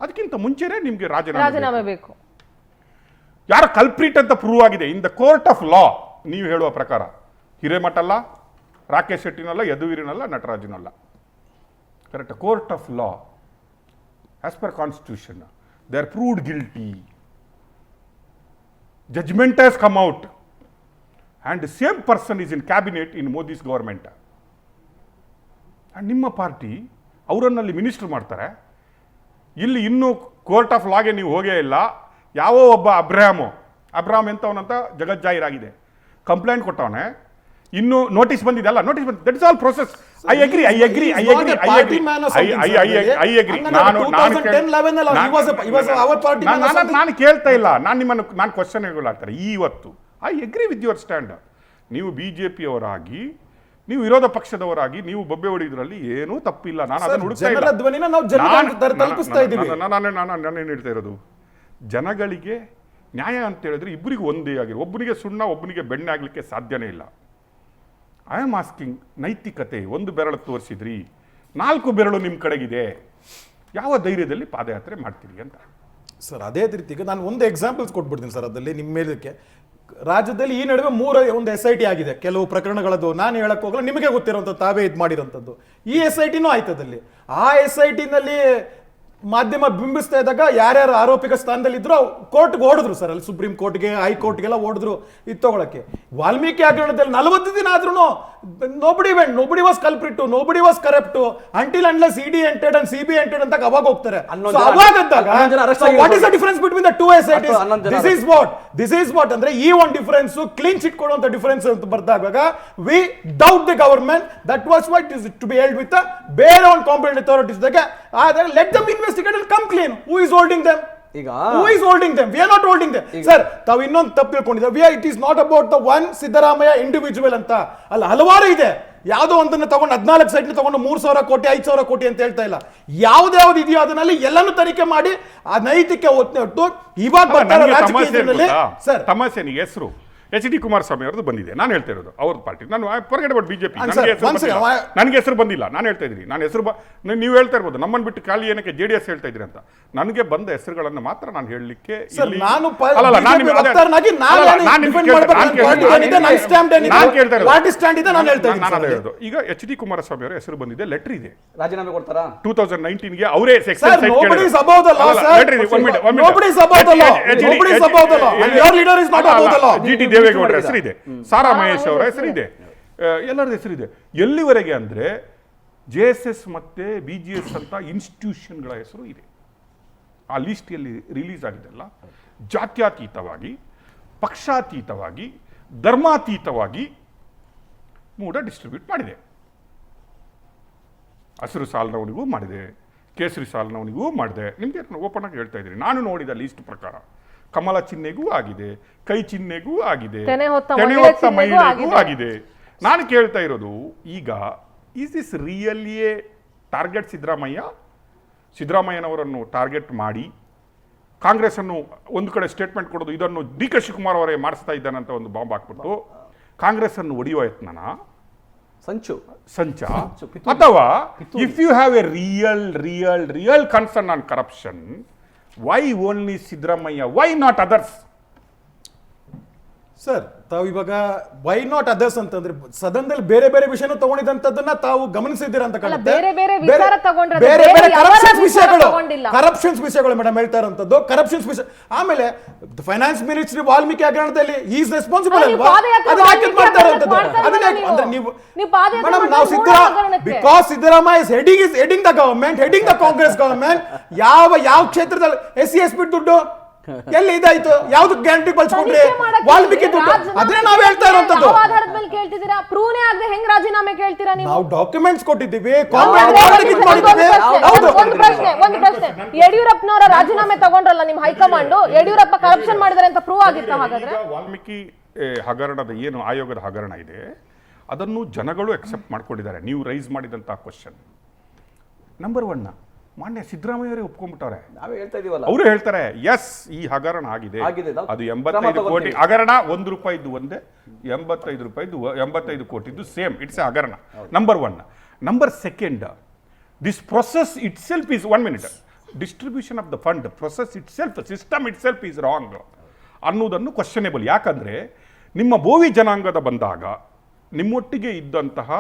ಅದಕ್ಕಿಂತ ಮುಂಚೆನೇ ನಿಮಗೆ ರಾಜೀನಾಮೆ ಬೇಕು. ಯಾರು ಕಲ್ಪ್ರಿಟ್ ಅಂತ ಪ್ರೂವ್ ಆಗಿದೆ in the court of law, ನೀವು ಹೇಳುವ ಪ್ರಕಾರ ಹಿರೇಮಠ ಅಲ್ಲ, ರಾಕೇಶ್ ಶೆಟ್ಟಿನಲ್ಲ, ಯದುವೀರನಲ್ಲ, ನಟರಾಜನಲ್ಲ. Correct? Court of law, as per constitution, they are proved guilty. Judgment has come out and the same person is in cabinet in Modi's government. And ನಿಮ್ಮ party ಅವರನ್ನಲ್ಲಿ minister ಮಾಡ್ತಾರೆ. ಇಲ್ಲಿ ಇನ್ನೂ ಕೋರ್ಟ್ ಆಫ್ ಲಾಗೆ ನೀವು ಹೋಗೇ ಇಲ್ಲ. ಯಾವ ಒಬ್ಬ ಅಬ್ರಾಹಂ ಎಂತವನಂತ ಜಗಜ್ಜಾಹೀರಾಗಿದೆ, ಕಂಪ್ಲೇಂಟ್ ಕೊಟ್ಟವನೆ, ಇನ್ನು ನೋಟಿಸ್ ಬಂದಿದೆ. That is all process. I agree. ನಾನು ಕೇಳ್ತಾ ಇಲ್ಲ, ನಾನು ಕ್ವಶನ್ಗಳಾಗ್ತಾರೆ ಇವತ್ತು. I agree with your stand. ನೀವು BJP ಅವರಾಗಿ, ನೀವು ವಿರೋಧ ಪಕ್ಷದವರಾಗಿ ನೀವು ಬೊಬ್ಬೆ ಹೊಡಿದ್ರಲ್ಲಿ ಏನೂ ತಪ್ಪಿಲ್ಲ. ನಾನು ಅದನ್ನು ಹುಡುಕ್ತಾ ಇಲ್ಲ. ನಾನೇನು ಹೇಳ್ತಾ ಇರೋದು, ಜನಗಳಿಗೆ ನ್ಯಾಯ ಅಂತ ಹೇಳಿದ್ರೆ ಇಬ್ಬರಿಗೂ ಒಂದೇ ಆಗಿರೋ, ಒಬ್ಬನಿಗೆ ಸುಣ್ಣ ಒಬ್ಬನಿಗೆ ಬೆಣ್ಣೆ ಆಗಲಿಕ್ಕೆ ಸಾಧ್ಯನೇ ಇಲ್ಲ. ಐ ಆಮ್ ಆಸ್ಕಿಂಗ್, ನೈತಿಕತೆ. ಒಂದು ಬೆರಳು ತೋರಿಸಿದ್ರಿ, 4 ಬೆರಳು ನಿಮ್ಮ ಕಡೆಗಿದೆ, ಯಾವ ಧೈರ್ಯದಲ್ಲಿ ಪಾದಯಾತ್ರೆ ಮಾಡ್ತೀರಿ ಅಂತ. ಸರ್, ಅದೇ ರೀತಿಗೆ ನಾನು ಒಂದು ಎಕ್ಸಾಂಪಲ್ಸ್ ಕೊಟ್ಬಿಡ್ತೀನಿ ಸರ್. ಅದರಲ್ಲಿ ನಿಮ್ಮ ಮೇಲಕ್ಕೆ ರಾಜ್ಯದಲ್ಲಿ ಈ ನಡುವೆ 3 SIT ಆಗಿದೆ. ಕೆಲವು ಪ್ರಕರಣಗಳದ್ದು ನಾನು ಹೇಳಕ್ ಹೋಗಲ್ಲ, ನಿಮಗೆ ಗೊತ್ತಿರೋಂಥ ತಾವೇ ಇದು ಮಾಡಿರೋಂಥದ್ದು. ಈ SITನೂ ಆಯ್ತದಲ್ಲಿ. ಆ SITನಲ್ಲಿ ಮಾಧ್ಯಮ ಬಿಂಬಿಸ್ತಾ ಇದ್ದಾಗ ಯಾರ್ಯಾರು ಆರೋಪಿಕ ಸ್ಥಾನದಲ್ಲಿದ್ರು ಕೋರ್ಟ್ಗೆ ಓಡಿದ್ರು ಸರ್. ಅಲ್ಲಿ ಸುಪ್ರೀಂ ಕೋರ್ಟ್ಗೆ, ಹೈಕೋರ್ಟ್ಗೆಲ್ಲ ಓಡಿದ್ರು ಇದು ತಗೊಳಕ್ಕೆ. ವಾಲ್ಮೀಕಿ ಹಗರಣದಲ್ಲಿ 40 ದಿನ ಆದ್ರೂ nobody was culprit, nobody was corrupt until unless ED entered and CBI entered ಅಂತ ಅವಾಗ ಹೋಗ್ತಾರೆ. What is the difference between the two SITs? This is what ಅಂದ್ರೆ ಈ ಒಂದು ಡಿಫರೆನ್ಸ್, ಕ್ಲೀನ್ ಚಿಟ್ ಕೊಡುವಂತ ಡಿಫರೆನ್ಸ್ ಅಂತ ಬರ್ದಾಗ we doubt the government. That was why it is to be held with the ಬೇರೆ ಒಂದು competent authorities. ಆದರೆ let them investigate and come clean. Who is holding them? Who is holding them? We are not holding them. Sir, ತಾವು ಇನ್ನೊಂದು ತಪ್ಪು ತಿಳ್ಕೊಂಡಿದ್ದೀವಿ. It is not about the one Siddaramaiah individual ಅಂತ ಅಲ್ಲ, ಹಲವಾರು ಇದೆ. ಯಾವುದೋ ಒಂದನ್ನು ತಗೊಂಡು 14 ಸೈಟ್ ತಗೊಂಡು 3,000 ಕೋಟಿ 5,000 ಕೋಟಿ ಅಂತ ಹೇಳ್ತಾ ಇಲ್ಲ. ಯಾವ್ದು ಇದೆಯೋ ಅದನ್ನಲ್ಲಿ ಎಲ್ಲಾನು ತನಿಖೆ ಮಾಡಿ ಆ ನೈತಿಕ ಒತ್ತು ಇವಾಗ ಬರ್ತಾರೆ ರಾಜಕೀಯದಲ್ಲಿ. ಸರ್, ತಮಾಷೆ ಹೆಸರು HD ಕುಮಾರಸ್ವಾಮಿ ಅವ್ರದ್ದು ಬಂದಿದೆ. ನಾನು ಹೇಳ್ತಾ ಇರೋದು ಅವ್ರ ಪಾರ್ಟಿ. ನಾನು ಫರ್ಗೆಟ್ ಅಬೌಟ್ BJP. ನನಗೆ ಹೆಸರು ಬಂದಿಲ್ಲ. ನಾನು ಹೇಳ್ತಾ ಇದ್ದೀನಿ, ನಾನು ಹೆಸರು ನೀವು ಹೇಳ್ತಾ ಇರ್ಬೋದು ನಮ್ಮನ್ನು ಬಿಟ್ಟು ಖಾಲಿ ಏನಕ್ಕೆ JDS ಹೇಳ್ತಾ ಇದ್ರಿ ಅಂತ. ನನಗೆ ಬಂದ ಹೆಸರುಗಳನ್ನು ಮಾತ್ರ ನಾನು ಹೇಳಲಿಕ್ಕೆ ಹೇಳೋದು. ಈಗ HD ಕುಮಾರಸ್ವಾಮಿ ಅವರ ಹೆಸರು ಬಂದಿದೆ, ಲೆಟರ್ ಇದೆ, ರಾಜೀನಾಮೆ ಕೊಡ್ತಾರಾ 2019ಗೆ ಅವರೇ GT ದೇವೇಗೌಡರ ಹೆಸರಿದೆ, ಸಾರಾ ಮಹೇಶ್ ಅವರ ಹೆಸರಿದೆ, ಎಲ್ಲರ ಹೆಸರಿದೆ. ಎಲ್ಲಿವರೆಗೆ ಅಂದ್ರೆ JSS ಮತ್ತೆ BGS ಅಂತ ಇನ್ಸ್ಟಿಟ್ಯೂಷನ್ಗಳ ಹೆಸರು ಇದೆ. ಆ ಲಿಸ್ಟಲ್ಲಿ ರಿಲೀಸ್ ಆಗಿದೆಲ್ಲ ಜಾತ್ಯತೀತವಾಗಿ, ಪಕ್ಷಾತೀತವಾಗಿ, ಧರ್ಮಾತೀತವಾಗಿ ಮೂಡ ಡಿಸ್ಟ್ರಿಬ್ಯೂಟ್ ಮಾಡಿದೆ. ಹಸಿರು ಸಾಲಿನವನಿಗೂ ಮಾಡಿದೆ, ಕೇಸರಿ ಸಾಲಿನವನಿಗೂ ಮಾಡಿದೆ. ನಿಮಗೆ ಓಪನ್ ಆಗಿ ಹೇಳ್ತಾ ಇದ್ದೀನಿ, ನಾನು ನೋಡಿದ ಲೀಸ್ಟ್ ಪ್ರಕಾರ ಕಮಲ ಚಿಹ್ನೆಗೂ ಆಗಿದೆ, ಕೈ ಚಿಹ್ನೆಗೂ ಆಗಿದೆ, ತೆನೆ ಹೊತ್ತ ಮಹಿಳೆಗೂ ಆಗಿದೆ. ನಾನು ಕೇಳ್ತಾ ಇರೋದು ಈಗ, is this really a target ಸಿದ್ದರಾಮಯ್ಯನವರನ್ನು ಟಾರ್ಗೆಟ್ ಮಾಡಿ ಕಾಂಗ್ರೆಸ್ ಅನ್ನು ಒಂದು ಕಡೆ ಸ್ಟೇಟ್ಮೆಂಟ್ ಕೊಡೋದು, ಇದನ್ನು ಡಿ ಕೆ ಶಿವಕುಮಾರ್ ಅವರೇ ಮಾಡಿಸ್ತಾ ಇದ್ದಾನಂತ ಒಂದು ಬಾಂಬ್ ಹಾಕ್ಬಿಟ್ಟು ಕಾಂಗ್ರೆಸ್ ಅನ್ನು ಒಡೆಯುವ ಯತ್ನನ ಸಂಚ, ಅಥವಾ if you have a real concern on corruption, why only Siddaramaiah, why not others? Sir, ತಾವು ಇವಾಗ ವೈ ನಾಟ್ ಅದರ್ಸ್ ಅಂತಂದ್ರೆ ಸದನದಲ್ಲಿ ಬೇರೆ ಬೇರೆ ವಿಷಯನೂ ತಗೊಂಡಿದ್ದಂತದನ್ನ ತಾವು ಗಮನಿಸಿದ್ದೀರಾ ಅಂತ ಕಾಣುತ್ತೆ. ಬೇರೆ ಬೇರೆ ವಿಚಾರ ತಗೊಂಡ್ರೆ ಬೇರೆ ಬೇರೆ ಬೇರೆ ಯಾವರ ಕರಪ್ಷನ್ಸ್ ವಿಚಾರ ವಿಷಯಗಳು ತಗೊಂಡಿಲ್ಲ. ಕರಪ್ಷನ್ಸ್ ವಿಷಯಗಳು ಮೇಡಮ್ ಹೇಳ್ತಾ ಇರೋಂಥದ್ದು ಕರಪ್ಷನ್ಸ್ ವಿಷಯ. ಆಮೇಲೆ ಫೈನಾನ್ಸ್ ಮಿನಿಸ್ಟ್ರಿ ವಾಲ್ಮೀಕಿ ಹಗರಣದಲ್ಲಿ ಈಸ್ ರೆಸ್ಪಾನ್ಸಿಬಲ್ ನೀವು ಅಲ್ವಾ? ಪಾದಯಾತ್ರೆ ಅದನ್ನ ಯಾಕೆ ವಾಲ್ಮೀಕಿ ಮಾಡ್ತಾ ಇರೋಂಥದ್ದು? ಮಾಡ್ತಾ ಅದನ್ನ ಇಲ್ಲ ಅಂದ್ರೆ ನೀವು. ನೀವು ನೀವು ಪಾದಯಾತ್ರೆ ಮೇಡಮ್, ಮಾಡ್ತಾ ನಾವು ಮೂಲ ಹಗರಣಕ್ಕೆ. Because Siddaramaiah is heading the government, heading the Congress government, ಯಾವ ಕ್ಷೇತ್ರದಲ್ಲಿ SC ದುಡ್ಡು ಎಲ್ಲಿ ಇದಾಯ್ತು? ಯಾವ್ದು ಗ್ಯಾರಂಟಿ ಬಳಸ್ಕೊಂಡ್ರಿ? ವಾಲ್ಮೀಕಿ ದುಡ್ಡು, ಅದನ್ನೇ ನಾವು ಹೇಳ್ತಾ ಇರೋಂಥದ್ದು. ಯಾವ ಆಧಾರದ ಮೇಲೆ ಕೇಳ್ತಿದ್ದೀರಾ? ಪ್ರೂವ್ನೇ ಆಗದೆ ಹೆಂಗ್ ರಾಜೀನಾಮೆ ಕೇಳ್ತೀರಾ ನೀವು? ನಾವು ಡಾಕ್ಯುಮೆಂಟ್ಸ್ ಕೊಟ್ಟಿದ್ದೀವಿ, ಒಂದು ಪ್ರಶ್ನೆ, ಯಡಿಯೂರಪ್ಪನವರ ರಾಜೀನಾಮೆ ತಗೊಂಡ್ರಲ್ಲ ನಿಮ್ ಹೈಕಮಾಂಡ್, ಯಡಿಯೂರಪ್ಪ ಕರಪ್ಷನ್ ಮಾಡಿದಾರೆ ಅಂತ ಪ್ರೂವ್ ಆಗಿತ್ತ? ಹಾಗಾದ್ರೆ ವಾಲ್ಮೀಕಿ ಹಗರಣದ ಏನು ಆಯೋಗದ ಹಗರಣ ಇದೆ ಅದನ್ನು ಜನಗಳು ಅಕ್ಸೆಪ್ಟ್ ಮಾಡ್ಕೊಂಡಿದ್ದಾರೆ. ನೀವು ರೈಸ್ ಮಾಡಿದಂತ ಕ್ವಶನ್ ನಂಬರ್ 1 ಮಾನ್ಯ ಸಿದ್ದರಾಮಯ್ಯವರೇ ಒಪ್ಕೊಂಡ್ಬಿಟ್ಟವ್ರೆ. ನಾವೇ ಹೇಳ್ತಾ ಇದೀವಲ್ಲ, ಅವರು ಹೇಳ್ತಾರೆ ಎಸ್ ಈ ಹಗರಣ ಆಗಿದೆ, ಅದು 85 ಕೋಟಿ ಹಗರಣ, ₹1 ಒಂದೇ, 85 ಕೋಟಿದ್ದು ಸೇಮ್, ಇಟ್ಸ್ ಎ ಹಗರಣ. Number 1. Number 2, this process it self is 1 minute, distribution of the fund process it self, system it self is wrong ಅನ್ನೋದನ್ನು ಕ್ವಶನೇಬಲ್. ಯಾಕಂದ್ರೆ ನಿಮ್ಮ ಬೋವಿ ಜನಾಂಗದ ಬಂದಾಗ ನಿಮ್ಮೊಟ್ಟಿಗೆ ಇದ್ದಂತಹ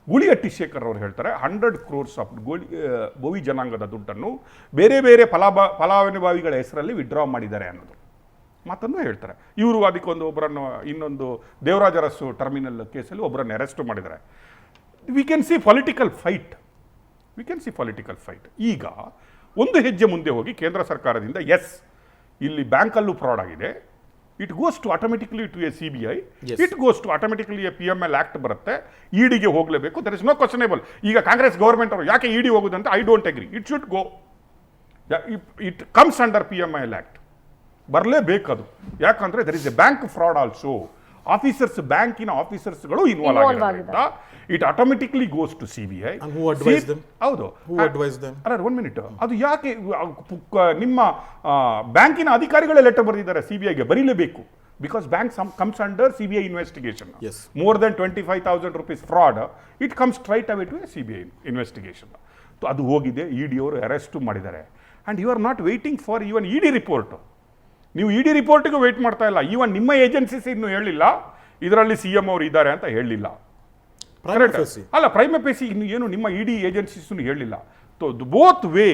ಗೂಳಿಹಟ್ಟಿ ಶೇಖರ್ ಅವರು ಹೇಳ್ತಾರೆ 100 crores ಆಫ್ ಬೋವಿ ಜನಾಂಗದ ದುಡ್ಡನ್ನು ಬೇರೆ ಬೇರೆ ಫಲಾನುಭವಿಗಳ ಹೆಸರಲ್ಲಿ ವಿಡ್ರಾ ಮಾಡಿದ್ದಾರೆ ಅನ್ನೋದು ಮಾತನ್ನು ಹೇಳ್ತಾರೆ. ಇವರು ಅದಕ್ಕೊಂದು ಒಬ್ಬರನ್ನು, ಇನ್ನೊಂದು ದೇವರಾಜ ಅರಸು ಟರ್ಮಿನಲ್ ಕೇಸಲ್ಲಿ ಒಬ್ಬರನ್ನು ಅರೆಸ್ಟ್ ಮಾಡಿದ್ದಾರೆ. We can see political fight. ಈಗ ಒಂದು ಹೆಜ್ಜೆ ಮುಂದೆ ಹೋಗಿ ಕೇಂದ್ರ ಸರ್ಕಾರದಿಂದ ಎಸ್ ಇಲ್ಲಿ ಬ್ಯಾಂಕಲ್ಲೂ ಫ್ರಾಡ್ ಆಗಿದೆ, it goes to automatically to a CBI, it goes to automatically a PML act ಬರುತ್ತೆ, ಇಡಿಗೆ ಹೋಗಲೇಬೇಕು, ದರ್ ಇಸ್ ನೋ ಕ್ವಶನೇಬಲ್. ಈಗ ಕಾಂಗ್ರೆಸ್ ಗವರ್ಮೆಂಟ್ ಅವರು ಯಾಕೆ ಇಡಿ ಹೋಗುದಂತ I don't agree, it should go, it comes under PML act, ಬರಲೇಬೇಕದು. ಯಾಕಂದ್ರೆ there is a bank fraud also, officers, ಬ್ಯಾಂಕಿನ ಆಫೀಸರ್ಸ್ಗಳು ಇನ್ವಾಲ್ವ್ ಆಗಿರೋದ್ರಿಂದ it automatically goes to CBI. ಹೌದು, ಅಲ್ಲ 1 minute, ಅದು ಯಾಕೆ ನಿಮ್ಮ ಬ್ಯಾಂಕಿನ ಅಧಿಕಾರಿಗಳೇ ಲೆಟರ್ ಬರೆದಿದ್ದಾರೆ CBIಗೆ, ಬರೀಲೇಬೇಕು. Because bank comes under CBI investigation. More than 25,000 rupees fraud, it comes straight away to CBI investigation. ಅದು ಹೋಗಿದೆ, ED ಅವರು ಅರೆಸ್ಟ್ ಮಾಡಿದ್ದಾರೆ. And you are not waiting for even ED report. ನೀವು ED ರಿಪೋರ್ಟ್ಗೂ ವೇಟ್ ಮಾಡ್ತಾ ಇಲ್ಲ. ಈವನ್ ನಿಮ್ಮ agencies ಇನ್ನೂ ಹೇಳಿಲ್ಲ ಇದರಲ್ಲಿ CM ಅವರು ಇದ್ದಾರೆ ಅಂತ ಹೇಳಲಿಲ್ಲ. ಅಲ್ಲ, ಪ್ರೈಮ ಫೇಸಿ ಇನ್ನು ಏನು ನಿಮ್ಮ ED ಏಜೆನ್ಸೀಸ್ ಹೇಳಿಲ್ಲ. Both way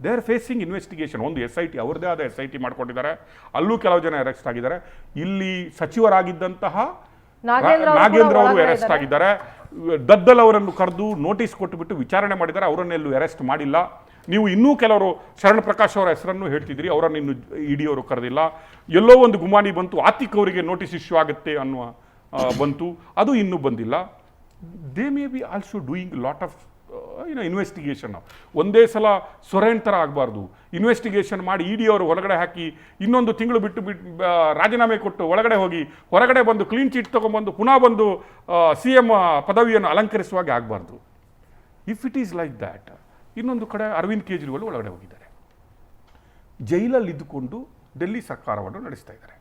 they are facing investigation. ಒಂದು SIT, ಅವ್ರದ್ದೇ ಆದ SIT ಮಾಡ್ಕೊಂಡಿದ್ದಾರೆ, ಅಲ್ಲೂ ಕೆಲವು ಜನ ಅರೆಸ್ಟ್ ಆಗಿದ್ದಾರೆ. ಇಲ್ಲಿ ಸಚಿವರಾಗಿದ್ದಂತಹ ನಾಗೇಂದ್ರ ಅವರು ಅರೆಸ್ಟ್ ಆಗಿದ್ದಾರೆ. ದದ್ದಲ್ ಅವರನ್ನು ಕರೆದು ನೋಟಿಸ್ ಕೊಟ್ಟುಬಿಟ್ಟು ವಿಚಾರಣೆ ಮಾಡಿದ್ದಾರೆ, ಅವರನ್ನೆಲ್ಲೂ ಅರೆಸ್ಟ್ ಮಾಡಿಲ್ಲ. ನೀವು ಇನ್ನೂ ಕೆಲವರು ಶರಣ್ ಪ್ರಕಾಶ್ ಅವರ ಹೆಸರನ್ನು ಹೇಳ್ತಿದ್ರಿ, ಅವರನ್ನು ಇನ್ನು ED ಅವರು ಕರೆದಿಲ್ಲ. ಎಲ್ಲೋ ಒಂದು ಗುಮಾನಿ ಬಂತು, ಆತಿಕ್ ಅವರಿಗೆ ನೋಟಿಸ್ ಇಶ್ಯೂ ಆಗುತ್ತೆ ಅನ್ನುವ ಬಂತು, ಅದು ಇನ್ನೂ ಬಂದಿಲ್ಲ. They may be also doing lot of investigation. ಒಂದೇ ಸಲ ಸೊರೇನ್ ಥರ ಆಗಬಾರ್ದು. ಇನ್ವೆಸ್ಟಿಗೇಷನ್ ಮಾಡಿ ED ಅವರು ಹೊರಗಡೆ ಹಾಕಿ ಇನ್ನೊಂದು ತಿಂಗಳು ಬಿಟ್ಟು ರಾಜೀನಾಮೆ ಕೊಟ್ಟು ಒಳಗಡೆ ಹೋಗಿ ಹೊರಗಡೆ ಬಂದು ಕ್ಲೀನ್ ಚೀಟ್ ತೊಗೊಂಡ್ಬಂದು ಪುನಃ ಬಂದು CM ಪದವಿಯನ್ನು ಅಲಂಕರಿಸುವಾಗೆ ಆಗಬಾರ್ದು. If it is like that, ಇನ್ನೊಂದು ಕಡೆ ಅರವಿಂದ್ ಕೇಜ್ರಿವಾಲ್ ಒಳಗಡೆ ಹೋಗಿದ್ದಾರೆ, ಜೈಲಲ್ಲಿ ಇದ್ದುಕೊಂಡು ಡೆಲ್ಲಿ ಸರ್ಕಾರವನ್ನು ನಡೆಸ್ತಾ ಇದ್ದಾರೆ.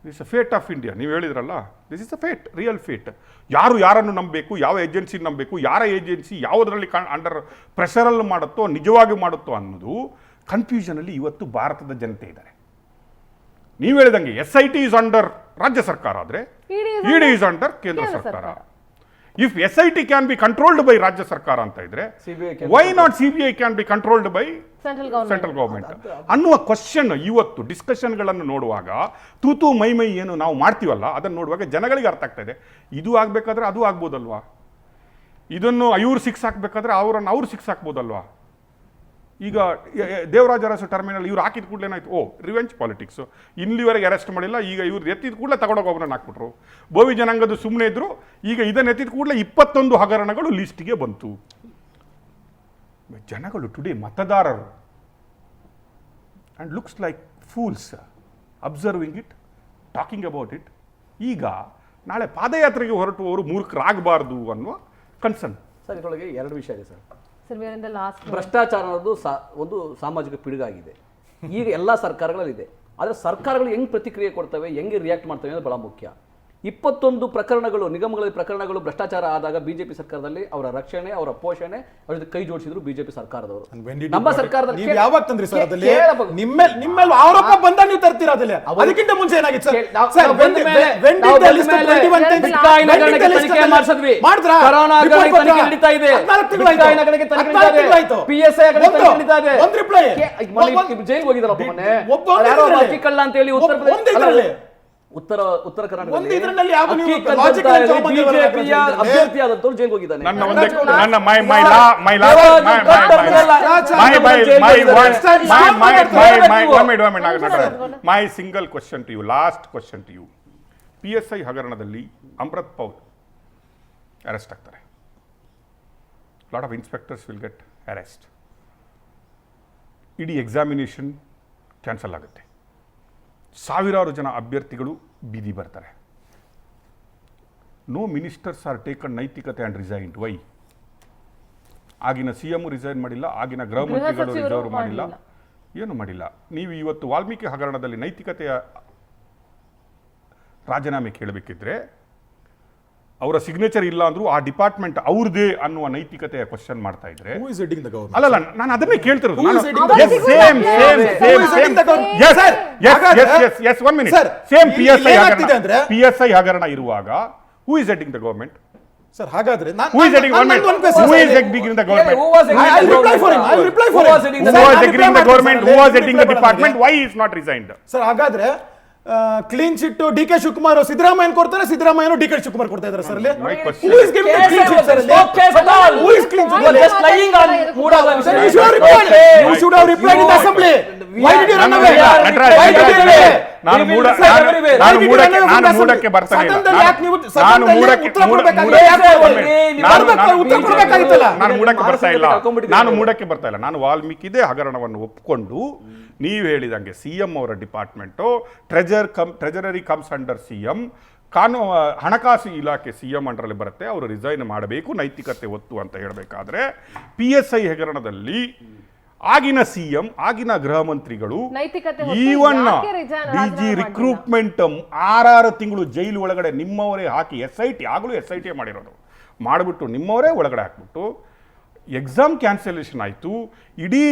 This a fate of India. ನೀವು ಹೇಳಿದ್ರಲ್ಲ, this is a fate, real fate. ಯಾರು ಯಾರನ್ನು ನಂಬಬೇಕು, ಯಾವ ಏಜೆನ್ಸಿ ನಂಬಬೇಕು, ಯಾರ ಏಜೆನ್ಸಿ ಯಾವುದರಲ್ಲಿ ಅಂಡರ್ ಪ್ರೆಷರಲ್ಲಿ ಮಾಡುತ್ತೋ ನಿಜವಾಗಿ ಮಾಡುತ್ತೋ ಅನ್ನೋದು ಕನ್ಫ್ಯೂಷನಲ್ಲಿ ಇವತ್ತು ಭಾರತದ ಜನತೆ ಇದ್ದಾರೆ. ನೀವು ಹೇಳಿದಂಗೆ SIT ಈಸ್ ಅಂಡರ್ ರಾಜ್ಯ ಸರ್ಕಾರ ಆದರೆ ED ಈಸ್ ಅಂಡರ್ ಕೇಂದ್ರ ಸರ್ಕಾರ. If SIT can be controlled by ರಾಜ್ಯ ಸರ್ಕಾರ ಅಂತ ಇದ್ರೆ why not CBI can be controlled by central government ಅನ್ನುವ ಕ್ವಶನ್ ಇವತ್ತು ಡಿಸ್ಕಷನ್ಗಳನ್ನು ನೋಡುವಾಗ, ತೂತು ಮೈ ಏನು ನಾವು ಮಾಡ್ತೀವಲ್ಲ ಅದನ್ನು ನೋಡುವಾಗ ಜನಗಳಿಗೆ ಅರ್ಥ ಆಗ್ತಾ ಇದೆ. ಇದು ಆಗಬೇಕಾದ್ರೆ ಅದು ಆಗ್ಬೋದಲ್ವಾ, ಇದನ್ನು ಇವ್ರು 6 ಹಾಕಬೇಕಾದ್ರೆ ಅವ್ರು 6 ಹಾಕ್ಬೋದಲ್ವಾ. ಈಗ ದೇವರಾಜ ಅರಸು ಟರ್ಮಿನಲ್ ಇವ್ರು ಹಾಕಿದ ಕೂಡಲೇ ಏನಾಯ್ತು, ಓ ರಿವೆಂಜ್ ಪಾಲಿಟಿಕ್ಸು, ಇಲ್ಲಿವರೆಗೆ ಅರೆಸ್ಟ್ ಮಾಡಿಲ್ಲ, ಈಗ ಇವ್ರು ಎತ್ತಿದ ಕೂಡಲೇ ತಗೊಂಡೋಗಿ ಒಬ್ಬರನ್ನ ಹಾಕ್ಬಿಟ್ರು. ಬೋವಿ ಜನಾಂಗದ ಸುಮ್ಮನೆ ಇದ್ರು, ಈಗ ಇದನ್ನು ಎತ್ತಿದ ಕೂಡಲೇ 21 ಹಗರಣಗಳು ಲಿಸ್ಟಿಗೆ ಬಂತು. ಜನಗಳು ಟುಡೇ ಮತದಾರರು and looks like fools observing it, talking about it. ಈಗ ನಾಳೆ ಪಾದಯಾತ್ರೆಗೆ ಹೊರಟುವವರು ಮೂರ್ಖರಾಗಬಾರ್ದು ಅನ್ನುವ ಕನ್ಸರ್ನ್. ಸರ್ ಇದರೊಳಗೆ 2 ವಿಷಯ ಇದೆ sir. Sir we are in the last. ಭ್ರಷ್ಟಾಚಾರ ಅನ್ನೋದು ಒಂದು ಸಾಮಾಜಿಕ ಪಿಡುಗಾಗಿದೆ, ಈಗ ಎಲ್ಲ ಸರ್ಕಾರಗಳಲ್ಲಿದೆ. ಆದರೆ ಸರ್ಕಾರಗಳು ಹೆಂಗೆ ಪ್ರತಿಕ್ರಿಯೆ ಕೊಡ್ತವೆ, ಹೆಂಗೆ ರಿಯಾಕ್ಟ್ ಮಾಡ್ತವೆ ಅನ್ನೋದು ಬಹಳ ಮುಖ್ಯ. 21 ಪ್ರಕರಣಗಳು, ನಿಗಮಗಳಲ್ಲಿ ಪ್ರಕರಣಗಳು ಭ್ರಷ್ಟಾಚಾರ ಆದಾಗ ಬಿಜೆಪಿ ಸರ್ಕಾರದಲ್ಲಿ ಅವರ ರಕ್ಷಣೆ, ಅವರ ಪೋಷಣೆ, ಅವ್ರ ಜೊತೆ ಕೈ ಜೋಡಿಸಿದ್ರು ಬಿಜೆಪಿ ಸರ್ಕಾರದವರು. ನಮ್ಮ ಸರ್ಕಾರದಲ್ಲಿ ನೀವು ಯಾವಾಗ ತಂದ್ರಿ ಸರ್ ಅದಲ್ಲಿ? ನಿಮ್ಮೇಲೆ ಆರೋಪ ಬಂದ ನೀವು ತರ್ತೀರಾ ಅದಲ್ಲಿ? ಅದಕ್ಕಿಂತ ಮುಂಚೆ ಏನಾಗಿತ್ತು ಸರ್? ಸರ್ ಬಿಟ್ಕಾಯಿನ್ ಹಗರಣಕ್ಕೆ ತನಿಖೆ ಮಾಡಿಸಿದ್ವಿ, ಕೊರೋನಾ ಹಗರಣಕ್ಕೆ ತನಿಖೆ ನಡೀತಾ ಇದೆ, ಬಿಟ್ಕಾಯಿನ್ ಹಗರಣಕ್ಕೆ ತನಿಖೆ ನಡೀತಾ ಇದೆ, PSI ಹಗರಣಕ್ಕೆ ತನಿಖೆ ನಡೀತಾ ಇದೆ. ಜೈಲಿಗೆ ಹೋಗಿದಾರಪ್ಪ ಮೊನ್ನೆ ಯಾರೋ ಅಕ್ಕಿ ಕಳ್ಳ ಅಂತ ಹೇಳಿ ಉತ್ತರ ಕರ್ನಾಟಕದಲ್ಲಿ ಬಿಜೆಪಿಯ ಅಭ್ಯರ್ಥಿಯಾದಂತವ್ರು ಜೈಲಿಗೆ ಹೋಗಿದ್ದಾನೆ. My single question to you, last question to you. PSI ಹಗರಣದಲ್ಲಿ ಅಮೃತ್ ಪೌಲ್ ಅರೆಸ್ಟ್ ಆಗ್ತಾರೆ. Lot of inspectors will get arrest. ಇಡೀ ಎಕ್ಸಾಮಿನೇಷನ್ ಕ್ಯಾನ್ಸಲ್ ಆಗುತ್ತೆ. ಸಾವಿರಾರು ಜನ ಅಭ್ಯರ್ಥಿಗಳು ಬೀದಿ ಬರ್ತಾರೆ. ನೋ ಮಿನಿಸ್ಟರ್ಸ್ ಆರ್ ಟೇಕನ್ ನೈತಿಕತೆ ಆ್ಯಂಡ್ ರಿಸೈನ್ಡ್. ವೈ? ಆಗಿನ CM ರಿಸೈನ್ ಮಾಡಿಲ್ಲ, ಆಗಿನ ಗೃಹ ಮಂತ್ರಿಗಳು ರಿಸರ್ವ್ ಮಾಡಿಲ್ಲ, ಏನು ಮಾಡಿಲ್ಲ. ನೀವು ಇವತ್ತು ವಾಲ್ಮೀಕಿ ಹಗರಣದಲ್ಲಿ ನೈತಿಕತೆಯ ರಾಜೀನಾಮೆ ಕೇಳಬೇಕಿದ್ರೆ ಅವರ ಸಿಗ್ನೇಚರ್ ಇಲ್ಲ ಅಂದ್ರೂ ಆ ಡಿಪಾರ್ಟ್ಮೆಂಟ್ ಅವ್ರದೇ ಅನ್ನುವ ನೈತಿಕತೆಯ ಕ್ವಶನ್ ಮಾಡ್ತಾ ಇದ್ರೆ, ಅಲ್ಲಲ್ಲ ನಾನು ಅದನ್ನೇ ಕೇಳ್ತಿರೋದು. PSI ಹಗರಣ ಇರುವಾಗ who is heading the government? Sir ಹಾಗಾದ್ರೆ who is heading government? Who is heading the government? Who was heading I will reply for him. I will reply for him. Who was heading the government? Who was heading the department? Why he is not resigned? Sir ಹಾಗಾದ್ರೆ clean chit DK Shivakumar Siddaramaiah ಕೊಡ್ತಾರೆ, Siddaramaiah DK Shivakumar ಕೊಡ್ತಾ ಇದ್ದಾರೆ sir ಅಲ್ಲಿ. Who is giving the clean chit sir? Who is clean chit? You are just lying on mood of You should have replied. You should have replied in the assembly. Why did you run away? Why did you run away? ನಾನು ಮೂಡಕ್ಕೆ ಬರ್ತಾನೆ ಇಲ್ಲ. ನಾನು ಮೂಡಕ್ಕೆ ಬರ್ತಾ ಇಲ್ಲ. ನಾನು ವಾಲ್ಮೀಕಿದೇ ಹಗರಣವನ್ನು ಒಪ್ಪಿಕೊಂಡು ನೀವು ಹೇಳಿದಂಗೆ CM ಅವರ ಡಿಪಾರ್ಟ್ಮೆಂಟು ಟ್ರೆಜರರಿ ಕಮ್ಸ್ ಅಂಡರ್ CM, ಹಣಕಾಸು ಇಲಾಖೆ CM ಅಂಡರಲ್ಲಿ ಬರುತ್ತೆ, ಅವರು ರಿಸೈನ್ ಮಾಡಬೇಕು, ನೈತಿಕತೆ ಒತ್ತು ಅಂತ ಹೇಳಬೇಕಾದ್ರೆ PSI ಹಗರಣದಲ್ಲಿ ಆಗಿನ CM, ಆಗಿನ ಗೃಹ ಮಂತ್ರಿಗಳು ಈವನ್ DG ರಿಕ್ರೂಟ್ಮೆಂಟ್ 6 ತಿಂಗಳು ಜೈಲು ಒಳಗಡೆ ನಿಮ್ಮವರೇ ಹಾಕಿ, SIT ಆಗಲೂ SIT ಮಾಡಿಬಿಟ್ಟು ನಿಮ್ಮವರೇ ಒಳಗಡೆ ಹಾಕ್ಬಿಟ್ಟು ಎಕ್ಸಾಮ್ ಕ್ಯಾನ್ಸಲೇಷನ್ ಆಯಿತು. ಇಡೀ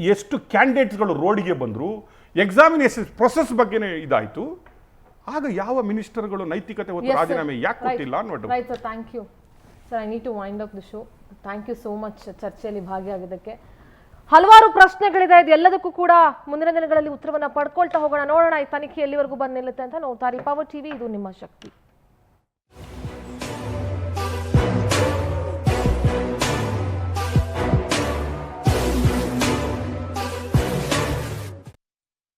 ಎಷ್ಟು ಕ್ಯಾಂಡಿಡೇಟ್ಸ್ಗಳು ರೋಡಿಗೆ ಬಂದರು, ಎಕ್ಸಾಮಿನೇಷನ್ ಪ್ರೊಸೆಸ್ ಬಗ್ಗೆನೇ ಇದಾಯಿತು. ಆಗ ಯಾವ ಮಿನಿಸ್ಟರ್ಗಳು ನೈತಿಕತೆ ಹೊತ್ತು ರಾಜೀನಾಮೆ ಯಾಕೆ ಕೊಟ್ಟಿಲ್ಲ ಅನ್ನೋದು. Thank you sir. I need to wind up the show. Thank you so much ಚರ್ಚೆಯಲ್ಲಿ ಭಾಗಿಯಾಗಿದ್ದಕ್ಕೆ. ಹಲವಾರು ಪ್ರಶ್ನೆಗಳಿದೆ, ಇದೆಲ್ಲದಕ್ಕೂ ಕೂಡ ಮುಂದಿನ ದಿನಗಳಲ್ಲಿ ಉತ್ತರವನ್ನು ಪಡ್ಕೊಳ್ತಾ ಹೋಗೋಣ. ನೋಡೋಣ ಈ ತನಿಖೆ ಎಲ್ಲಿವರೆಗೂ ಬಂದು ನಿಲ್ಲುತ್ತೆ ಅಂತ. ನೋಡ್ತಾರೆ ಪವರ್ ಟಿವಿ, ಇದು ನಿಮ್ಮ ಶಕ್ತಿ.